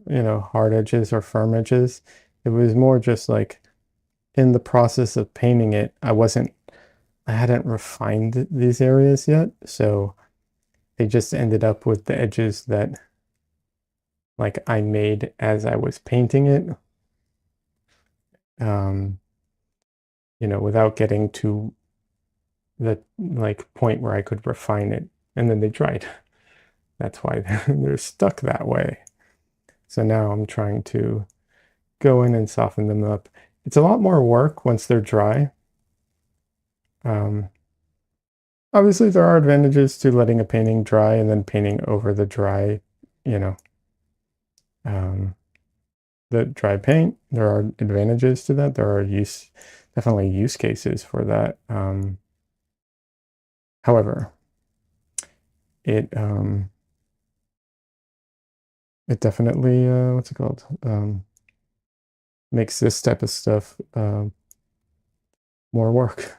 S1: hard edges or firm edges. It was more just like in the process of painting it, I hadn't refined these areas yet, so they just ended up with the edges that like I made as I was painting it. Um, without getting to the like point where I could refine it, and then they dried. That's why they're stuck that way. So now I'm trying to go in and soften them up. It's a lot more work once they're dry. Um, Obviously, there are advantages to letting a painting dry and then painting over you know, um, the dry paint. There are advantages to that. There are definitely use cases for that. However, it it definitely what's it called? Makes this type of stuff more work.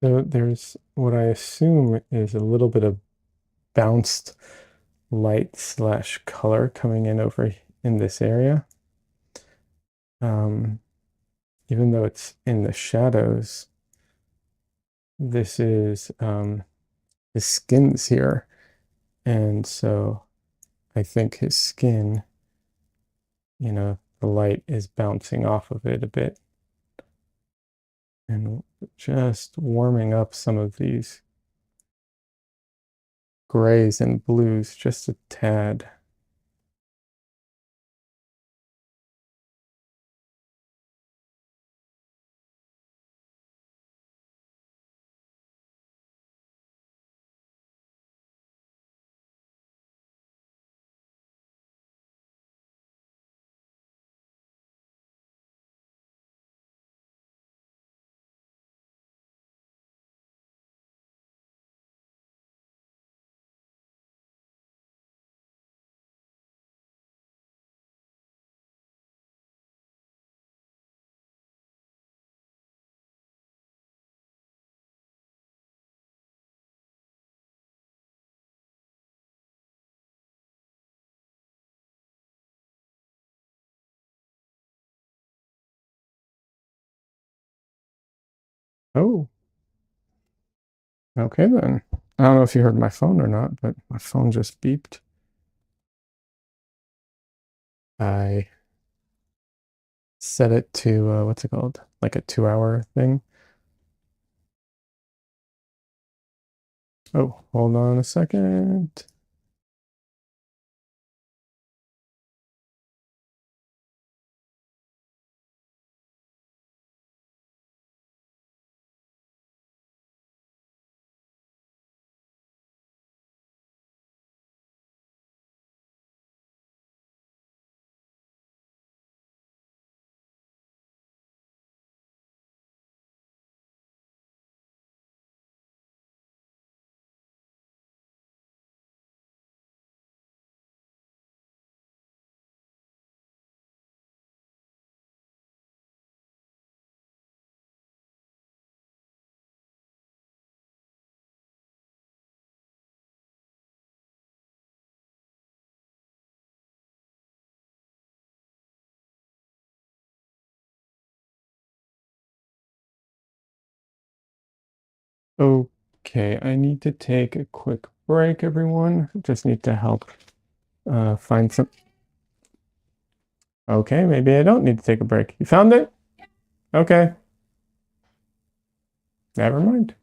S1: So there's what I assume is a little bit of bounced light slash color coming in over in this area. Um, Even though it's in the shadows, this is his skin's here. And so I think his skin, the light is bouncing off of it a bit and just warming up some of these grays and blues just a tad. Oh, okay then. I don't know if you heard my phone or not, but my phone just beeped. I set it to, what's it called? Like a 2 hour thing. Oh, hold on a second. Okay, I need to take a quick break, everyone. Just need to help find some. Okay, maybe I don't need to take a break. You found it? Okay, never mind.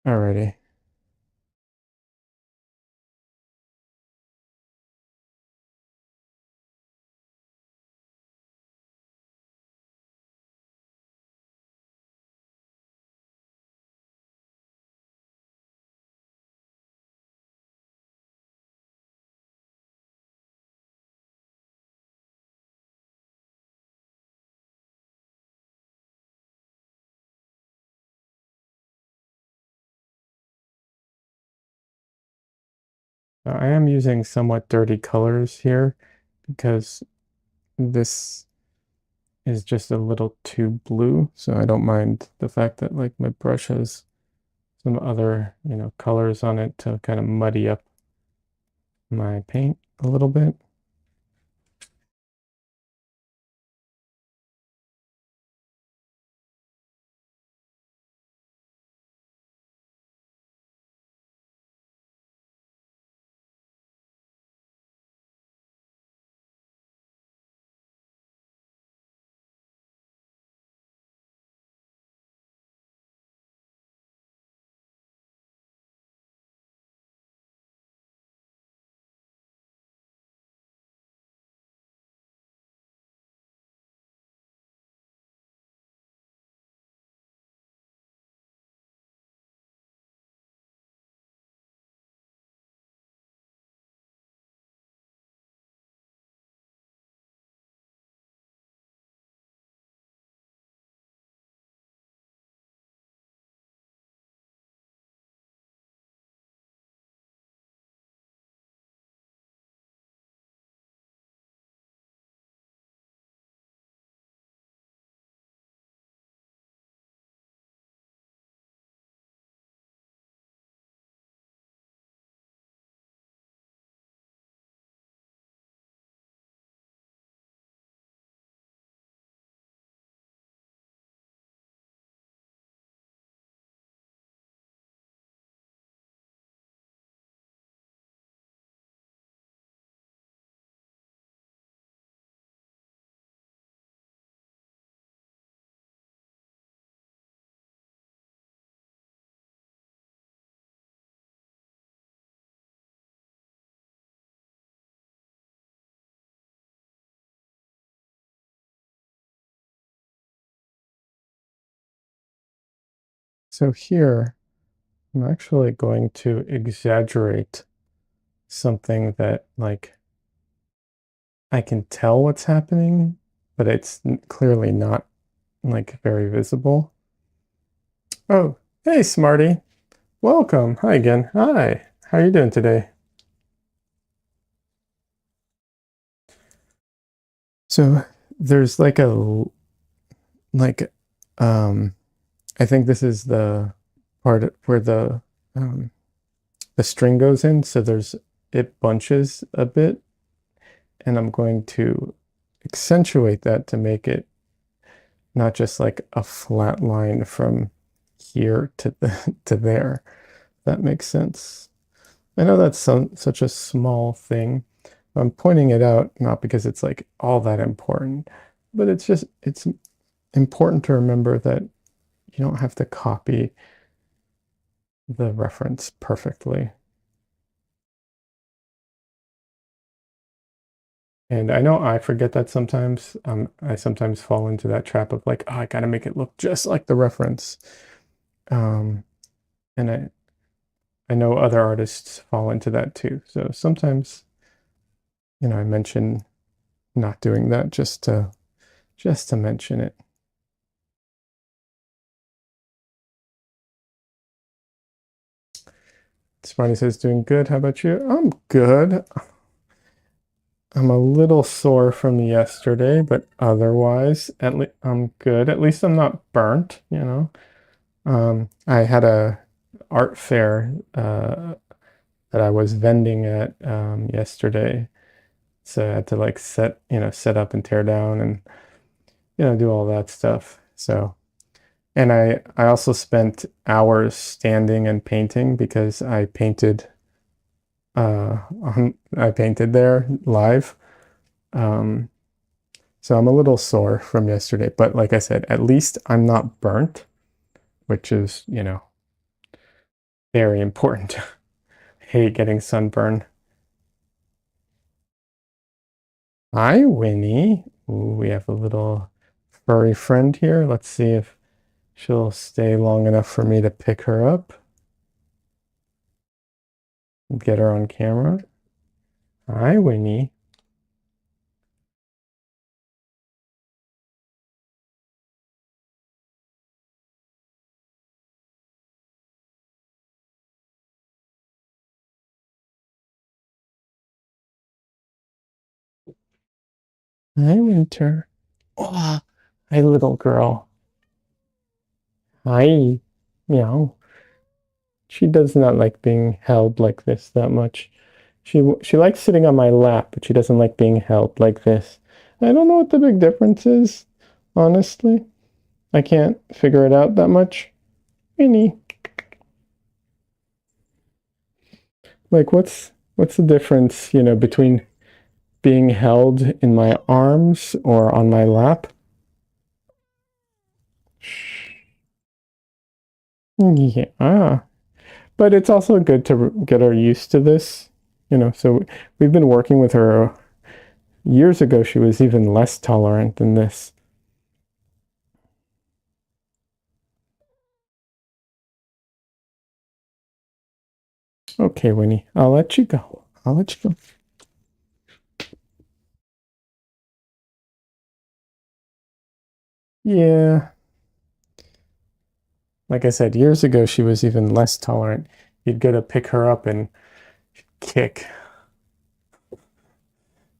S1: Alrighty. I am using somewhat dirty colors here because this is just a little too blue, so I don't mind the fact that like my brush has some other, colors on it to kind of muddy up my paint a little bit. So here, I'm actually going to exaggerate something that, like, I can tell what's happening, but it's clearly not, like, very visible. Oh, hey, Smarty. Welcome. Hi again. Hi. How are you doing today? So there's like like um I think this is the part where um the string goes in, so it bunches a bit, and I'm going to accentuate that to make it not just like a flat line from here to there. That makes sense. I know that's such a small thing. I'm pointing it out not because it's like all that important, but it's important to remember that you don't have to copy the reference perfectly. And I know I forget that sometimes. I sometimes fall into that trap of like, oh, I gotta make it look just like the reference. Um, and I know other artists fall into that too. So sometimes, I mention not doing that just to mention it. Smarty says doing good. How about you? I'm good. I'm a little sore from yesterday, but otherwise, at least I'm good. At least I'm not burnt. I had a art fair that I was vending at yesterday. So I had to like set up and tear down and do all that stuff. So, and I also spent hours standing and painting because I painted there live. Um, so I'm a little sore from yesterday, but like I said, at least I'm not burnt, which is, very important. Hate getting sunburn. Hi, Winnie. Ooh, we have a little furry friend here. Let's see if she'll stay long enough for me to pick her up. Get her on camera. Hi, Winnie. Hi, Winter. Oh, hi, little girl. Hi. Meow. She does not like being held like this that much. She likes sitting on my lap, but she doesn't like being held like this. I don't know what the big difference is, honestly. I can't figure it out that much. Winnie. Like what's the difference, between being held in my arms or on my lap? Yeah. But it's also good to get her used to this, so we've been working with her. Years ago, she was even less tolerant than this. Okay, Winnie, I'll let you go. I'll let you go. Yeah. Like I said, years ago, she was even less tolerant. You'd go to pick her up and kick.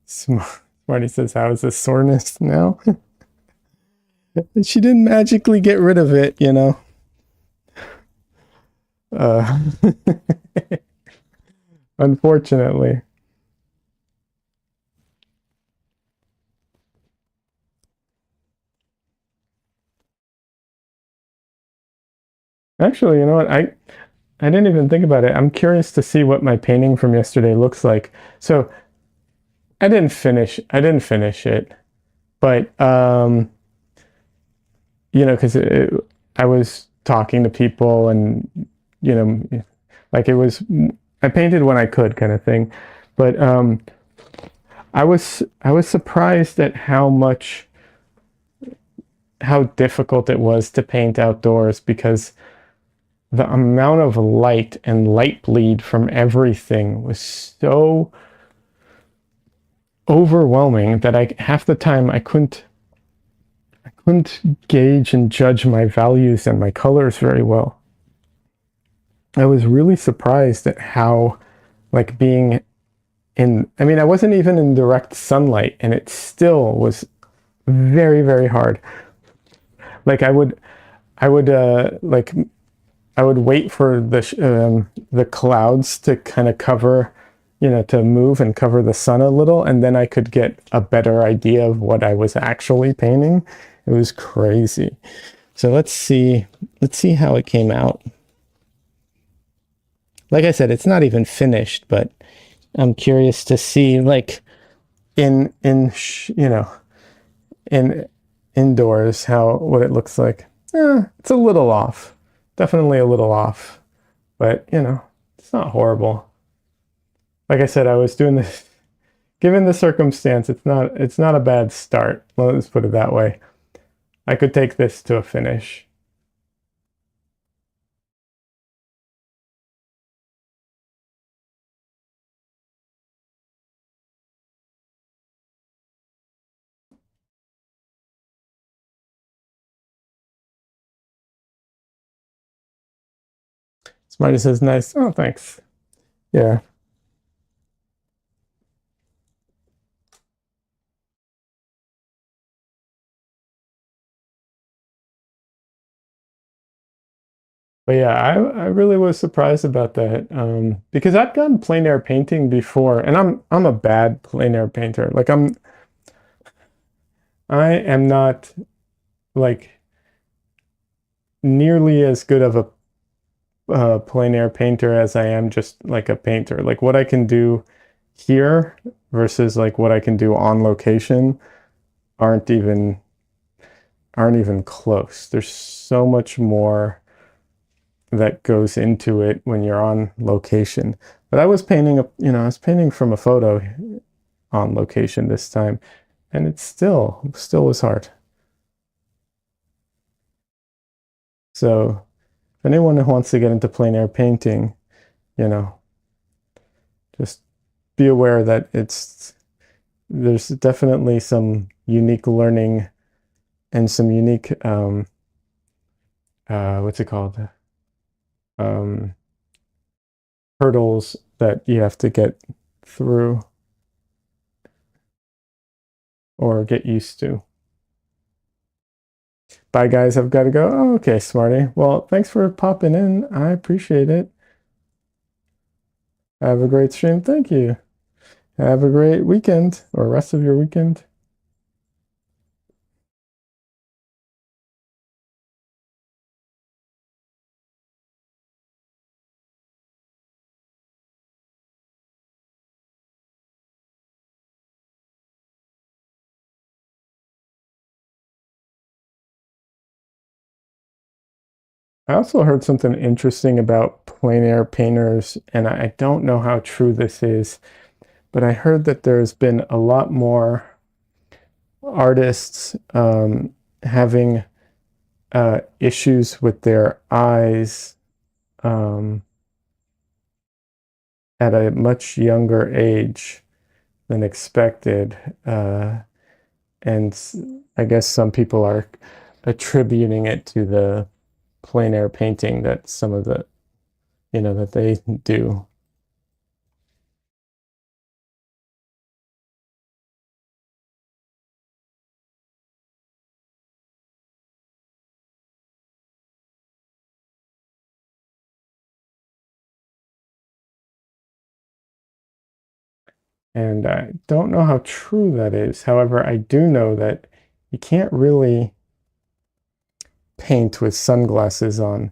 S1: Smarty says, how is the soreness now? She didn't magically get rid of it. Uh, unfortunately. Actually, you know what? I didn't even think about it. I'm curious to see what my painting from yesterday looks like. So I didn't finish it, but because I was talking to people and you know, like I painted when I could kind of thing, but I was surprised at how difficult it was to paint outdoors because the amount of light and light bleed from everything was so overwhelming that I half the time I couldn't gauge and judge my values and my colors very well. I was really surprised at how, like, being in, I mean, I wasn't even in direct sunlight and it still was very, very hard. Like I would like I would wait for the clouds to kind of cover, to move and cover the sun a little, and then I could get a better idea of what I was actually painting. It was crazy. So let's see how it came out. Like I said, it's not even finished, but I'm curious to see, like, in indoors, how what it looks like. It's a little off, definitely a little off, but it's not horrible. Like I said, I was doing this. Given the circumstance, it's not a bad start. Let's put it that way. I could take this to a finish. Smarty says, nice. Oh, thanks. Yeah. But yeah, I really was surprised about that, because I'd done plein air painting before, and I'm a bad plein air painter. Like I am not, like, nearly as good of a plein air painter as I am just like a painter. Like what I can do here versus like what I can do on location aren't even close. There's so much more that goes into it when you're on location. But I was painting I was painting from a photo on location this time, and it still was hard. So if anyone who wants to get into plein air painting, you know, just be aware that there's definitely some unique learning and some unique what's it called, um, hurdles that you have to get through or get used to. Bye, guys. I've got to go. Oh, okay, Smarty. Well, thanks for popping in. I appreciate it. Have a great stream. Thank you. Have a great weekend or rest of your weekend. I also heard something interesting about plein air painters, and I don't know how true this is, but I heard that there's been a lot more artists having issues with their eyes um, at a much younger age than expected. And I guess some people are attributing it to the plein air painting that some of the, that they do. And I don't know how true that is. However, I do know that you can't really paint with sunglasses on.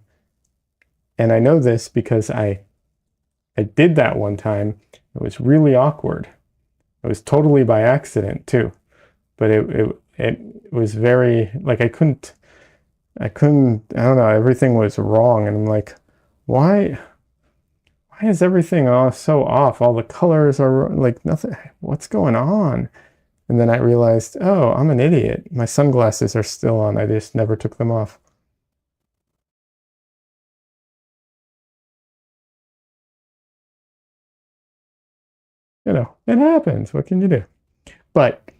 S1: And I know this because I did that one time. It was really awkward. It was totally by accident too. But it was very, like, I don't know, everything was wrong. And I'm like, why is everything all so off? All the colors are like nothing. What's going on? And then I realized, oh, I'm an idiot. My sunglasses are still on. I just never took them off. it happens. What can you do? But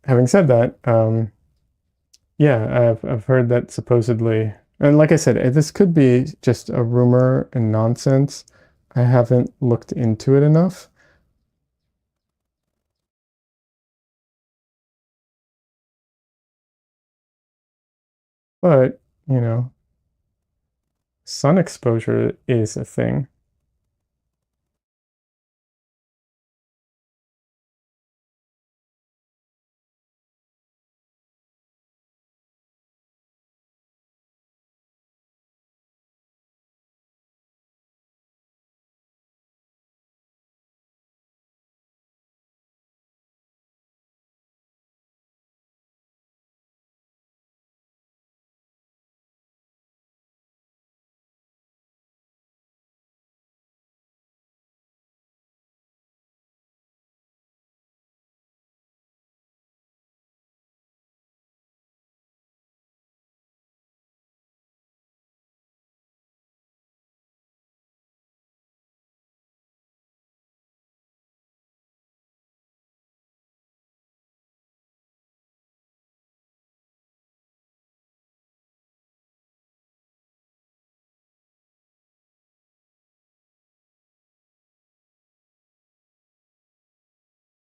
S1: having said that, yeah, I've heard that supposedly, and like I said, this could be just a rumor and nonsense. I haven't looked into it enough. But, sun exposure is a thing.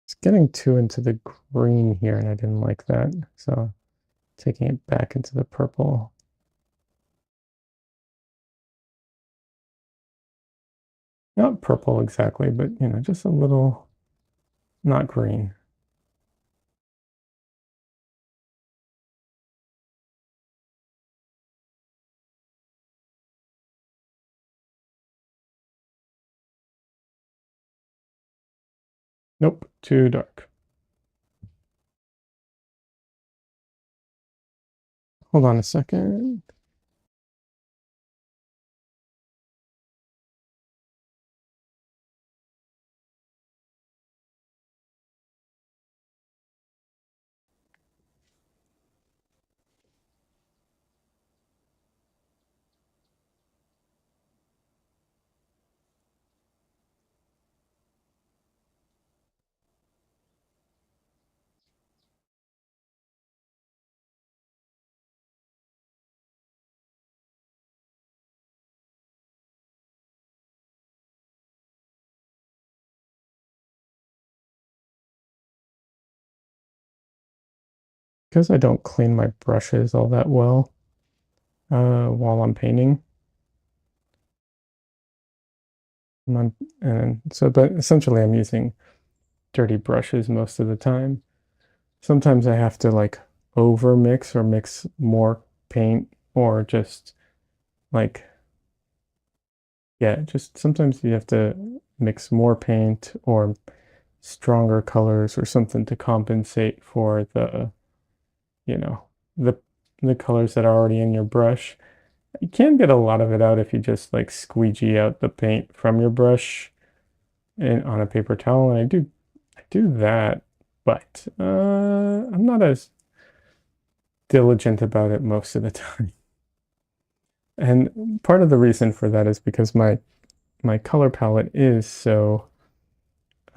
S1: It's getting too into the green here, and I didn't like that. So taking it back into the purple. Not purple exactly, but just a little, not green. Nope, too dark. Hold on a second. Because I don't clean my brushes all that well while I'm painting. And so, but essentially I'm using dirty brushes most of the time. Sometimes I have to like over mix or mix more paint or just like, yeah, just sometimes you have to mix more paint or stronger colors or something to compensate for you know, the the colors that are already in your brush. You can get a lot of it out if you just like squeegee out the paint from your brush on a paper towel, and I do that, but I'm not as diligent about it most of the time. And part of the reason for that is because my color palette is so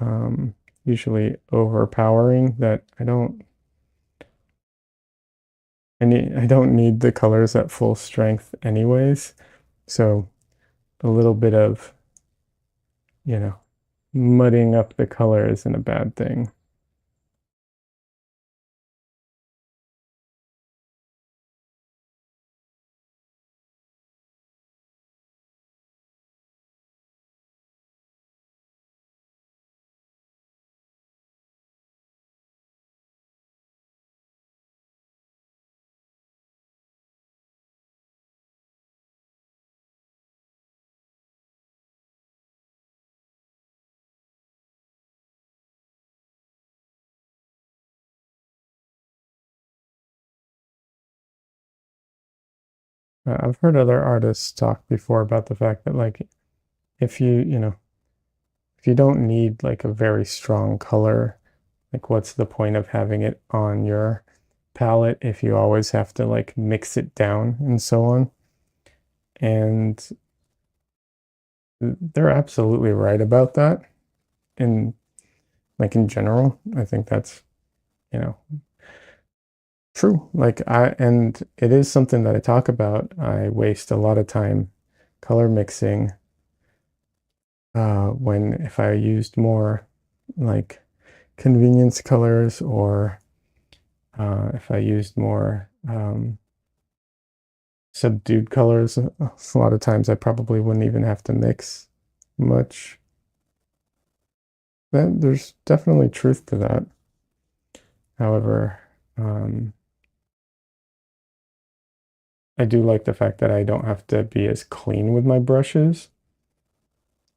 S1: um, usually overpowering that I don't need the colors at full strength anyways. So a little bit of, you know, mudding up the color isn't a bad thing. I've heard other artists talk before about the fact that like if if you don't need like a very strong color, like what's the point of having it on your palette if you always have to like mix it down and so on? And they're absolutely right about that. And like in general. I think that's, you know, true. Like and it is something that I talk about. I waste a lot of time color mixing when if I used more like convenience colors or if I used more subdued colors, a lot of times I probably wouldn't even have to mix much. There's definitely truth to that. However, um, I do like the fact that I don't have to be as clean with my brushes.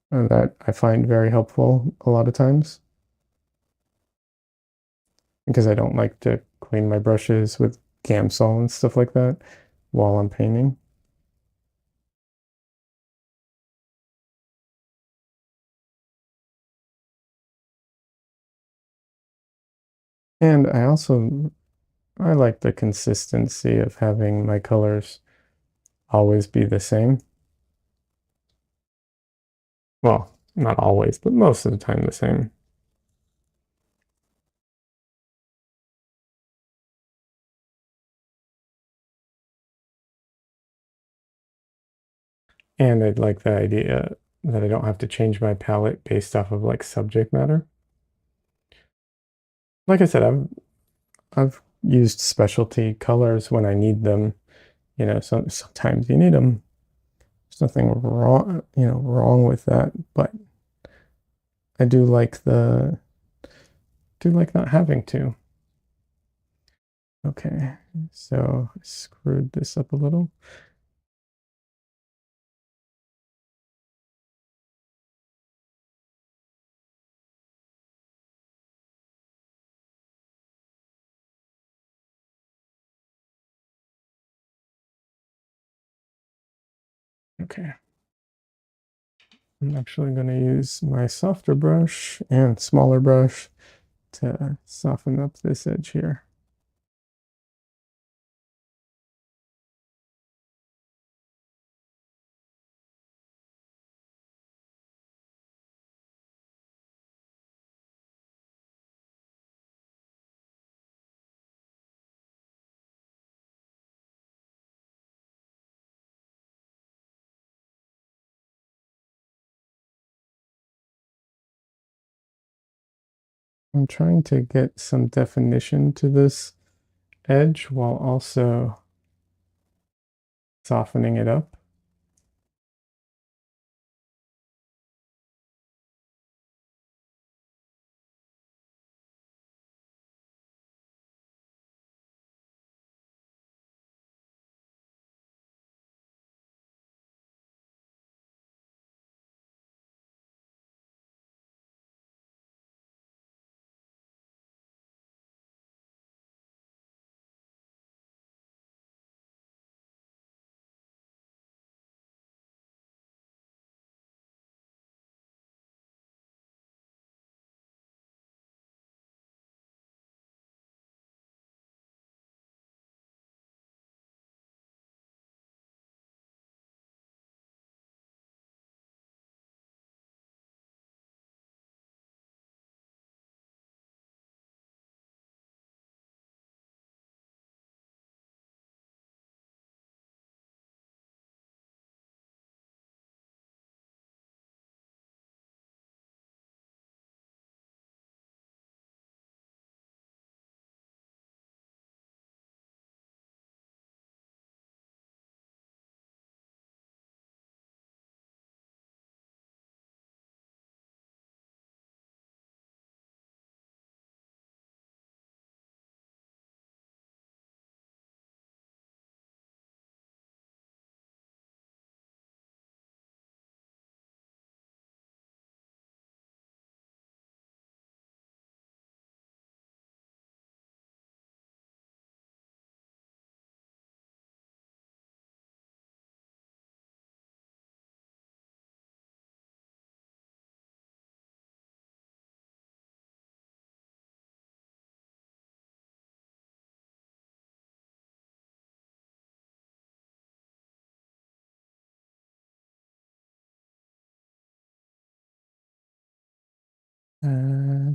S1: That I find very helpful a lot of times because I don't like to clean my brushes with Gamsol and stuff like that while I'm painting. And I like the consistency of having my colors always be the same. Well, not always, but most of the time the same. And I'd like the idea that I don't have to change my palette based off of like subject matter. Like I said, I've used specialty colors when I need them. You know, sometimes you need them. There's nothing wrong, wrong with that. But I do like not having to. Okay, so I screwed this up a little. Okay, I'm actually going to use my softer brush and smaller brush to soften up this edge here. I'm trying to get some definition to this edge while also softening it up.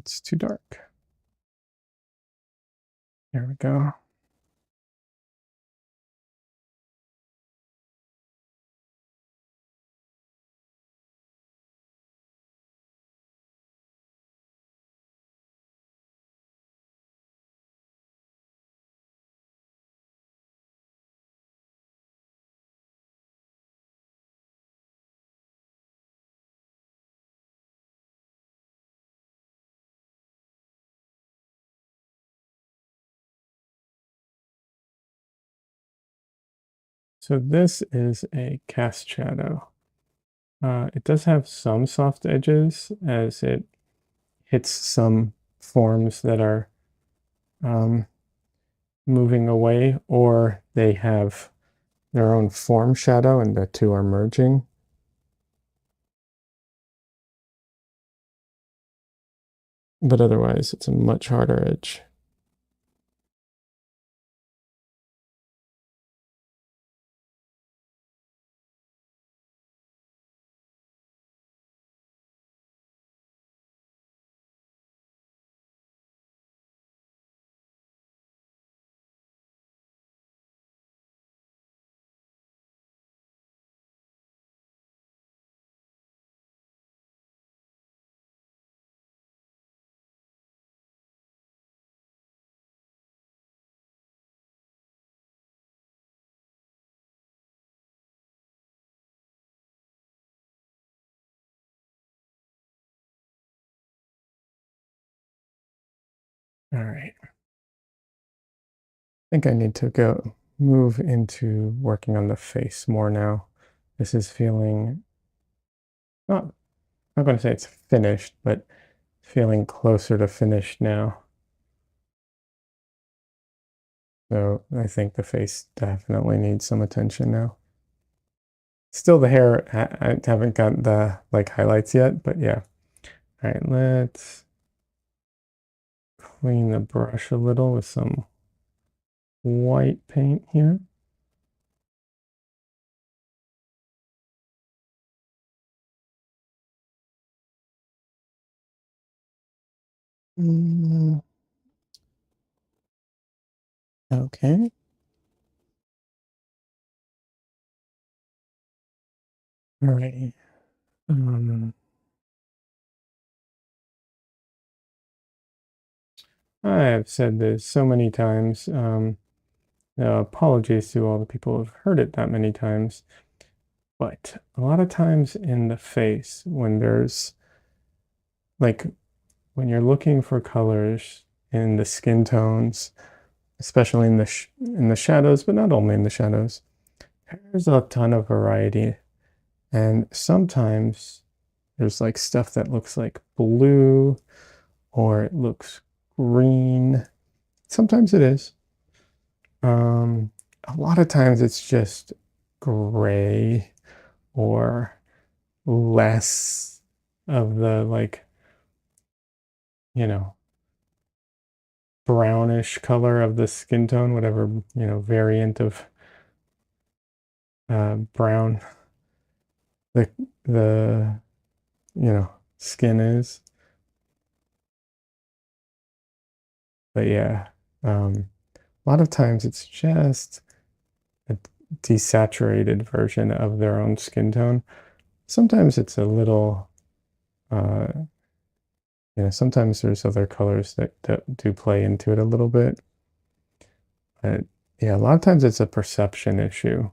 S1: it's too dark. There we go. So this is a cast shadow. It does have some soft edges as it hits some forms that are moving away, or they have their own form shadow and the two are merging. But otherwise, it's a much harder edge. All right. I think I need to go move into working on the face more now. This is feeling not, I'm not going to say it's finished, but feeling closer to finished now. So I think the face definitely needs some attention now. Still the hair, I haven't got the like highlights yet, but yeah. All right, let's clean the brush a little with some white paint here. Mm, okay. All right. Um, I have said this so many times. Apologies to all the people who've heard it that many times. But a lot of times in the face, when there's like when you're looking for colors in the skin tones, especially in the shadows, but not only in the shadows, there's a ton of variety. And sometimes there's like stuff that looks like blue or it looks green. Sometimes it is. Um, a lot of times it's just gray or less of the like, you know, brownish color of the skin tone, whatever, variant of brown the the skin is. But yeah, a lot of times it's just a desaturated version of their own skin tone. Sometimes it's a little, uh, sometimes there's other colors that do play into it a little bit. But yeah, a lot of times it's a perception issue.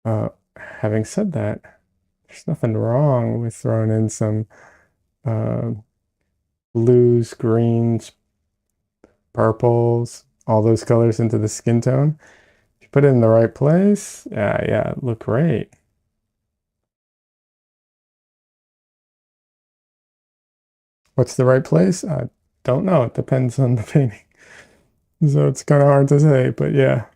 S1: Having said that, there's nothing wrong with throwing in some uh, blues, greens, purples, all those colors into the skin tone. If you put it in the right place, yeah, it look great. What's the right place? I don't know. It depends on the painting. So it's kind of hard to say, but yeah.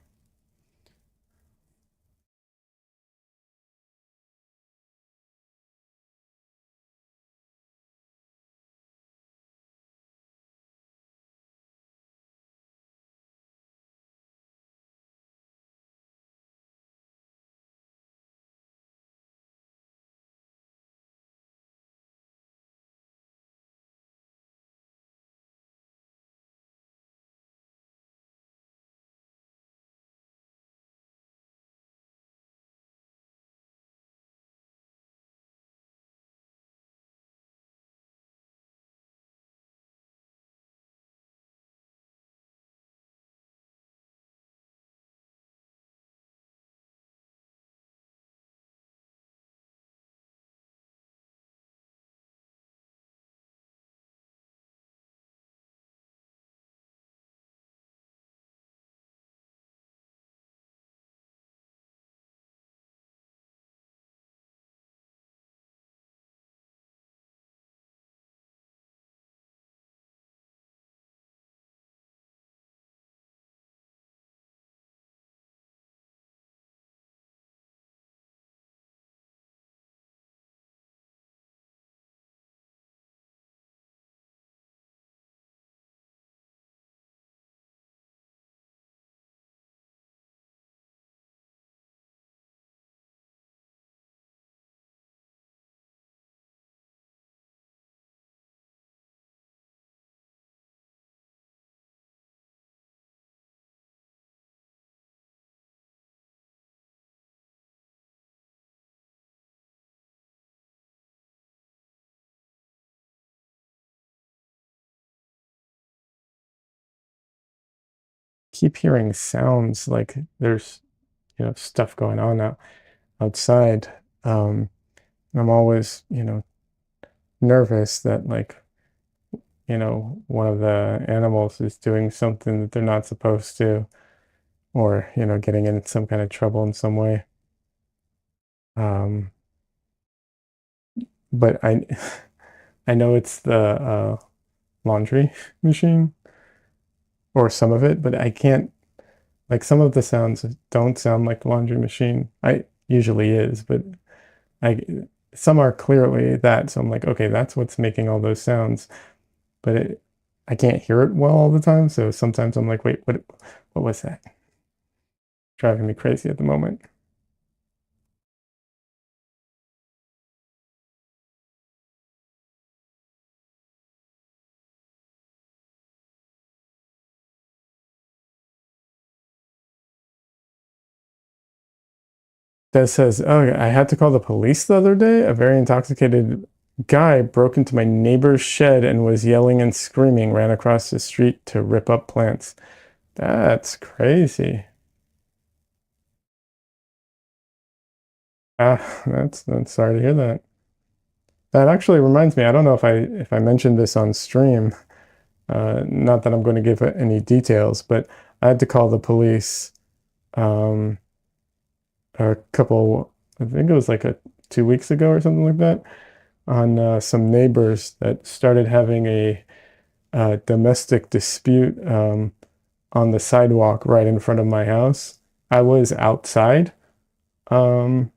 S1: keep hearing sounds like there's, stuff going on outside. I'm always, nervous that like, one of the animals is doing something that they're not supposed to, or, getting in some kind of trouble in some way. Um, but I know it's the laundry machine or some of it, but I can't, like some of the sounds don't sound like the laundry machine. I usually is, but I some are clearly that. So I'm like, okay, that's what's making all those sounds, but I can't hear it well all the time. So sometimes I'm like, wait, what was that? Driving me crazy at the moment. That says, oh, I had to call the police the other day. A very intoxicated guy broke into my neighbor's shed and was yelling and screaming, ran across the street to rip up plants. That's crazy. That's sorry to hear that. That actually reminds me, I don't know if I mentioned this on stream. Not that I'm going to give any details, but I had to call the police um, a couple, I think it was like 2 weeks ago or something like that, on some neighbors that started having a domestic dispute on the sidewalk right in front of my house. I was outside when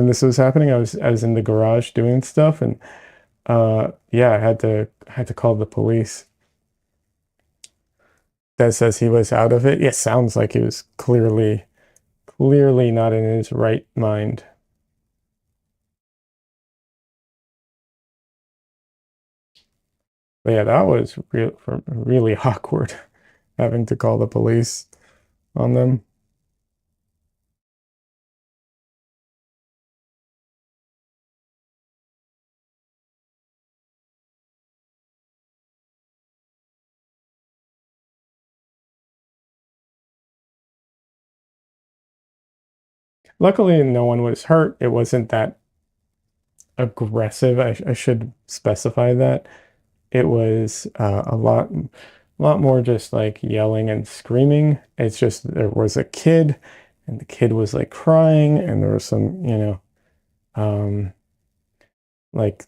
S1: this was happening. I was in the garage doing stuff, and yeah, I had to call the police. That says he was out of it. Yeah, sounds like he was clearly not in his right mind. But yeah, that was really awkward having to call the police on them. Luckily, no one was hurt. It wasn't that aggressive. I should specify that. It was a lot more just like yelling and screaming. It's just there was a kid, and the kid was like crying, and there was some, um, like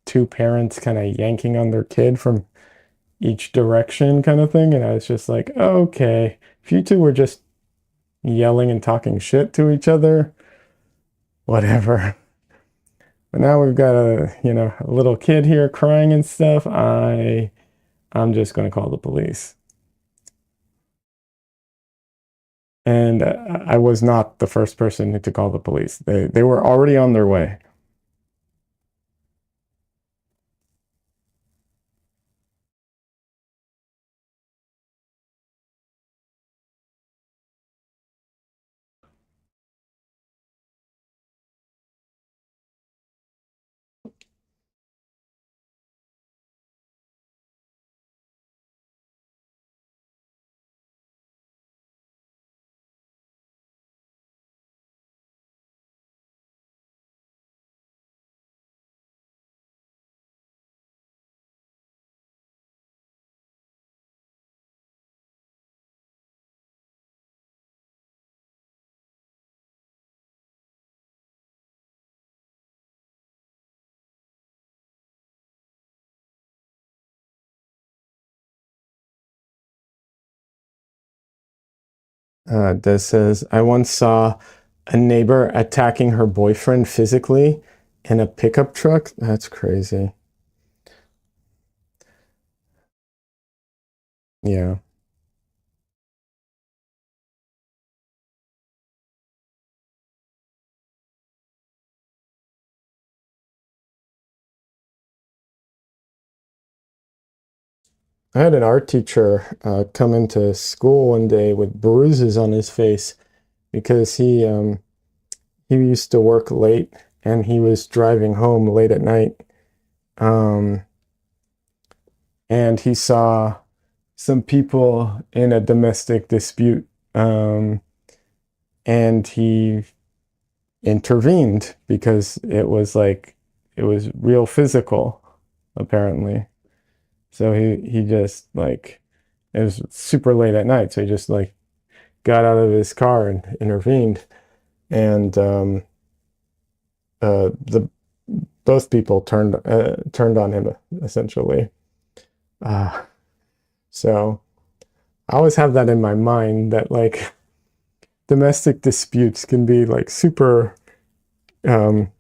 S1: two parents kind of yanking on their kid from each direction kind of thing. And I was just like, okay, if you two were just yelling and talking shit to each other, whatever. But now we've got a little kid here crying and stuff. I'm just going to call the police. And I was not the first person to call the police. They were already on their way. Des says, I once saw a neighbor attacking her boyfriend physically in a pickup truck. That's crazy. Yeah. I had an art teacher come into school one day with bruises on his face because he used to work late and he was driving home late at night. Um, and he saw some people in a domestic dispute, and he intervened because it was real physical, apparently. So he just like it was super late at night, so he just like got out of his car and intervened, and the both people turned on him essentially. Uh, so I always have that in my mind that like domestic disputes can be like super um,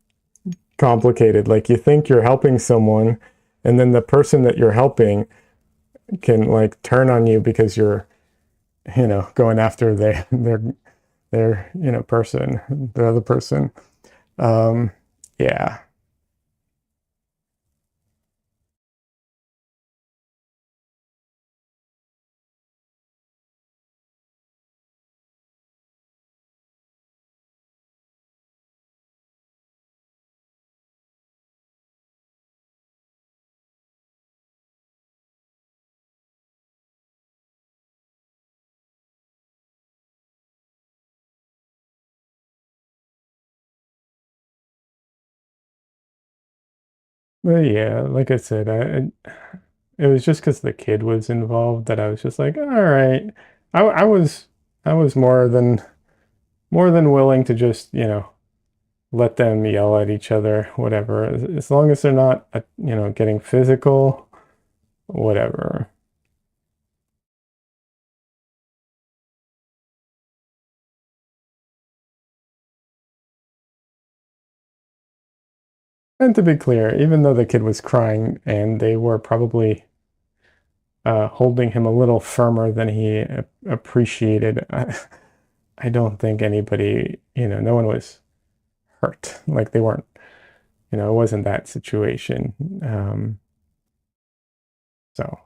S1: complicated. Like you think you're helping someone, and then the person that you're helping can like turn on you because you're, going after their person, the other person. Um, yeah. But yeah, like I said, it was just because the kid was involved that I was just like, all right. I was more than willing to just, let them yell at each other, whatever. As long as they're not, getting physical, whatever. And to be clear, even though the kid was crying and they were probably holding him a little firmer than he appreciated, I don't think anybody, no one was hurt. Like they weren't, it wasn't that situation. So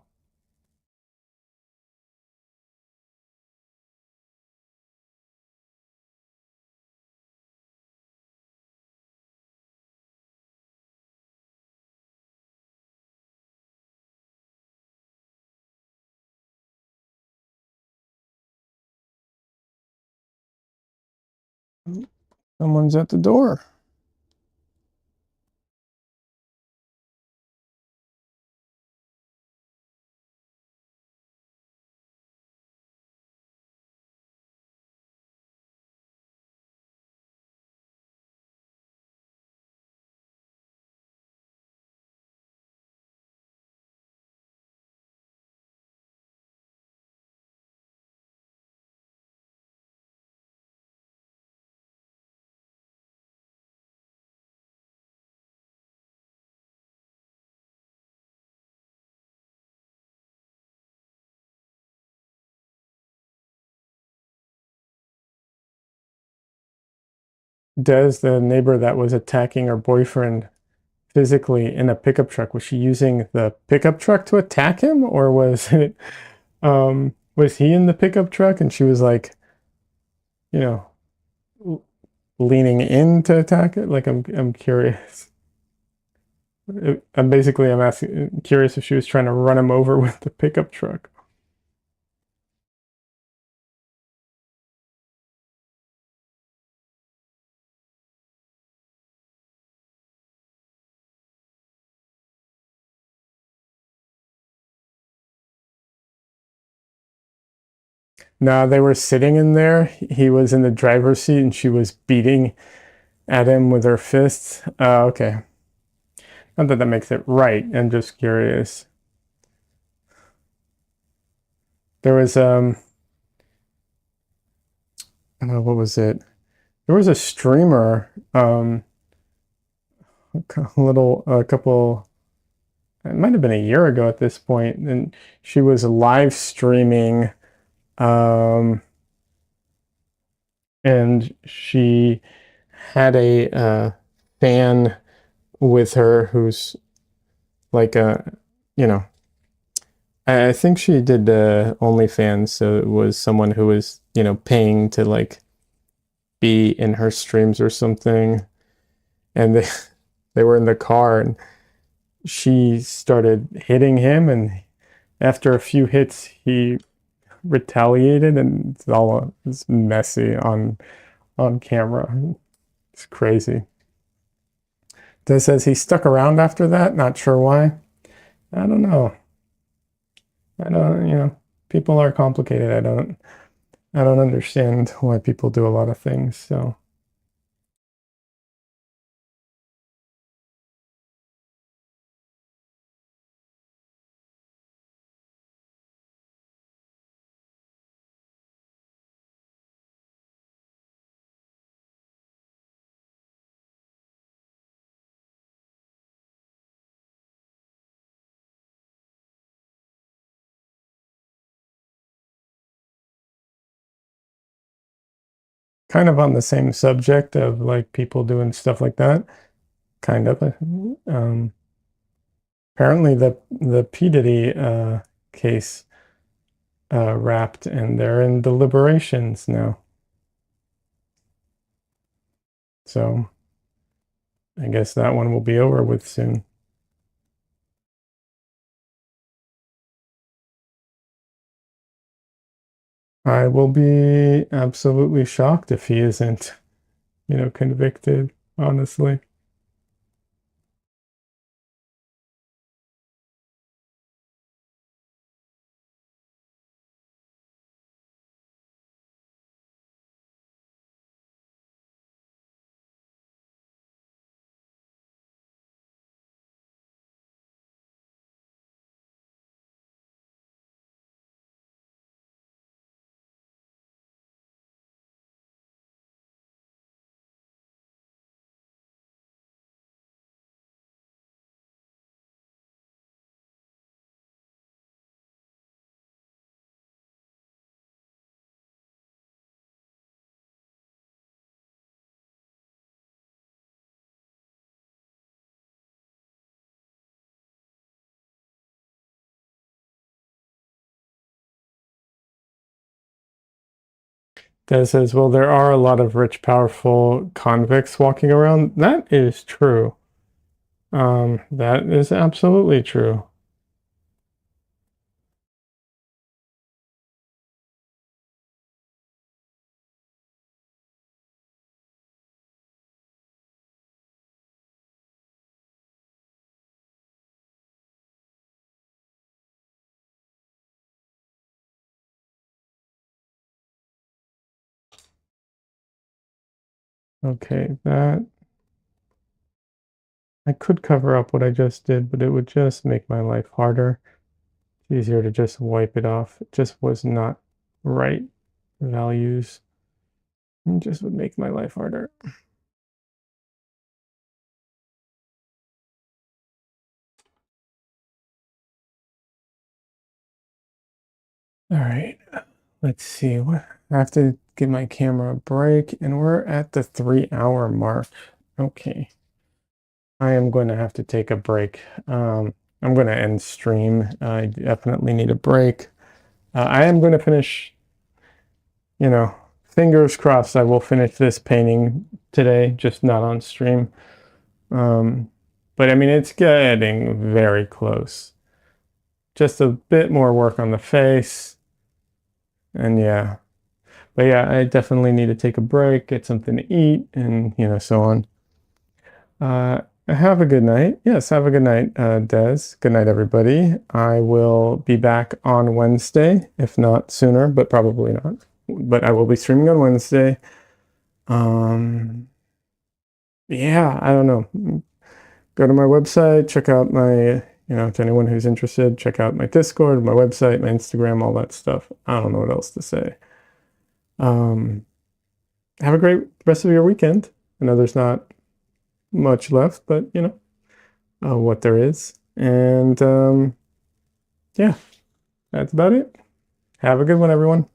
S1: someone's at the door. Des, the neighbor that was attacking her boyfriend physically in a pickup truck, was she using the pickup truck to attack him, or was he in the pickup truck and she was like, you know, leaning in to attack it? Like I'm curious. I'm asking curious if she was trying to run him over with the pickup truck. No, they were sitting in there. He was in the driver's seat and she was beating at him with her fists. Okay. Not that that makes it right. I'm just curious. There was what was it? There was a streamer, a couple, it might have been a year ago at this point, and she was live streaming, um, and she had a fan with her who's like a, you know, I think she did OnlyFans, so it was someone who was, paying to like be in her streams or something, and they were in the car and she started hitting him, and after a few hits, he retaliated, and it's messy on camera. It's crazy. Des says he stuck around after that. Not sure why. I don't know. I don't, people are complicated. I don't understand why people do a lot of things. So kind of on the same subject of like people doing stuff like that. Kind of. Apparently the P. Diddy case wrapped, and they're in deliberations now. So I guess that one will be over with soon. I will be absolutely shocked if he isn't, convicted, honestly. Des says, well, there are a lot of rich, powerful convicts walking around. That is true. That is absolutely true. Okay, that I could cover up what I just did, but it would just make my life harder. It's easier to just wipe it off. It just was not right values. It just would make my life harder. All right, let's see. What I have to give my camera a break, and we're at the 3 hour mark. Okay. I am going to have to take a break. I'm going to end stream. I definitely need a break. I am going to finish, fingers crossed I will finish this painting today, just not on stream. But I mean, it's getting very close. Just a bit more work on the face. And yeah. But yeah, I definitely need to take a break, get something to eat, and, so on. Have a good night. Yes, have a good night, Des. Good night, everybody. I will be back on Wednesday, if not sooner, but probably not. But I will be streaming on Wednesday. Yeah, I don't know. Go to my website, check out my, to anyone who's interested, check out my Discord, my website, my Instagram, all that stuff. I don't know what else to say. Have a great rest of your weekend. I know there's not much left, but what there is. And yeah, that's about it. Have a good one, everyone.